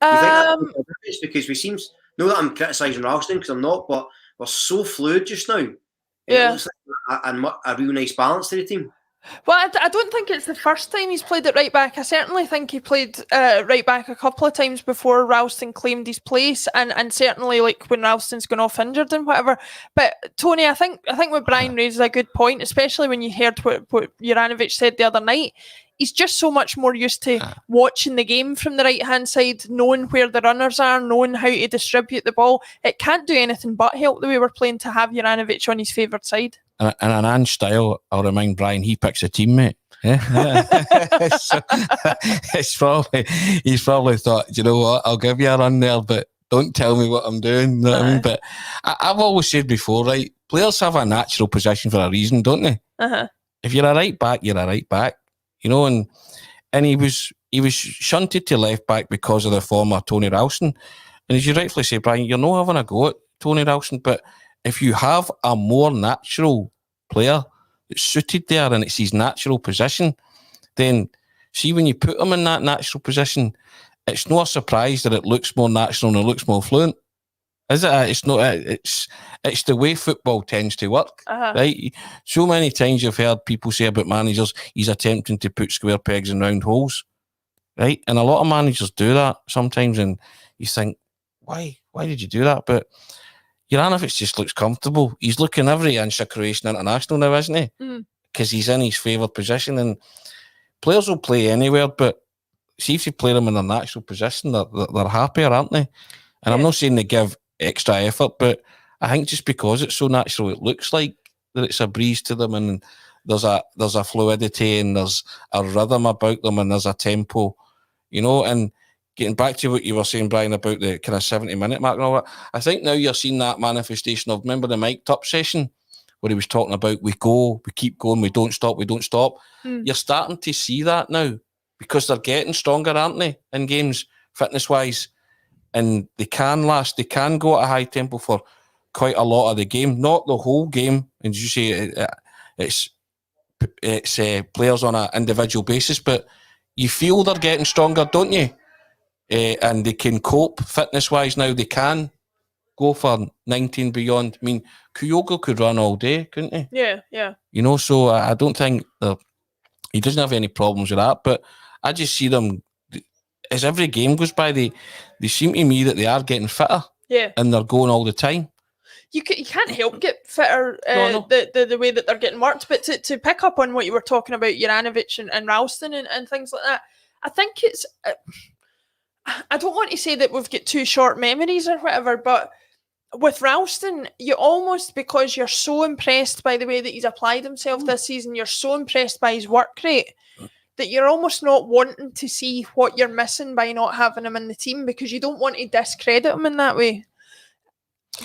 Do you think that's because we seem, know that I'm criticising Ralston because I'm not, but we're so fluid just now. It looks like a real nice balance to the team. Well, I don't think it's the first time he's played at right back. I certainly think he played right back a couple of times before Ralston claimed his place, and certainly like when Ralston's gone off injured and whatever. But Tony, I think what Brian raises a good point, especially when you heard what Juranovic said the other night. He's just so much more used to watching the game from the right-hand side, knowing where the runners are, knowing how to distribute the ball. It can't do anything but help the way we're playing to have Juranovic on his favoured side. And an Ange style, I'll remind Brian, he picks a teammate. Yeah. So, he's probably thought, you know what, I'll give you a run there, but don't tell me what I'm doing. You know what I mean? But I've always said before, right, players have a natural position for a reason, don't they? If you're a right back, you're a right back. You know, and he was shunted to left back because of the former Tony Ralston. And as you rightfully say, Brian, you're not having a go at Tony Ralston, but if you have a more natural player that's suited there and it's his natural position, then see when you put him in that natural position, it's not a surprise that it looks more natural and it looks more fluent. Is it? It's not. It's the way football tends to work, right? So many times you've heard people say about managers, he's attempting to put square pegs in round holes, right? And a lot of managers do that sometimes, and you think, why did you do that? But Juranovic just looks comfortable. He's looking every inch of Croatian international now, isn't he? Because he's in his favoured position, and players will play anywhere, but see if you play them in their natural position, they're happier, aren't they? And I'm not saying they give extra effort, but I think just because it's so natural, it looks like that it's a breeze to them, and there's a fluidity and there's a rhythm about them and there's a tempo, you know. And getting back to what you were saying, Brian, about the kind of 70-minute mark and all that, I think now you're seeing that manifestation of, remember the mic'd up session where he was talking about we keep going, we don't stop. You're starting to see that now because they're getting stronger, aren't they, in games, fitness-wise. And they can last, they can go at a high tempo for quite a lot of the game, not the whole game. And as you say, it's players on an individual basis, but you feel they're getting stronger, don't you? And they can cope fitness-wise now. They can go for 19 beyond. I mean, Kyogo could run all day, couldn't he? Yeah. You know, so I don't think he doesn't have any problems with that, but I just see them. As every game goes by, they seem to me that they are getting fitter. Yeah. And they're going all the time. You can't help get fitter the way that they're getting worked. But to pick up on what you were talking about, Juranovic and Ralston and things like that, I think it's... I don't want to say that we've got too short memories or whatever, but with Ralston, you almost, because you're so impressed by the way that he's applied himself this season, you're so impressed by his work rate, that you're almost not wanting to see what you're missing by not having him in the team because you don't want to discredit him in that way.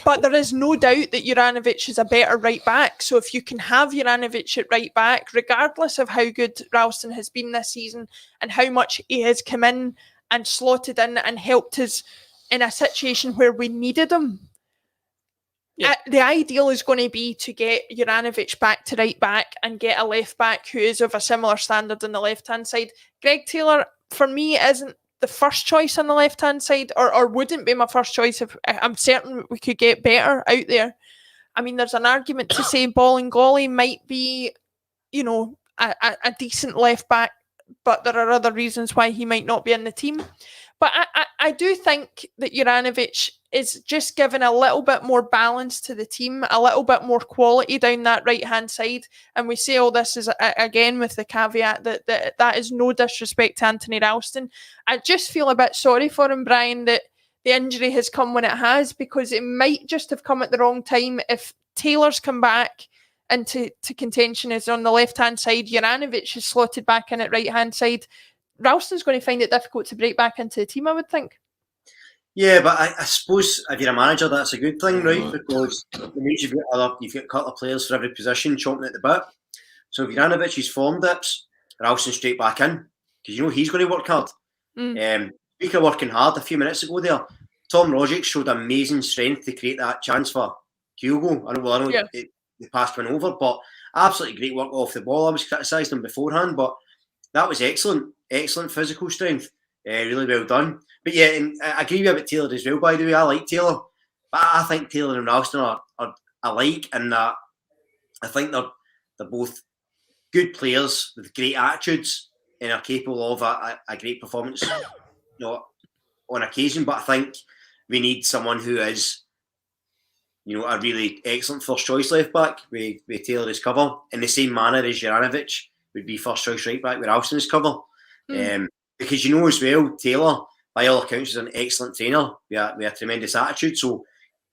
But there is no doubt that Juranovic is a better right back. So if you can have Juranovic at right back, regardless of how good Ralston has been this season and how much he has come in and slotted in and helped us in a situation where we needed him, the ideal is going to be to get Juranovic back to right back and get a left back who is of a similar standard on the left-hand side. Greg Taylor, for me, isn't the first choice on the left-hand side, or wouldn't be my first choice. If I'm certain we could get better out there. I mean, there's an argument to say Bolingoli might be, you know, a decent left back, but there are other reasons why he might not be in the team. But I do think that Juranovic is just giving a little bit more balance to the team, a little bit more quality down that right-hand side. And we say all this is, again, with the caveat that is no disrespect to Anthony Ralston. I just feel a bit sorry for him, Brian, that the injury has come when it has, because it might just have come at the wrong time. If Taylor's come back into contention is on the left-hand side, Juranovic is slotted back in at right-hand side, Ralston's going to find it difficult to break back into the team, I would think. Yeah, but I suppose if you're a manager, that's a good thing, right? Because it means you've got a couple of players for every position chomping at the bit. So if Juranovic's form dips, Ralston straight back in, because you know he's going to work hard. Speaking of working hard, a few minutes ago there, Tom Rogic showed amazing strength to create that chance for Kyogo. I know the pass went over, but absolutely great work off the ball. I was criticising him beforehand, but that was excellent physical strength. Really well done. But yeah, and I agree with you about Taylor as well, by the way. I like Taylor, but I think Taylor and Ralston are alike in that I think they're both good players with great attitudes and are capable of a great performance, you know, on occasion. But I think we need someone who is, you know, a really excellent first choice left back with Taylor as cover, in the same manner as Juranovic would be first choice right back with Ralston as cover. Because you know as well, Taylor, by all accounts, is an excellent trainer with a tremendous attitude. So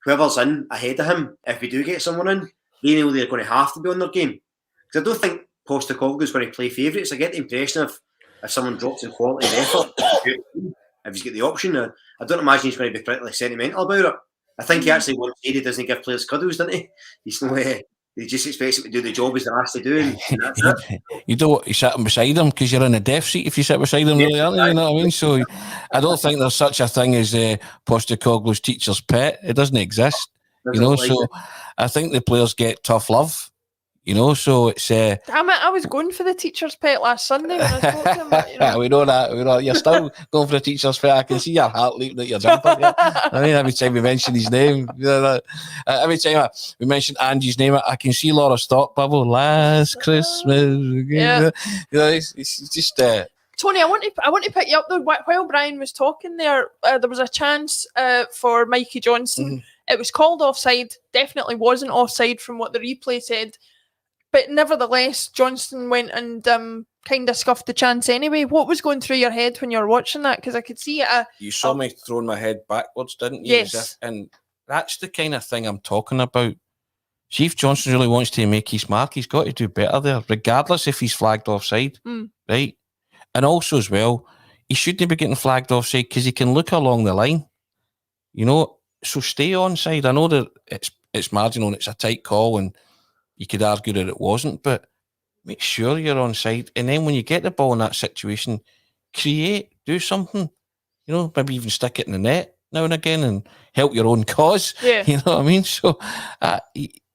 whoever's in ahead of him, if we do get someone in, they know they're going to have to be on their game. Because I don't think Postecoglou is going to play favourites. I get the impression if someone drops in quality and effort, if he's got the option, I don't imagine he's going to be particularly sentimental about it. I think he actually once said he doesn't give players cuddles, doesn't he? He's no way. He just expects him to do the job he's asked to do, and that's it. You don't you sit beside him because you're in a death seat if you sit beside him, really, aren't you? You know what I mean? So I don't think there's such a thing as Postecoglou's teacher's pet. It doesn't exist, you know. So I think the players get tough love, you know. So it's. Damn it! I was going for the teacher's pet last Sunday when I spoke to him. But, you know. We know that. We know you're still going for the teacher's pet. I can see your heart leaping at your jumper. I mean, every time we mention his name, you know, every time we mention Andy's name, I can see Laura Stock bubble. Last Christmas, yeah. You know, it's just. Tony, I want to pick you up though. While Brian was talking there, there was a chance for Mikey Johnson. It was called offside. Definitely wasn't offside from what the replay said. But nevertheless, Johnston went and kind of scuffed the chance anyway. What was going through your head when you were watching that? Because I could see it. You saw me throwing my head backwards, didn't you? Yes. And that's the kind of thing I'm talking about. See, if Johnston really wants to make his mark, he's got to do better there, regardless if he's flagged offside, right? And also as well, he shouldn't be getting flagged offside because he can look along the line, you know. So stay onside. I know that it's marginal and it's a tight call and you could argue that it wasn't, but make sure you're onside. And then when you get the ball in that situation, do something. You know, maybe even stick it in the net now and again and help your own cause. Yeah. You know what I mean? So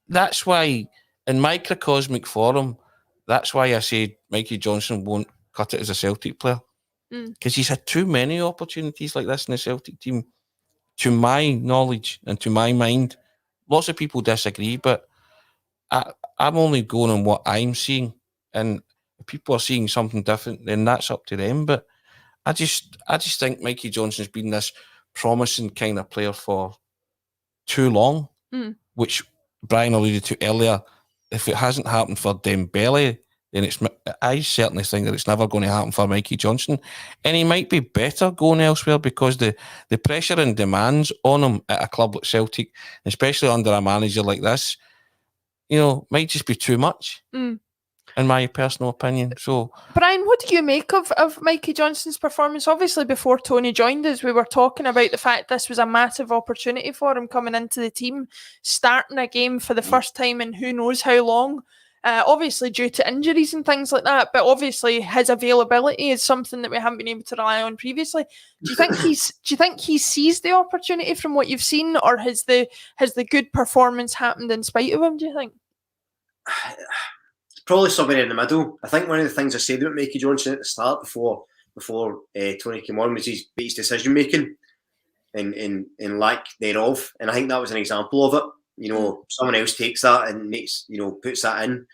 that's why, in microcosmic form, that's why I say Mikey Johnson won't cut it as a Celtic player. Because he's had too many opportunities like this in the Celtic team, to my knowledge and to my mind. Lots of people disagree, but I'm only going on what I'm seeing, and if people are seeing something different, then that's up to them. But I just think Mikey Johnson's been this promising kind of player for too long, which Brian alluded to earlier. If it hasn't happened for Dembele, then I certainly think that it's never going to happen for Mikey Johnson. And he might be better going elsewhere because the pressure and demands on him at a club like Celtic, especially under a manager like this, you know, might just be too much, in my personal opinion. So, Brian, what do you make of Mikey Johnson's performance? Obviously, before Tony joined us, we were talking about the fact this was a massive opportunity for him coming into the team, starting a game for the first time in who knows how long. obviously due to injuries and things like that. But obviously his availability is something that we haven't been able to rely on previously. Do you think he seized the opportunity from what you've seen, or has the good performance happened in spite of him? Do you think? Probably somewhere in the middle. I think one of the things I said about Mikey Johnson at the start before Tony came on was his decision making and lack thereof, and I think that was an example of it. Someone else takes that and makes puts that in.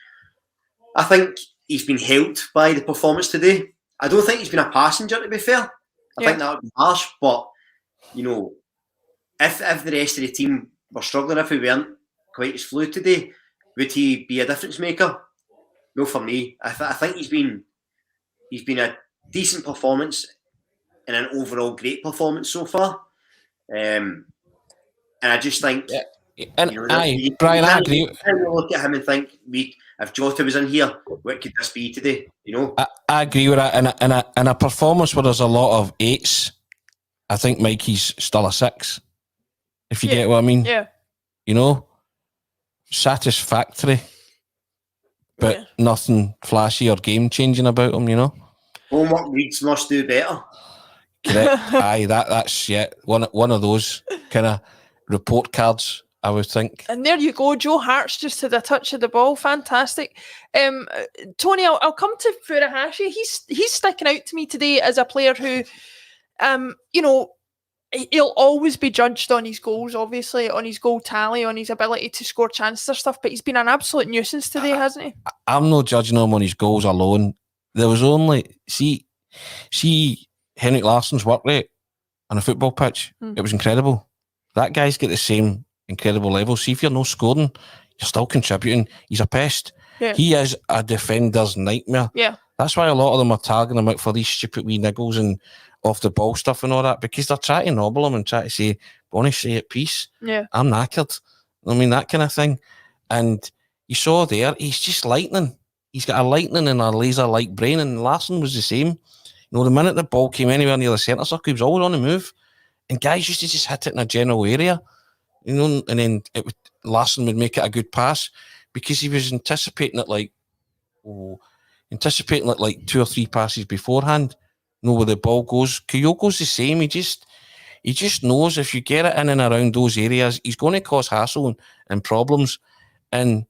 I think he's been helped by the performance today. I don't think he's been a passenger, to be fair. I think that would be harsh, but if the rest of the team were struggling, if we weren't quite as fluid today, would he be a difference maker? No, for me. I think he's been a decent performance and an overall great performance so far. And I just think, Brian, I agree. Look at him and think, if Jota was in here, what could this be today? I agree with that. In a performance where there's a lot of 8s, I think Mikey's still a 6. If you get what I mean. Yeah. Satisfactory, but nothing flashy or game changing about him. Homework reads must do better. Correct. Aye, that's one of those kind of report cards, I would think. And there you go, Joe Hart's just had a touch of the ball. Fantastic. Tony, I'll come to Furuhashi. He's sticking out to me today as a player who, he'll always be judged on his goals, obviously, on his goal tally, on his ability to score chances or stuff, but he's been an absolute nuisance today, hasn't he? I'm not judging him on his goals alone. There was only, see Henrik Larsson's work rate on a football pitch. It was incredible. That guy's got the same incredible level. See, if you're not scoring, you're still contributing. He's a pest. Yeah. He is a defender's nightmare. Yeah. That's why a lot of them are tagging him out for these stupid wee niggles and off the ball stuff and all that, because they're trying to nobble him and try to say, Bonnie, say it peace. Yeah. I'm knackered. I mean, that kind of thing. And you saw there, he's just lightning. He's got a lightning and a laser-like brain, and Larsson was the same. The minute the ball came anywhere near the centre circle, he was always on the move. And guys used to just hit it in a general area, and then Larsson would make it a good pass because he was anticipating it like 2 or 3 passes beforehand. Where the ball goes. Kyogo's the same. He just knows if you get it in and around those areas, he's going to cause hassle and problems. And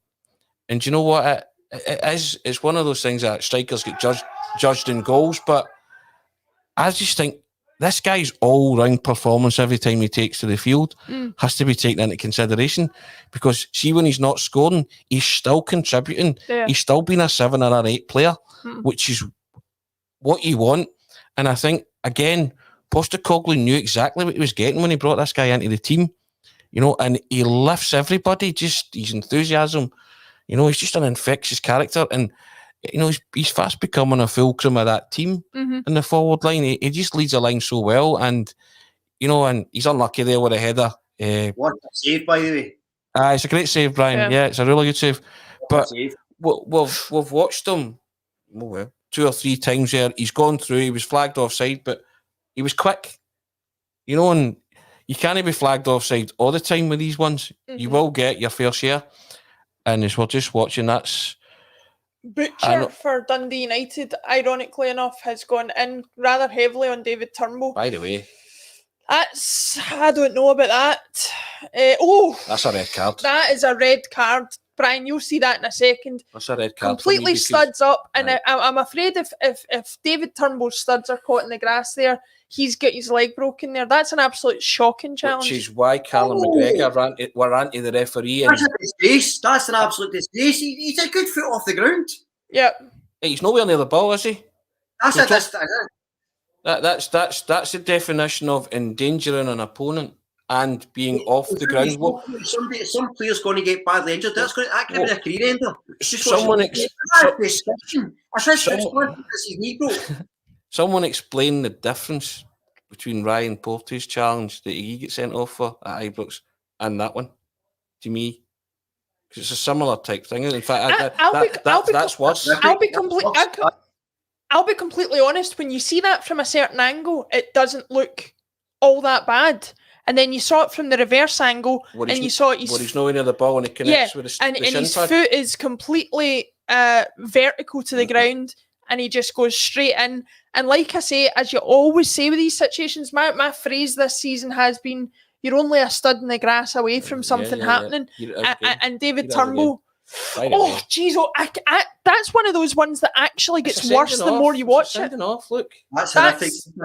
you know what? It's one of those things that strikers get judged in goals, but I just think this guy's all-round performance every time he takes to the field has to be taken into consideration, because see, when he's not scoring, he's still contributing. Yeah. He's still been a 7 or an 8 player, which is what you want. And I think, again, Postecoglou knew exactly what he was getting when he brought this guy into the team, and he lifts everybody, just his enthusiasm. He's just an infectious character, and, he's fast becoming a fulcrum of that team in the forward line. He just leads the line so well, and, and he's unlucky there with a header. What a save, by the way. It's a great save, Brian. Yeah, it's a really good save. But we've watched him 2 or 3 times there. He's gone through, he was flagged offside, but he was quick. And you can't be flagged offside all the time with these ones. You will get your fair share. And as we're just watching, that's... Butcher for Dundee United, ironically enough, has gone in rather heavily on David Turnbull. By the way. I don't know about that. That's a red card. That is a red card. Brian, you'll see that in a second. That's a red card. Completely studs up, and I'm afraid if David Turnbull's studs are caught in the grass there, he's got his leg broken there. That's an absolute shocking challenge. Which is why Callum McGregor were anti the referee. That's a disgrace. That's an absolute disgrace. He's a good foot off the ground. Yeah. Hey, he's nowhere near the ball, is he? That's the definition of endangering an opponent and being off the ground. Some player's going to get badly injured. That could be a career ender. Someone explain the difference between Ryan Porte's challenge that he gets sent off for at Ibrox and that one, to me. Because it's a similar type thing. In fact, that's worse. I'll be completely honest. When you see that from a certain angle, it doesn't look all that bad. and then you saw it from the reverse angle, and you saw he's nowhere near the ball and he connects with the and shin his pad. foot is completely vertical to the ground, and he just goes straight in. And like I say, as you always say with these situations, my phrase this season has been, you're only a stud in the grass away from something happening. And David Turnbull, jeez, that's one of those ones that actually gets worse the more you watch it. Look. That's a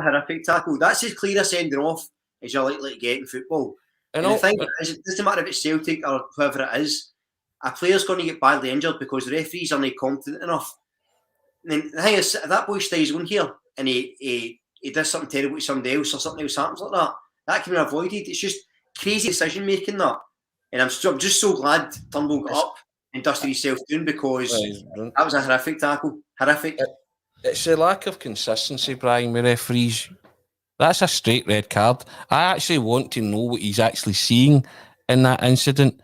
horrific tackle. That's as clear a sending off as you're likely to get in football. And the thing is, it doesn't matter if it's Celtic or whoever it is, a player's going to get badly injured because the referees are not competent enough. And then the thing is, if that boy stays on here and he does something terrible to somebody else or something else happens like that can be avoided. It's just crazy decision making that. And I'm just so glad Turnbull got up and dusted himself down, because that was a horrific tackle. Horrific. It's the lack of consistency, Brian, with referees. That's a straight red card. I actually want to know what he's actually seeing in that incident.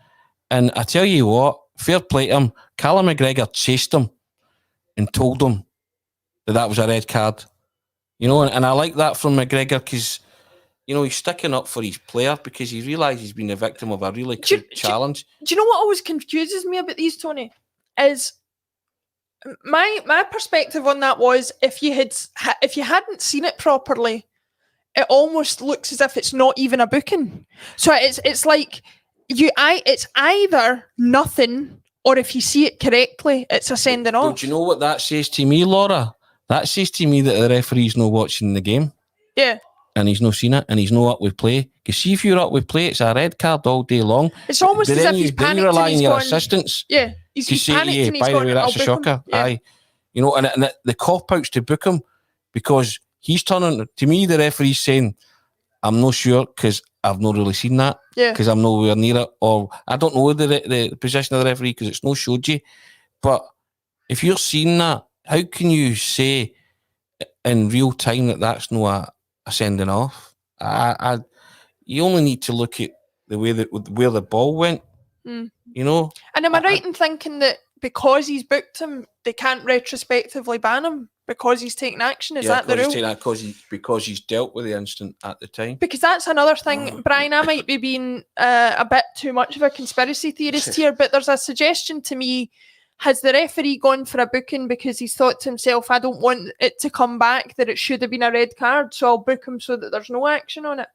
And I tell you what, fair play to him. Callum McGregor chased him and told him that was a red card. You know, and I like that from McGregor, because, you know, he's sticking up for his player because he realised he's been a victim of a really quick challenge. Do you know what always confuses me about these, Tony? Is my perspective on that was, if you hadn't seen it properly, it almost looks as if it's not even a booking. So it's like it's either nothing, or if you see it correctly, it's a sending off. Do you know what that says to me, Laura? That says to me that the referee's not watching the game. Yeah. And he's not seen it, and he's not up with play. Because see, if you're up with play, it's a red card all day long. It's almost as if he's panicked. You rely on your assistants. Yeah, he's panicked and he's by the way, that's a shocker. Yeah. Aye, you know, and the cop-outs to book him, because he's turning, to me, the referee's saying, I'm not sure because I've not really seen that. Yeah. Because I'm nowhere near it, or I don't know the position of the referee because it's no showed you. But if you're seeing that, how can you say in real time that that's not a sending off? You only need to look at the way where the ball went. You know. And am I right in thinking that because he's booked him, they can't retrospectively ban him because he's taken action? Is that the rule? Because he's dealt with the incident at the time. Because that's another thing, Brian. I might be being a bit too much of a conspiracy theorist here, but there's a suggestion to me. Has the referee gone for a booking because he's thought to himself, I don't want it to come back that it should have been a red card, so I'll book him so that there's no action on it?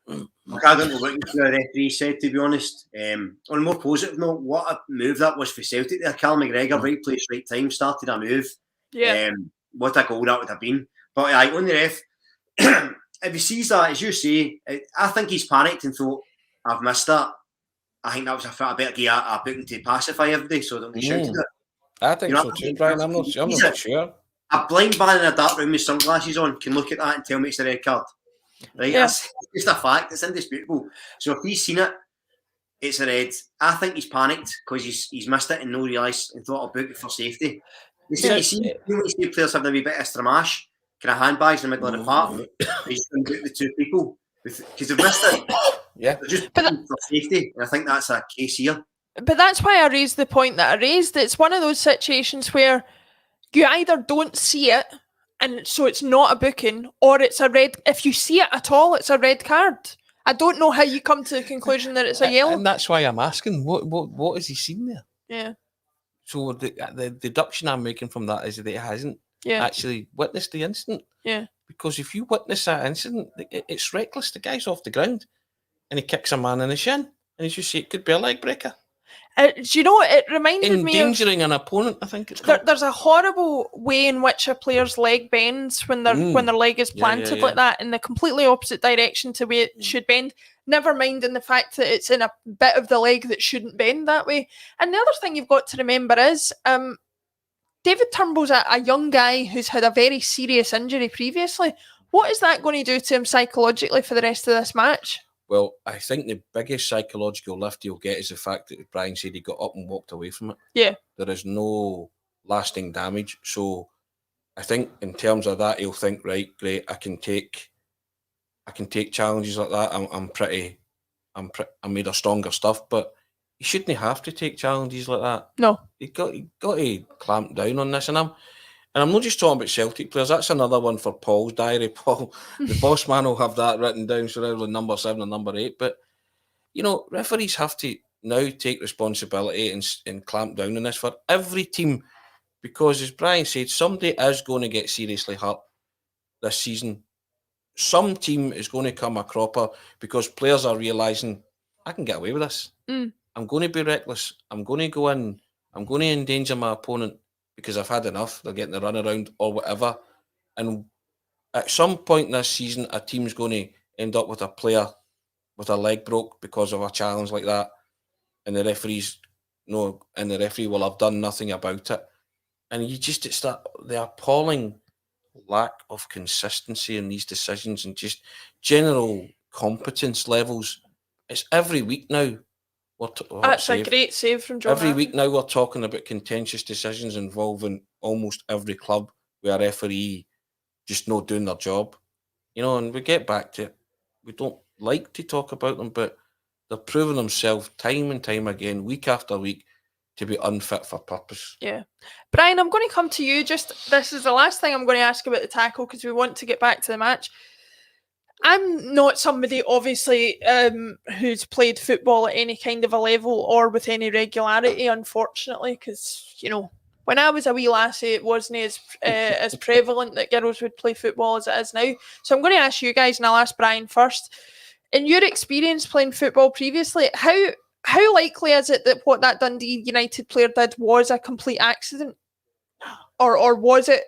Look, I don't know what the referee said, to be honest. On a more positive note, what a move that was for Celtic there. Callum McGregor, right place, right time, started a move. Yeah. What a goal that would have been. But on the ref, if he sees that, as you say, I think he's panicked and thought, I've missed that. I think that was a better get a booking to pacify everybody so that we shouted it. I think so too, Brian. I'm not sure. A blind man in a dark room with sunglasses on can look at that and tell me it's a red card. Right? Yeah. That's just a fact. It's indisputable. So if he's seen it, it's a red. I think he's panicked because he's missed it and no realised and thought I'll book it for safety. You see players having a wee bit of extra mash, kind of handbags in the middle of the park. He's going to book the two people because they've missed it. Yeah, they're just for safety, and I think that's a case here. But that's why I raised the point that I raised. It's one of those situations where you either don't see it, and so it's not a booking, or it's a red. If you see it at all, it's a red card. I don't know how you come to the conclusion that it's a yellow. And that's why I'm asking, what has he seen there? Yeah. So the deduction I'm making from that is that he hasn't actually witnessed the incident. Yeah. Because if you witness that incident, it's reckless. The guy's off the ground and he kicks a man in the shin, and as you say, it could be a leg breaker. Do you know, it reminded me of... Endangering an opponent, I think it's called. There's a horrible way in which a player's leg bends when their leg is planted like that, in the completely opposite direction to where it should bend. Never mind in the fact that it's in a bit of the leg that shouldn't bend that way. And the other thing you've got to remember is David Turnbull's a young guy who's had a very serious injury previously. What is that going to do to him psychologically for the rest of this match? Well, I think the biggest psychological lift he'll get is the fact that Brian said he got up and walked away from it. Yeah. There is no lasting damage. So I think in terms of that, he'll think, right, great, I can take challenges like that. I'm made of stronger stuff, but he shouldn't have to take challenges like that. No. He got to clamp down on this. And And I'm not just talking about Celtic players. That's another one for Paul's diary. Paul, the boss man, will have that written down. So they're number 7 and number 8. But, referees have to now take responsibility and clamp down on this for every team. Because, as Brian said, somebody is going to get seriously hurt this season. Some team is going to come a cropper because players are realising, I can get away with this. I'm going to be reckless. I'm going to go in. I'm going to endanger my opponent because I've had enough. They're getting the runaround or whatever. And at some point this season, a team's going to end up with a player with a leg broke because of a challenge like that. And the referee will have done nothing about it. And it's the appalling lack of consistency in these decisions and just general competence levels. It's every week now. That's a great save from John. Every week now we're talking about contentious decisions involving almost every club where a referee just not doing their job. And we get back to it. We don't like to talk about them, but they're proving themselves time and time again, week after week, to be unfit for purpose. Yeah. Brian, I'm going to come to you. This is the last thing I'm going to ask about the tackle because we want to get back to the match. I'm not somebody, obviously, who's played football at any kind of a level or with any regularity, unfortunately, because, when I was a wee lassie, it wasn't as prevalent that girls would play football as it is now. So I'm going to ask you guys, and I'll ask Brian first. In your experience playing football previously, how likely is it that what that Dundee United player did was a complete accident? Or was it...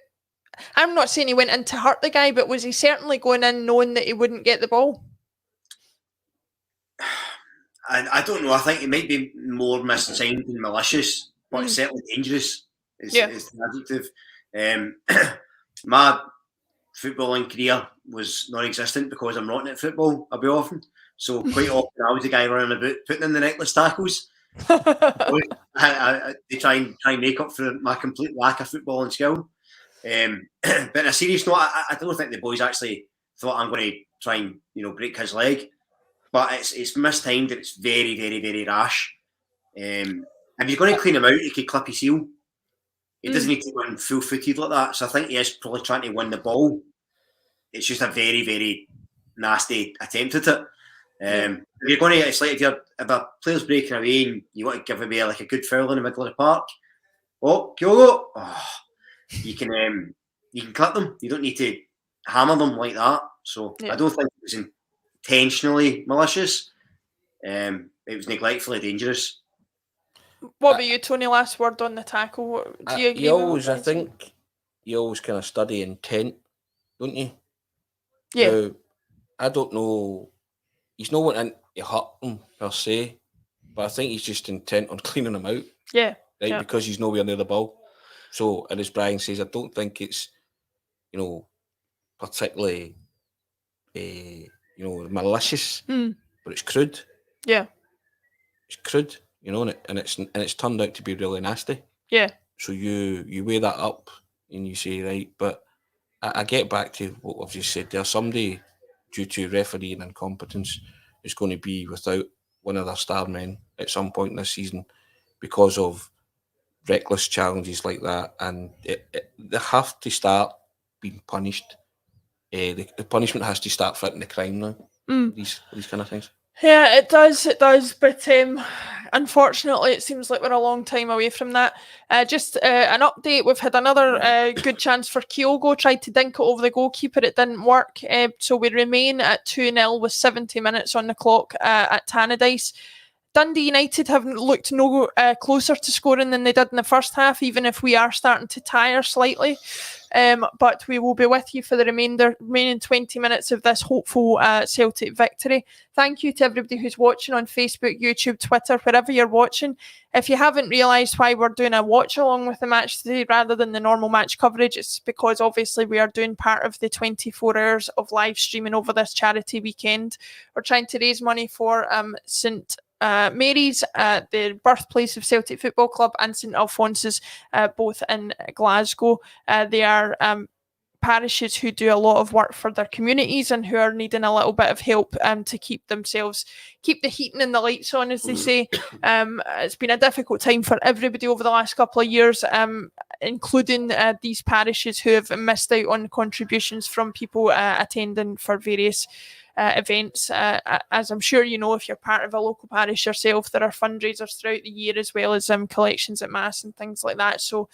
I'm not saying he went in to hurt the guy, but was he certainly going in knowing that he wouldn't get the ball? I don't know. I think it might be more mistimed than malicious, but it's certainly dangerous. It's the adjective. My footballing career was non-existent because I'm rotting at football a bit often. So quite often I was the guy running about putting in the necklace tackles. They try and make up for my complete lack of footballing skill. But in a serious note, I don't think the boys actually thought I'm going to try and break his leg, but it's mistimed and it's very, very, very rash. If you're going to clean him out, he could clip his heel. He doesn't need to go in full-footed like that. So I think he is probably trying to win the ball. It's just a very, very nasty attempt at it. If you're going to, it's like if a player's breaking away and you want to give away like a good foul in the middle of the park. Kyogo. You can cut them. You don't need to hammer them like that. So I don't think it was intentionally malicious. It was neglectfully dangerous. What about you, Tony? Last word on the tackle. Do you agree? I think you always kind of study intent, don't you? Yeah. Now, I don't know. He's not wanting to hurt him per se, but I think he's just intent on cleaning him out. Yeah. Right, yeah. Because he's nowhere near the ball. So, and as Brian says, I don't think it's, particularly, malicious, but it's crude. Yeah. It's crude, and it's turned out to be really nasty. Yeah. So you weigh that up and you say, right, but I get back to what I've just said. There's somebody, due to refereeing incompetence, is going to be without one of their star men at some point this season because of reckless challenges like that, and they have to start being punished. The punishment has to start fitting the crime now. These kind of things. Yeah, it does. But unfortunately, it seems like we're a long time away from that. Just an update. We've had another good chance for Kyogo. Tried to dink it over the goalkeeper. It didn't work. So we remain at 2-0 with 70 minutes on the clock at Tannadice. Dundee United have looked no closer to scoring than they did in the first half, even if we are starting to tire slightly. But we will be with you for the remaining 20 minutes of this hopeful Celtic victory. Thank you to everybody who's watching on Facebook, YouTube, Twitter, wherever you're watching. If you haven't realised why we're doing a watch along with the match today rather than the normal match coverage, it's because obviously we are doing part of the 24 hours of live streaming over this charity weekend. We're trying to raise money for St Mary's, the birthplace of Celtic Football Club, and St Alphonsus, both in Glasgow. They are parishes who do a lot of work for their communities and who are needing a little bit of help to keep the heating and the lights on, as they say. It's been a difficult time for everybody over the last couple of years, including these parishes who have missed out on contributions from people attending for various events. As I'm sure you know, if you're part of a local parish yourself, there are fundraisers throughout the year, as well as collections at Mass and things like that. So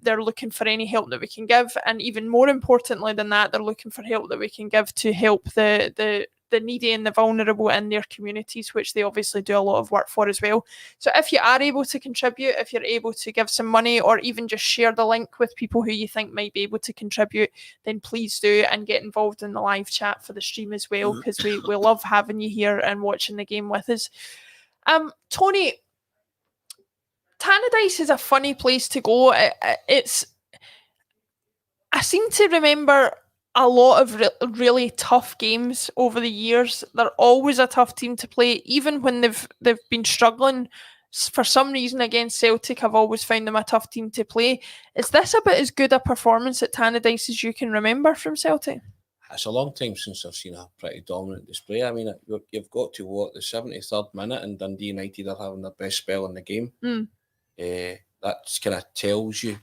they're looking for any help that we can give, and even more importantly than that, they're looking for help that we can give to help the needy and the vulnerable in their communities, which they obviously do a lot of work for as well. So if you are able to contribute, if you're able to give some money, or even just share the link with people who you think might be able to contribute, then please do, and get involved in the live chat for the stream as well, because we love having you here and watching the game with us. Tony, Tannadice is a funny place to go. I seem to remember a lot of really tough games over the years. They're always a tough team to play, even when they've been struggling. For some reason against Celtic, I've always found them a tough team to play. Is this about as good a performance at Tannadice as you can remember from Celtic? It's a long time since I've seen a pretty dominant display. I mean, you've got to the 73rd minute, and Dundee United are having their best spell in the game. That kind of tells you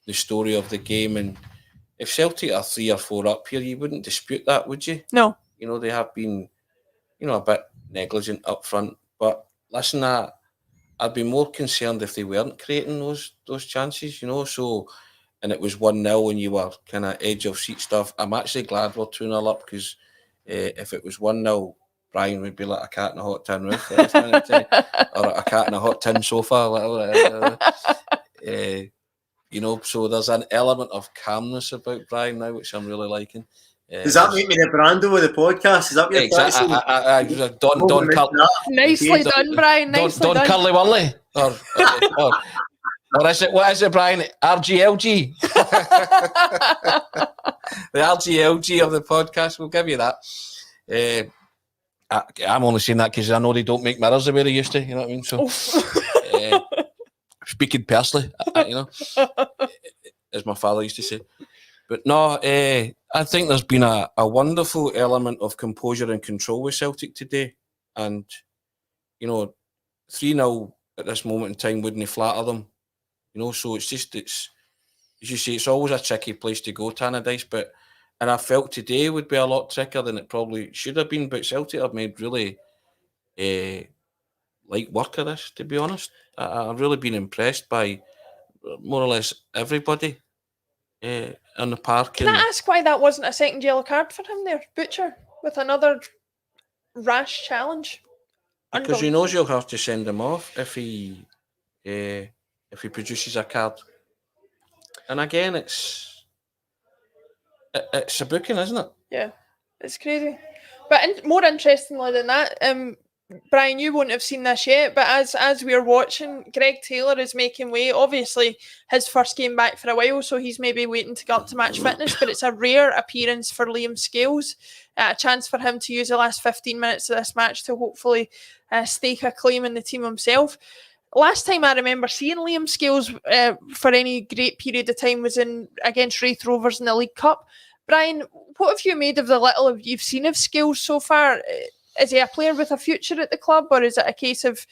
the story of the game. And if Celtic are 3 or 4 up here, you wouldn't dispute that, would you? No. You know, they have been, a bit negligent up front. But listen, I'd be more concerned if they weren't creating those chances, So, and it was 1-0 and you were kind of edge of seat stuff. I'm actually glad we're 2-0 up, because if it was 1-0, Brian would be like a cat in a hot tin roof at this minute, or a cat in a hot tin sofa. So there's an element of calmness about Brian now, which I'm really liking. Does that make me the Brando of the podcast? Is that what you're saying? Don Nicely done, Brian. Nicely done. Curly Wurly. Or is it, what is it, Brian? RGLG. The RGLG of the podcast, we'll give you that. I'm only saying that because I know they don't make mirrors the way they used to, you know what I mean? So, speaking personally, as my father used to say. But no, I think there's been a wonderful element of composure and control with Celtic today. And, 3-0 at this moment in time wouldn't flatter them. So it's as you say, it's always a tricky place to go, Tannadice, and I felt today would be a lot trickier than it probably should have been. But Celtic have made really light work of this, to be honest. I've really been impressed by more or less everybody on the park. Can I ask why that wasn't a second yellow card for him there, Butcher, with another rash challenge? Because he knows you'll have to send him off if he produces a card. And again, it's a booking, isn't it? Yeah, it's crazy. But more interestingly than that, Brian, you won't have seen this yet, but as we're watching, Greg Taylor is making way. Obviously, his first game back for a while, so he's maybe waiting to get up to match fitness, but it's a rare appearance for Liam Scales. A chance for him to use the last 15 minutes of this match to hopefully stake a claim in the team himself. Last time I remember seeing Liam Scales for any great period of time was against Wraith Rovers in the League Cup. Brian, what have you made of the little you've seen of Scales so far? Is he a player with a future at the club, or is it a case of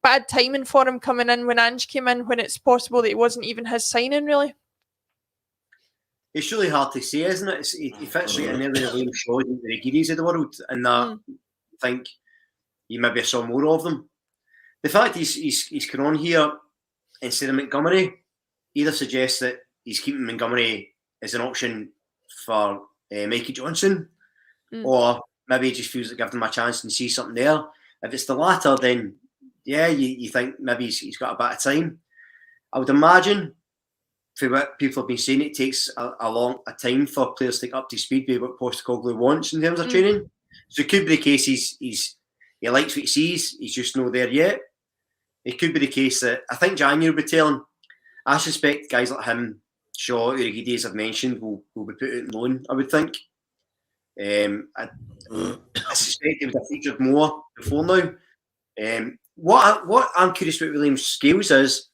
bad timing for him coming in when Ange came in, when it's possible that it wasn't even his signing, really? It's really hard to say, isn't it? He fits right in there with the Liam Shaws and the Giddies of the world, and I think you maybe saw more of them. The fact he's come on here instead of Montgomery either suggests that he's keeping Montgomery as an option for Mikey Johnson, or maybe he just feels like giving him a chance and see something there. If it's the latter, then yeah, you think maybe he's got a bit of time. I would imagine, for what people have been saying, it takes a time for players to get up to speed with what Postecoglou wants in terms of training. So it could be the case he likes what he sees, he's just not there yet. It could be the case that I think January will be telling. I suspect guys like him, Shaw, Urigidi, as I've mentioned, will be put out on loan, I would think. I suspect he would have featured more before now. What I'm curious about William Scales is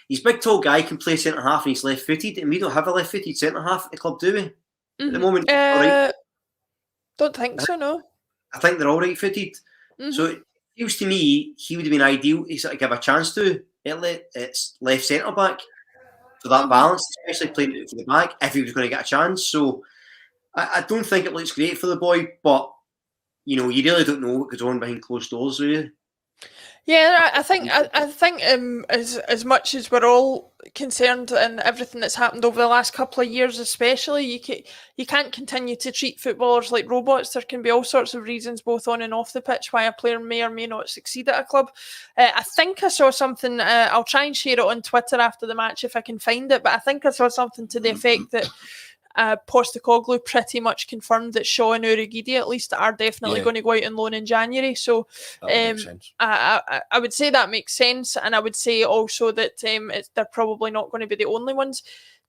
he's big, tall guy, can play centre half, and he's left footed, and we don't have a left footed centre half at the club, do we? At the moment, right. Don't think so. No, I think they're all right footed. So it feels to me he would have been ideal to sort of give a chance to it's left centre back for that balance, especially playing it for the back if he was going to get a chance. So I don't think it looks great for the boy, but you know, you really don't know what goes on behind closed doors, really. Yeah, I think as much as we're all concerned and everything that's happened over the last couple of years, especially, you can't continue to treat footballers like robots. There can be all sorts of reasons, both on and off the pitch, why a player may or may not succeed at a club. I think I saw something. I'll try and share it on Twitter after the match if I can find it. But I think I saw something to the effect that Postecoglou pretty much confirmed that Shaw and Urhoghide at least are definitely going to go out on loan in January. So I would say that makes sense, and I would say also that they're probably not going to be the only ones.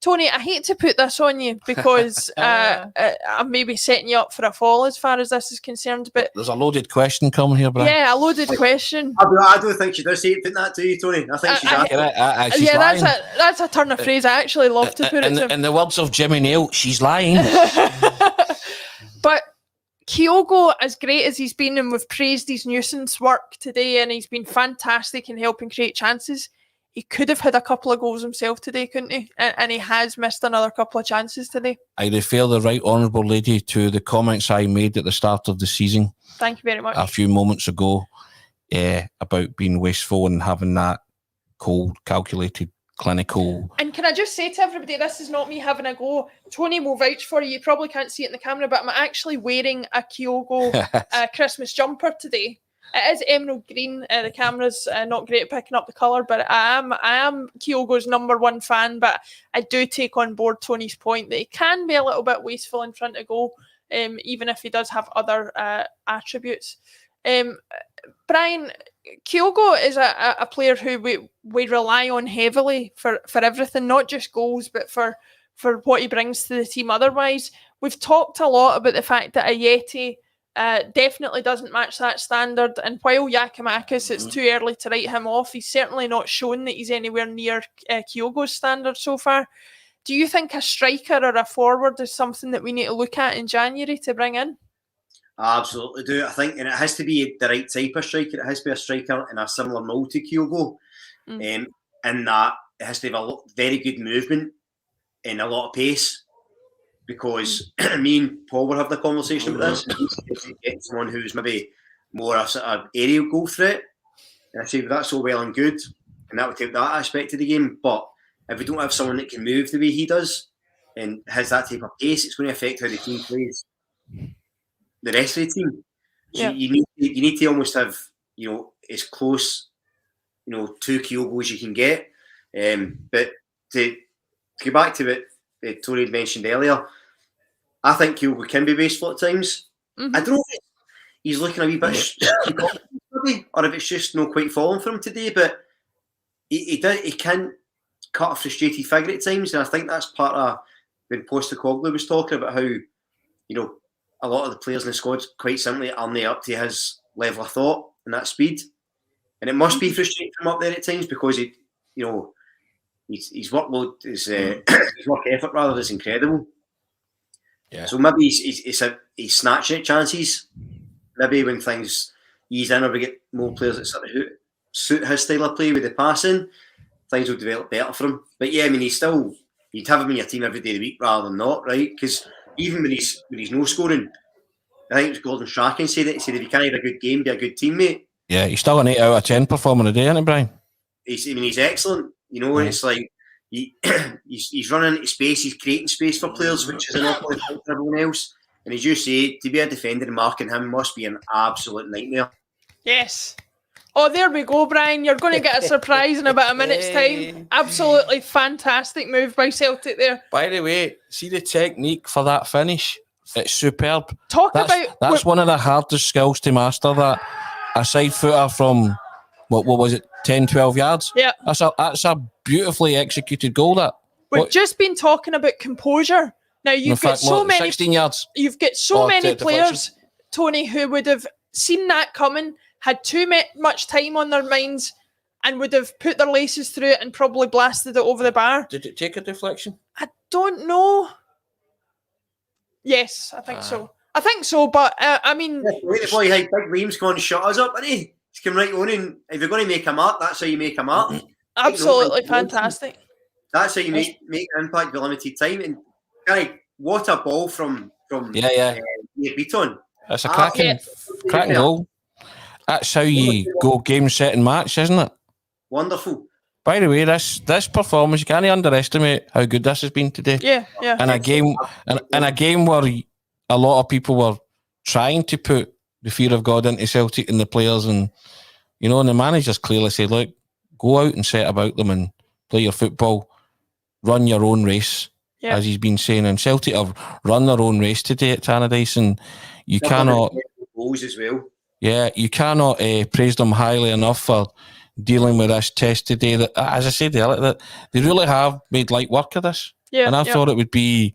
Tony, I hate to put this on you because I'm maybe setting you up for a fall as far as this is concerned, but there's a loaded question coming here, Brian. Yeah, a loaded question. I don't think she does say putting that to you, Tony. I think she's lying. That's a turn of phrase I actually love to put it to. In the words of Jimmy Neal, she's lying. But Kyogo, as great as he's been, and we've praised his nuisance work today, and he's been fantastic in helping create chances, he could have had a couple of goals himself today, couldn't he? And he has missed another couple of chances today. I refer the right honourable lady to the comments I made at the start of the season. Thank you very much. A few moments ago, about being wasteful and having that cold, calculated, clinical. And can I just say to everybody, this is not me having a go. Tony will vouch for you. You probably can't see it in the camera, but I'm actually wearing a Kyogo Christmas jumper today. It is emerald green. The camera's not great at picking up the colour, but I am Kyogo's #1 fan. But I do take on board Tony's point that he can be a little bit wasteful in front of goal, even if he does have other attributes. Brian, Kyogo is a player who we rely on heavily for everything, not just goals, but for what he brings to the team otherwise. We've talked a lot about the fact that Ajeti definitely doesn't match that standard, and while Giakoumakis, it's too early to write him off, he's certainly not shown that he's anywhere near Kyogo's standard so far. Do you think a striker or a forward is something that we need to look at in January to bring in? I absolutely do. I think, and it has to be the right type of striker. It has to be a striker in a similar mould to Kyogo, and that it has to have a very good movement and a lot of pace. Because me and Paul will have the conversation about this. And get someone who's maybe more a sort of aerial goal threat. And I say, well, that's all well and good. And that would take that aspect of the game. But if we don't have someone that can move the way he does and has that type of pace, it's going to affect how the team plays the rest of the team. So you need to almost have, as close, to Kyogo as you can get. But to go back to what Tony had mentioned earlier, I think Kyogo can be wasteful at times. I don't know if he's looking a wee bit or if it's just not quite falling for him today, but he can cut a frustrated figure at times, and I think that's part of when Postecoglou was talking about how, a lot of the players in the squad quite simply aren't up to his level of thought and that speed. And it must be frustrating for him up there at times because his workload is his work effort rather is incredible. Yeah. So maybe he's snatching at chances. Maybe when things ease in or we get more players that sort of suit his style of play with the passing, things will develop better for him. But yeah, I mean, you'd have him in your team every day of the week rather than not, right? Because even when he's no scoring, I think it was Gordon Strachan said it. He said if you can't have a good game, be a good teammate. Yeah, he's still an 8 out of 10 performer a day, isn't he, Brian? He's excellent. It's like he's running into space, he's creating space for players, which is an awful thing for everyone else. And as you say, to be a defender and marking him must be an absolute nightmare. Yes. Oh, there we go, Brian. You're going to get a surprise in about a minute's time. Absolutely fantastic move by Celtic there. By the way, see the technique for that finish? It's superb. That's one of the hardest skills to master, that a side footer from, what was it, 10, 12 yards? Yeah. That's a beautifully executed goal, that. We've just been talking about composure. Now, you've got so many... 16 yards. You've got so many players, Tony, who would have seen that coming, had too much time on their minds, and would have put their laces through it and probably blasted it over the bar. Did it take a deflection? I don't know. Yes, I think so. I think so, but I mean... Wait, the boy had big Reams come on and shut us up, didn't he? He's come right on, and if you're going to make a mark, that's how you make a mark. Absolutely fantastic. That's how you make an impact with limited time. And Gary, what a ball from Beaton. That's a cracking goal. That's how you go game, set and match, isn't it? Wonderful. By the way, this performance, you can't underestimate how good this has been today. Yeah. In a game where a lot of people were trying to put the fear of God into Celtic and the players, and and the managers clearly said, look, go out and set about them and play your football, run your own race, as he's been saying. And Celtic have run their own race today at Tannadice, and you cannot goals as well. Yeah, you cannot praise them highly enough for dealing with this test today. That, as I said earlier, that they really have made light work of this. Yeah, and I thought it would be,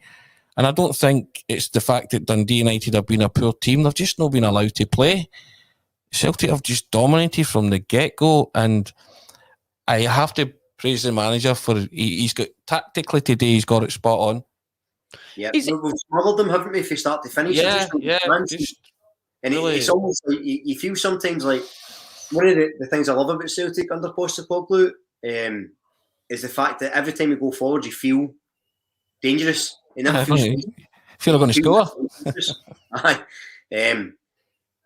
and I don't think it's the fact that Dundee United have been a poor team. They've just not been allowed to play. Celtic have just dominated from the get-go, and I have to praise the manager for he's got tactically today. He's got it spot on. Yeah, we've smothered them, haven't we, from start to finish? And really, it's almost like you feel sometimes like one of the things I love about Celtic under Postecoglou is the fact that every time you go forward, you feel dangerous. You never feel they're going to score. But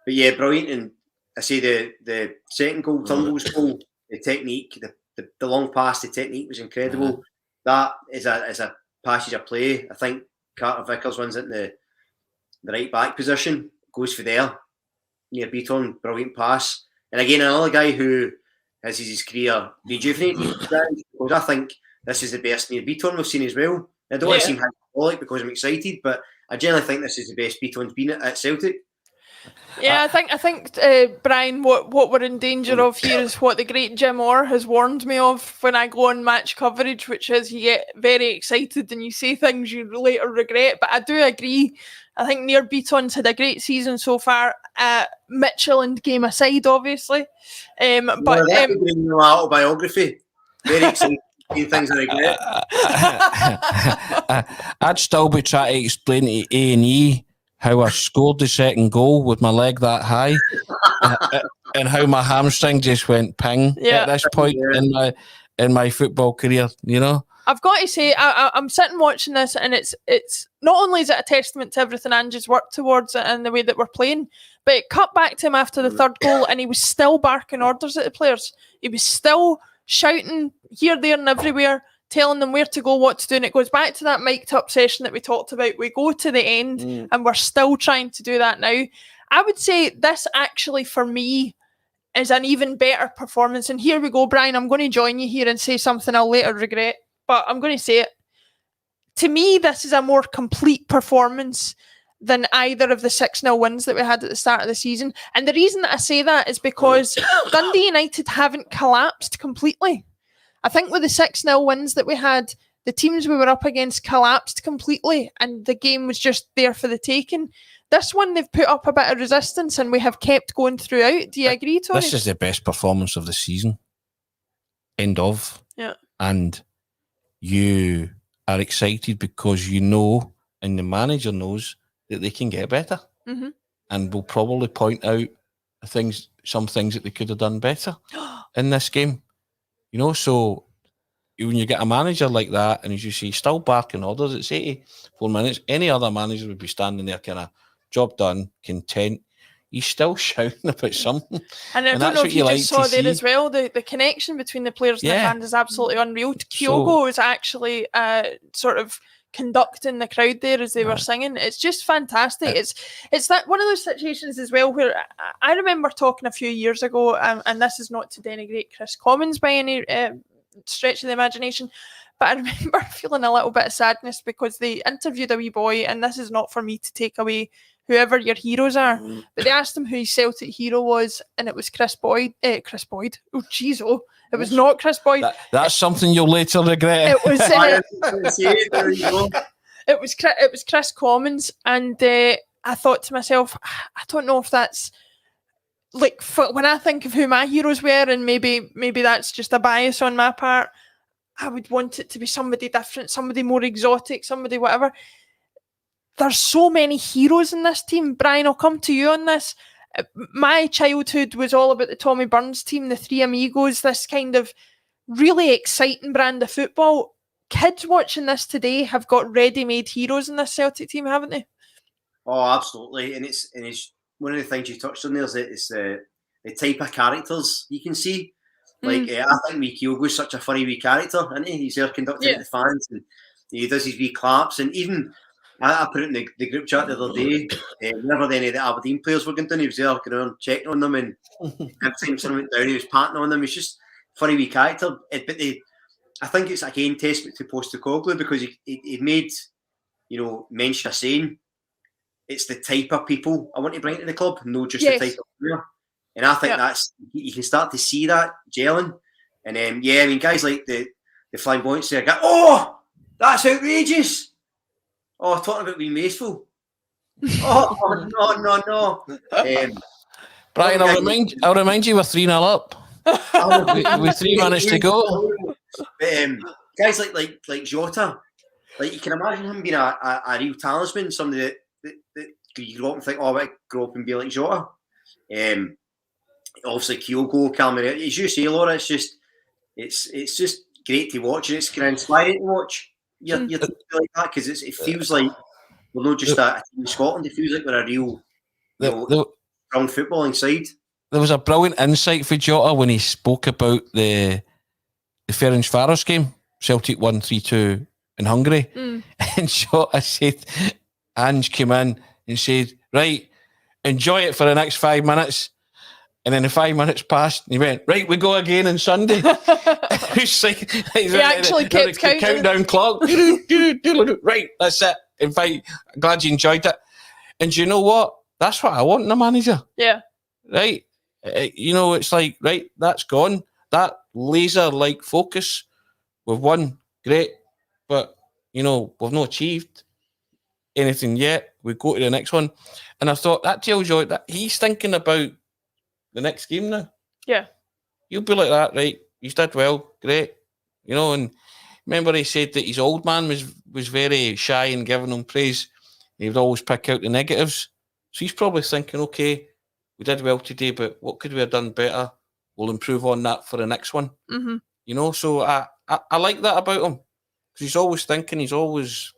yeah, brilliant. And I say the second goal, Turnbull's goal, the technique, the long pass, the technique was incredible. That is a passage of play. I think Carter Vickers wins it in the right back position, goes for there near Beaton, brilliant pass. And again, another guy who has his career rejuvenated, because I think this is the best near Beaton we've seen as well. I don't want to seem hyperbolic because I'm excited, but I generally think this is the best Beaton's been at Celtic. Yeah, I think Brian, what we're in danger of here is what the great Jim Orr has warned me of when I go on match coverage, which is you get very excited and you say things you later regret. But I do agree. I think Near Beaton's had a great season so far. Midfield game aside, obviously. But your autobiography. Very excited. Things I regret. I'd still be trying to explain to A&E how I scored the second goal with my leg that high, and how my hamstring just went ping at this point in my football career. I've got to say, I'm sitting watching this, and it's not only is it a testament to everything Ange's worked towards it and the way that we're playing, but it cut back to him after the third goal, and he was still barking orders at the players. He was still shouting here, there, and everywhere, telling them where to go, what to do. And it goes back to that mic'd up session that we talked about. We go to the end, and we're still trying to do that now. I would say this actually, for me, is an even better performance. And here we go, Brian, I'm going to join you here and say something I'll later regret, but I'm going to say it. To me, this is a more complete performance than either of the 6-0 wins that we had at the start of the season. And the reason that I say that is because Dundee United haven't collapsed completely. I think with the 6-0 wins that we had, the teams we were up against collapsed completely, and the game was just there for the taking. This one, they've put up a bit of resistance, and we have kept going throughout. Do you agree, Tony? This is the best performance of the season. End of. Yeah. And you are excited because you know, and the manager knows, that they can get better. Mm-hmm. And will probably point out some things that they could have done better in this game. So when you get a manager like that, and as you see, still barking orders, it's 84 minutes. Any other manager would be standing there kind of job done, content. He's still shouting about something. And I don't know if you just saw there as well, the connection between the players and the fans is absolutely unreal. Kyogo is actually sort of conducting the crowd there as they were singing. It's just fantastic. It's that one of those situations as well where I remember talking a few years ago, and this is not to denigrate Chris Commons by any stretch of the imagination, but I remember feeling a little bit of sadness because they interviewed a wee boy, and this is not for me to take away whoever your heroes are, but they asked him who his Celtic hero was, and it was Chris Boyd. Oh, jeez, it was not Chris Boyd. That's something you'll later regret. It was. It was Chris Commons, and I thought to myself, I don't know if that's like when I think of who my heroes were, and maybe that's just a bias on my part, I would want it to be somebody different, somebody more exotic, somebody whatever. There's so many heroes in this team. Brian, I'll come to you on this. My childhood was all about the Tommy Burns team, the Three Amigos, this kind of really exciting brand of football. Kids watching this today have got ready-made heroes in this Celtic team, haven't they? Oh, absolutely. And it's one of the things you touched on there is the type of characters you can see. Like, I think Kyogo's such a funny wee character, isn't he? He's there conducting at the fans, and he does his wee claps. And even, I put it in the group chat the other day, whenever any of the Aberdeen players were going down, he was there going around checking on them, and every time someone went down, he was patting on them. He's just a funny wee character. But I think it's, again, testament to Postecoglou, because he made, mention of saying, it's the type of people I want to bring to the club, not just the type of player. And I think that's, you can start to see that gelling. And guys like the flamboyant there go, oh, that's outrageous. Oh, talking about being Maceful. No. Brian, I'll remind you we're 3-0 up. with 3 minutes to go. But, guys like Jota, like, you can imagine him being a real talisman, somebody that you grow up and think, oh, I want to grow up and be like Jota. Obviously Kyogo, Calmaria, as you say, Laura, it's just great to watch, and it's kind of inspiring to watch. You're like that, because it feels like we're not just a team in Scotland. It feels like we're a real strong footballing side. There was a brilliant insight for Jota when he spoke about the Ferencváros game. Celtic won 3-2 in Hungary, and Jota said, Ange came in and said, right, enjoy it for the next 5 minutes. And then the 5 minutes passed, and he went, right, we go again on Sunday. It's like, he actually kept the countdown clock. Right, that's it. In fact, I'm glad you enjoyed it. And do you know what? That's what I want in a manager. Yeah. Right? It's like, right, that's gone. That laser-like focus. We've won, great. But, we've not achieved anything yet. We go to the next one. And I thought, that tells you that he's thinking about the next game now. Yeah. You'll be like that, right? You did well, great. And remember he said that his old man was very shy in giving him praise. He would always pick out the negatives. So he's probably thinking, okay, we did well today, but what could we have done better? We'll improve on that for the next one. Mm-hmm. So I like that about him. Because he's always thinking, he's always...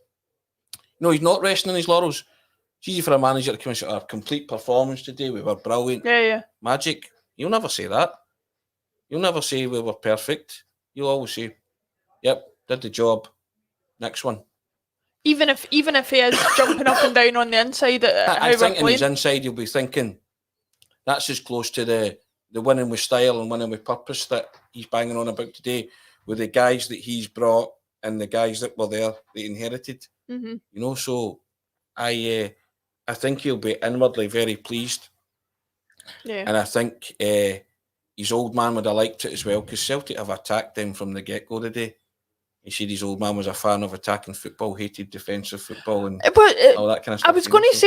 he's not resting on his laurels. It's easy for a manager to come and say, our complete performance today, we were brilliant. Yeah. Magic. You'll never say that. You'll never say we were perfect. You'll always say, yep, did the job. Next one. Even if he is jumping up and down on the inside I think in his inside he'll be thinking, that's as close to the winning with style and winning with purpose that he's banging on about today, with the guys that he's brought and the guys that were there, they inherited. Mm-hmm. So I think he'll be inwardly very pleased. Yeah. And I think his old man would have liked it as well, because Celtic have attacked him from the get-go today. He said his old man was a fan of attacking football, hated defensive football, and all that kind of stuff. I was going to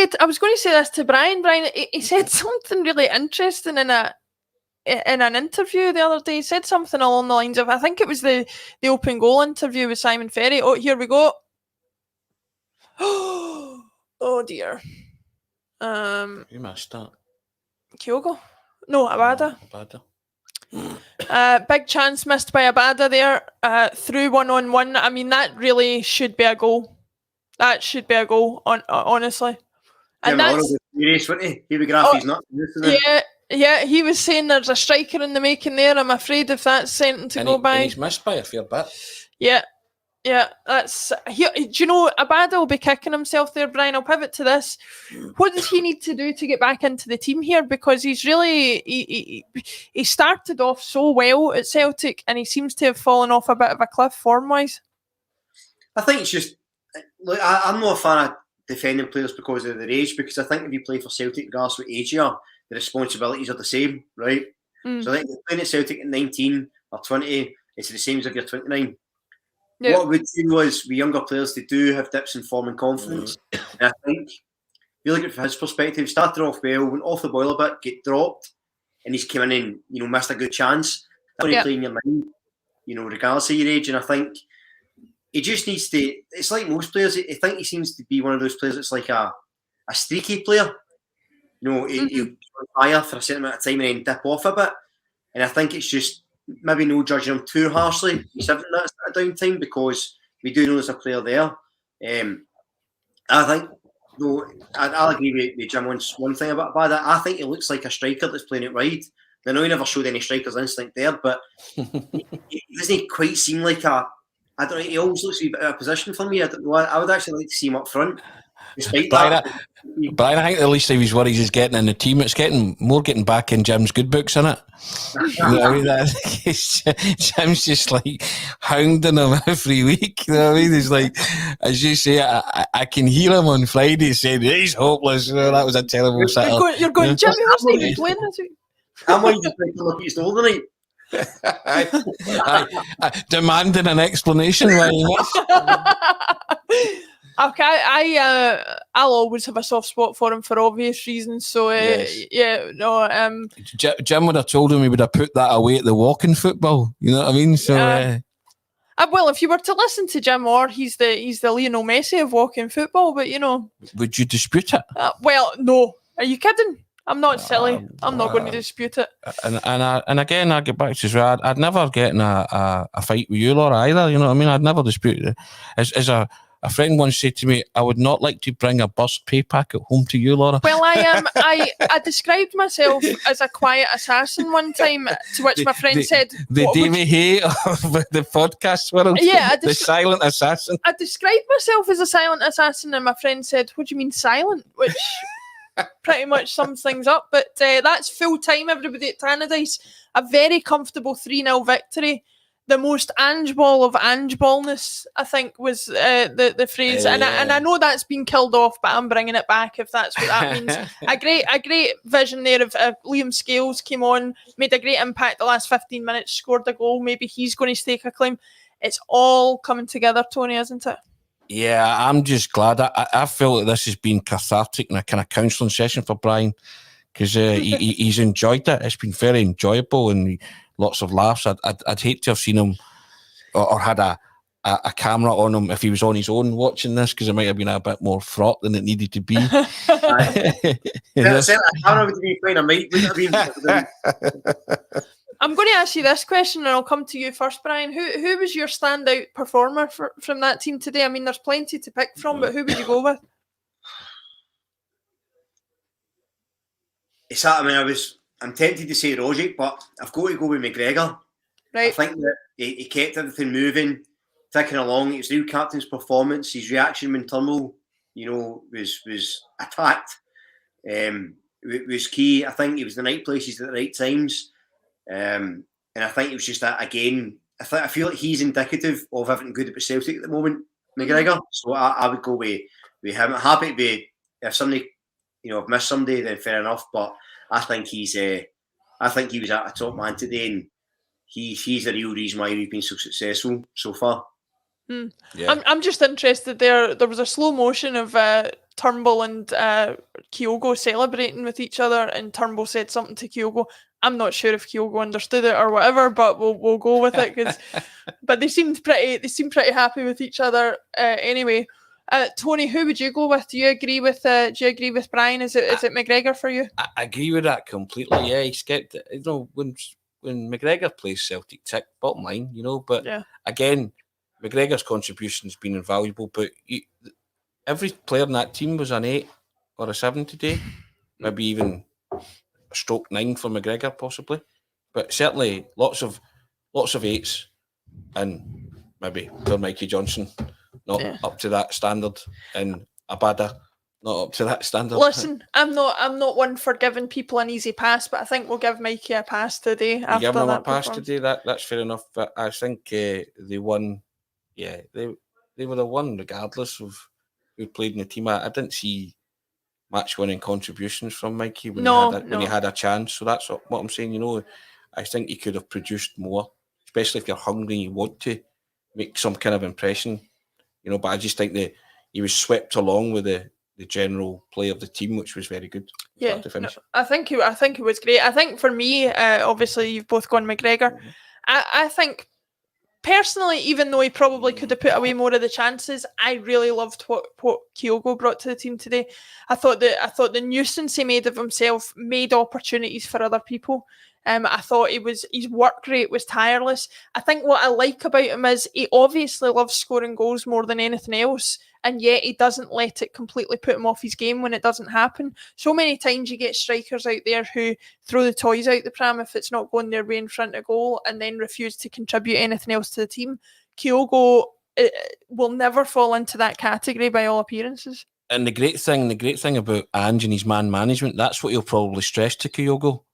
say this to Brian. Brian, he said something really interesting in an interview the other day. He said something along the lines of, I think it was the open goal interview with Simon Ferry. Oh, here we go. Oh dear. Who missed that? Kyogo? No, Abada. Abada. Big chance missed by Abada there. Through 1-on-1. I mean, that really should be a goal. That should be a goal, honestly. And that's... He would grab his nuts. Yeah, he was saying there's a striker in the making there. I'm afraid if that's sent to go by. And he's missed by a fair bit. Yeah, that's... Do you know, Abada will be kicking himself there, Brian. I'll pivot to this. What does he need to do to get back into the team here? Because he's really... He started off so well at Celtic, and he seems to have fallen off a bit of a cliff form-wise. I think it's just... Look, I'm not a fan of defending players because of their age, because I think if you play for Celtic, regardless of what age you are, the responsibilities are the same, right? So I think if you're playing at Celtic at 19 or 20, it's the same as if you're 29. Yeah. What I would say was, with younger players, they do have dips in form and confidence. And I think, if you look at it from his perspective, started off well, went off the boil a bit, get dropped, and he's come in and, you know, missed a good chance. That's when you play in your mind, you know, regardless of your age. And I think he just needs to, it's like most players, I think he seems to be one of those players that's like a streaky player. You know, he'll fire for a certain amount of time and then dip off a bit. And I think it's just maybe no judging him too harshly. He's having that downtime because we do know there's a player there. I think, though, I'll agree with Jim one thing about Bada. I think he looks like a striker that's playing it wide. I know he never showed any striker's instinct there, but he doesn't quite seem like a. I don't know. He always looks a bit out of position for me. I don't know. I would actually like to see him up front. Despite that, Brian, I think the least of his worries is getting in the team. It's getting back in Jim's good books, isn't it? You know what I mean? Jim's just like hounding him every week. You know what I mean? He's like, as you say, I can hear him on Friday saying he's hopeless. You know, that was a terrible setup. You're going, Jimmy, what's he even playing this week? I'm going to try to look at his all the night. Demanding an explanation why he missed. Okay, I'll always have a soft spot for him for obvious reasons. So Jim would have told him he would have put that away at the walking football. You know what I mean? So well, if you were to listen to Jim Orr, he's the Lionel Messi of walking football. But you know, would you dispute it? Well, no. Are you kidding? I'm not silly. I'm not going to dispute it. And again, I get back to Israel. I'd never get in a fight with you, Laura, either. You know what I mean? I'd never dispute it. As a friend once said to me, I would not like to bring a burst pay packet home to you, Laura. Well, I described myself as a quiet assassin one time, to which my friend said... The Davy Hay of the podcast world? Yeah. The silent assassin? I described myself as a silent assassin, and my friend said, what do you mean silent? Which pretty much sums things up. But that's full time, everybody at Tannadice. A very comfortable 3-0 victory. The most Ange ball of Ange ballness, I think, was the phrase, and I know that's been killed off, but I'm bringing it back if that's what that means. A great vision there of Liam Scales came on, made a great impact the last 15 minutes, scored a goal. Maybe he's going to stake a claim. It's all coming together, Tony, isn't it? Yeah, I'm just glad. I feel that this has been cathartic and a kind of counselling session for Brian, because he's enjoyed it. It's been very enjoyable and lots of laughs. I'd hate to have seen him or had a camera on him if he was on his own watching this, because it might have been a bit more fraught than it needed to be. I'm going to ask you this question, and I'll come to you first, Brian. Who was your standout performer from that team today? I mean, there's plenty to pick from, but who would you go with? It's that. I mean, I'm tempted to say Rogic, but I've got to go with McGregor. Right. I think that he kept everything moving, ticking along. It was the new captain's performance. His reaction when Turnbull, was attacked, was key. I think he was in the right places at the right times, and I think it was just that again. I feel like he's indicative of everything good about Celtic at the moment, McGregor. So I would go with him. I'm happy to be, if somebody, I've missed somebody, then fair enough. But I think he was at a top man today, and he's the real reason why we've been so successful so far. Yeah. I'm just interested there. There was a slow motion of Turnbull and Kyogo celebrating with each other, and Turnbull said something to Kyogo. I'm not sure if Kyogo understood it or whatever, but we'll go with it. But they seemed pretty happy with each other anyway. Tony, who would you go with? Do you agree with Brian? Is it McGregor for you? I agree with that completely. Yeah, he's kept it. When McGregor plays Celtic, tick bottom line. But again, McGregor's contribution has been invaluable. But every player in that team was an 8 or a 7 today, maybe even a stroke 9 for McGregor possibly. But certainly lots of 8s, and maybe poor Mikey Johnson. Not up to that standard, and Abada not up to that standard. Listen, I'm not one for giving people an easy pass, but I think we'll give Mikey a pass today. After give him that a pass today. That's fair enough. But I think they won. Yeah, they were the one regardless of who played in the team. I didn't see match-winning contributions from Mikey when he had a chance. So that's what I'm saying. I think he could have produced more, especially if you're hungry and you want to make some kind of impression. But I just think that he was swept along with the the general play of the team, which was very good. Yeah, start to finish. no, I think it was great. I think for me, obviously you've both gone McGregor. I think personally, even though he probably could have put away more of the chances, I really loved what Kyogo brought to the team today. I thought the nuisance he made of himself made opportunities for other people. I thought his work rate was tireless. I think what I like about him is he obviously loves scoring goals more than anything else, and yet he doesn't let it completely put him off his game when it doesn't happen. So many times you get strikers out there who throw the toys out the pram if it's not going their way in front of goal and then refuse to contribute anything else to the team. Kyogo will never fall into that category by all appearances. And the great thing about Ange and his man management, that's what he'll probably stress to Kyogo.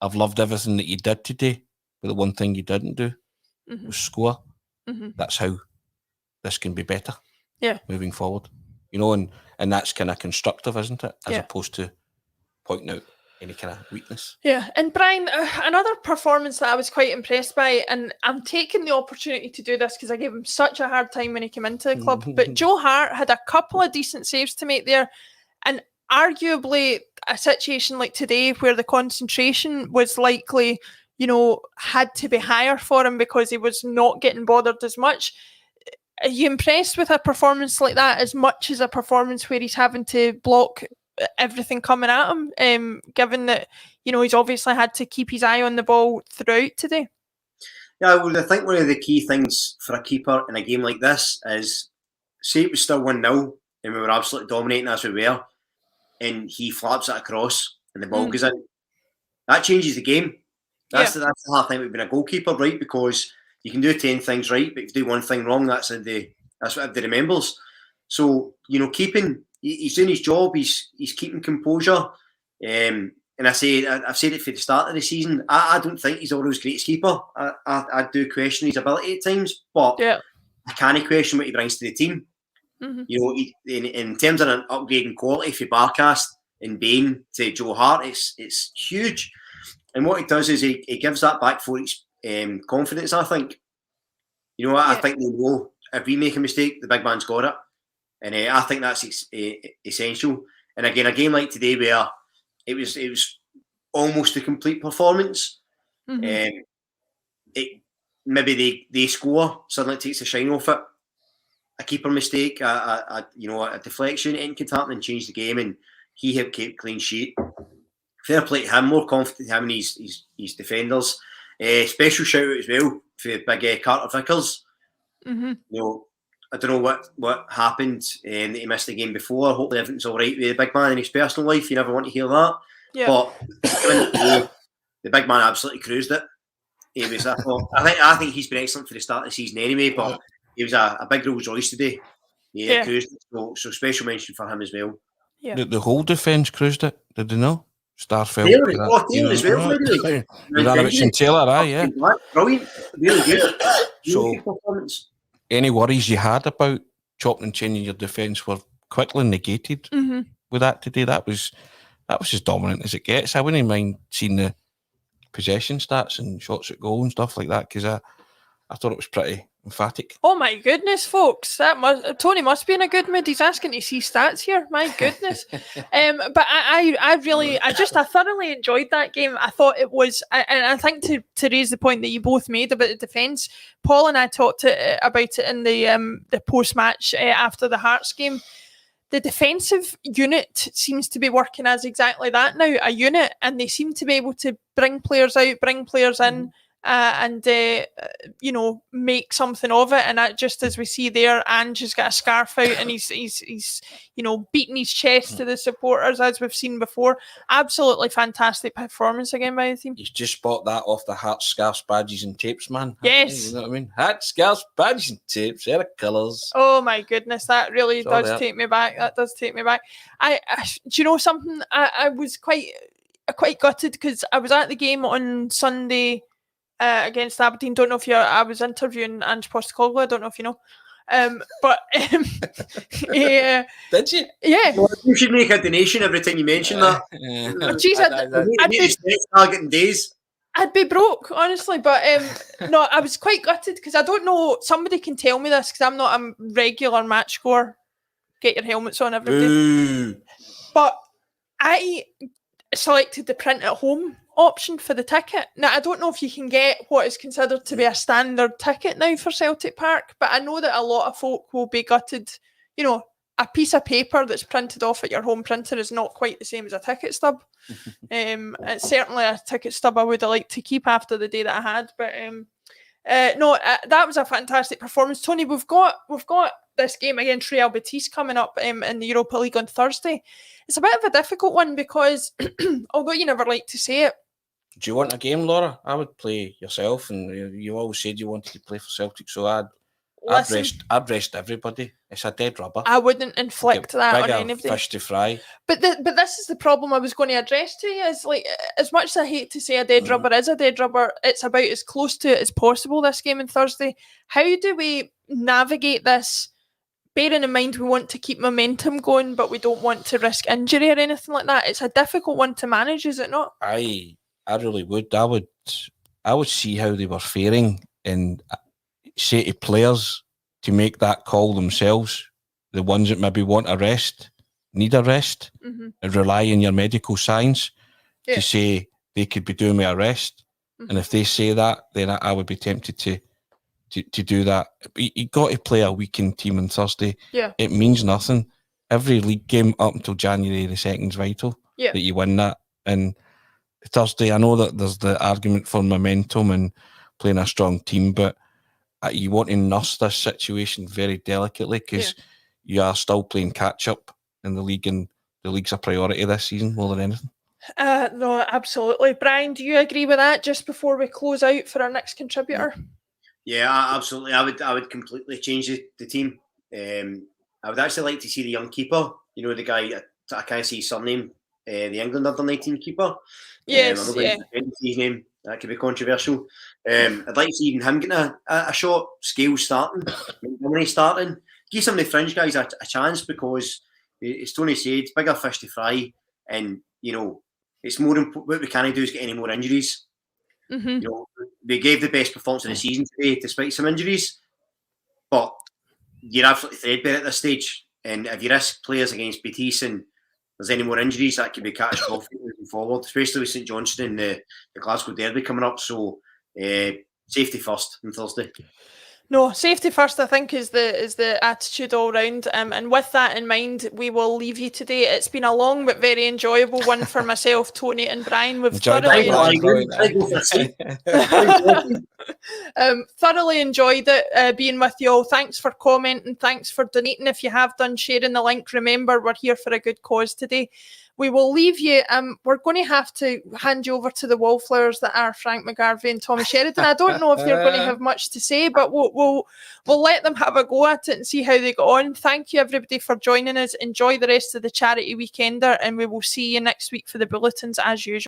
I've loved everything that you did today, but the one thing you didn't do was score. That's how this can be better. Yeah. Moving forward. And that's kind of constructive, isn't it? As opposed to pointing out any kind of weakness. Yeah. And Brian, another performance that I was quite impressed by, and I'm taking the opportunity to do this because I gave him such a hard time when he came into the club, but Joe Hart had a couple of decent saves to make there, and arguably a situation like today where the concentration was likely, had to be higher for him because he was not getting bothered as much. Are you impressed with a performance like that as much as a performance where he's having to block everything coming at him, given that, he's obviously had to keep his eye on the ball throughout today? Yeah, well, I think one of the key things for a keeper in a game like this is, say it was still 1-0 and we were absolutely dominating as we were, and he flaps it across and the ball goes in. That changes the game. That's the hard thing with being a goalkeeper, right? Because you can do 10 things right, but if you do one thing wrong, that's what everybody remembers. So, he's doing his job, he's keeping composure. And I've said it for the start of the season, I don't think he's the world's greatest keeper. I do question his ability at times, but I can't question what he brings to the team. In terms of an upgrade in quality for Barcast and Bain to Joe Hart, it's huge. And what he does is he gives that back for his confidence, I think. I think they know if we make a mistake, the big man's got it. And I think that's essential. And again, a game like today where it was almost a complete performance. Maybe they score, suddenly it takes the shine off it. A keeper mistake, a deflection, anything could happen and change the game, and he had kept clean sheet. Fair play to him, more confident him and his defenders. Special shout out as well for big Carter Vickers. I don't know what happened that he missed the game before. Hopefully everything's all right with the big man in his personal life. You never want to hear that. Yeah. But the big man absolutely cruised it. He was. I think he's been excellent for the start of the season anyway. But he was a big Rolls Royce today. Yeah, cruised it. So special mention for him as well. Yeah. The whole defence cruised it. Did they know? Starfelt. Taylor as well. We ran about Taylor, yeah. Brilliant. Really good. So, performance. Any worries you had about chopping and changing your defence were quickly negated with that today. That was as dominant as it gets. I wouldn't mind seeing the possession stats and shots at goal and stuff like that, because I thought it was pretty emphatic. Oh my goodness, folks! Tony must be in a good mood. He's asking to see stats here. My goodness. But I thoroughly enjoyed that game. I thought it was, and I think to raise the point that you both made about the defence, Paul and I talked about it in the post match after the Hearts game. The defensive unit seems to be working as exactly that now, a unit, and they seem to be able to bring players out, bring players in. And make something of it. And just as we see there, Ange has got a scarf out and he's beating his chest to the supporters as we've seen before. Absolutely fantastic performance again by the team. He's just bought that off the hats, scarves, badges and tapes, man. Yes. You know what I mean? Hats, scarves, badges and tapes, they're the colours. Oh my goodness, that really does take me back. That does take me back. I do you know something? I was quite gutted because I was at the game on Sunday against Aberdeen. Don't know if I was interviewing Ange Postecoglou. I don't know if you know. Did you? Yeah. Well, you should make a donation every time you mention that. Jeez, targeting days. I'd be broke, honestly. But no, I was quite gutted because I don't know. Somebody can tell me this because I'm not a regular match score get your helmets on, everybody. Ooh. But I selected the print at home option for the ticket. Now, I don't know if you can get what is considered to be a standard ticket now for Celtic Park, but I know that a lot of folk will be gutted. You know, a piece of paper that's printed off at your home printer is not quite the same as a ticket stub. It's certainly a ticket stub I would have liked to keep after the day that I had, but that was a fantastic performance. Tony, we've got this game against Real Betis coming up in the Europa League on Thursday. It's a bit of a difficult one because, although you never like to say it. Do you want a game, Laura? I would play yourself, and you always said you wanted to play for Celtic, so I'd rest everybody. It's a dead rubber. I wouldn't inflict that on anybody. Fish to fry. But this is the problem I was going to address to you. Is like, as much as I hate to say a dead rubber is a dead rubber, it's about as close to it as possible this game on Thursday. How do we navigate this? Bearing in mind we want to keep momentum going, but we don't want to risk injury or anything like that. It's a difficult one to manage, is it not? I really would. I would see how they were faring and say to players to make that call themselves. The ones that maybe want a rest, need a rest, and rely on your medical science to say they could be doing with a rest. And if they say that, then I would be tempted to do that. You got to play a weekend team on Thursday. Yeah. It means nothing. Every league game up until January the 2nd is vital that you win that. And Thursday, I know that there's the argument for momentum and playing a strong team, but you want to nurse this situation very delicately because you are still playing catch up in the league, and the league's a priority this season more than anything. No, absolutely. Brian, do you agree with that just before we close out for our next contributor? Yeah, absolutely. I would completely change the team. I would actually like to see the young keeper. You know, the guy, I can't see his surname, the England under-19 keeper. Yes, I'm not going to see his name. That could be controversial. I'd like to see even him getting a shot. Scales starting, Maloney starting. Give some of the fringe guys a chance, because, as Tony said, bigger fish to fry, and you know, it's more important. What we can't do is get any more injuries. You know, they gave the best performance of the season today, despite some injuries. But you're absolutely threadbare at this stage, and if you risk players against Betis and there's any more injuries, that could be catastrophic moving forward, especially with St Johnstone and the Glasgow Derby coming up. So safety first on Thursday. No, safety first, I think, is the attitude all round. And with that in mind, we will leave you today. It's been a long but very enjoyable one for myself, Tony, and Brian. We've thoroughly enjoyed it being with you all. Thanks for commenting. Thanks for donating. If you have done, sharing the link. Remember, we're here for a good cause today. We will leave you. We're going to have to hand you over to the wallflowers that are Frank McGarvey and Tommy Sheridan. I don't know if they're going to have much to say, but we'll let them have a go at it and see how they go on. Thank you, everybody, for joining us. Enjoy the rest of the charity weekender, and we will see you next week for the bulletins as usual.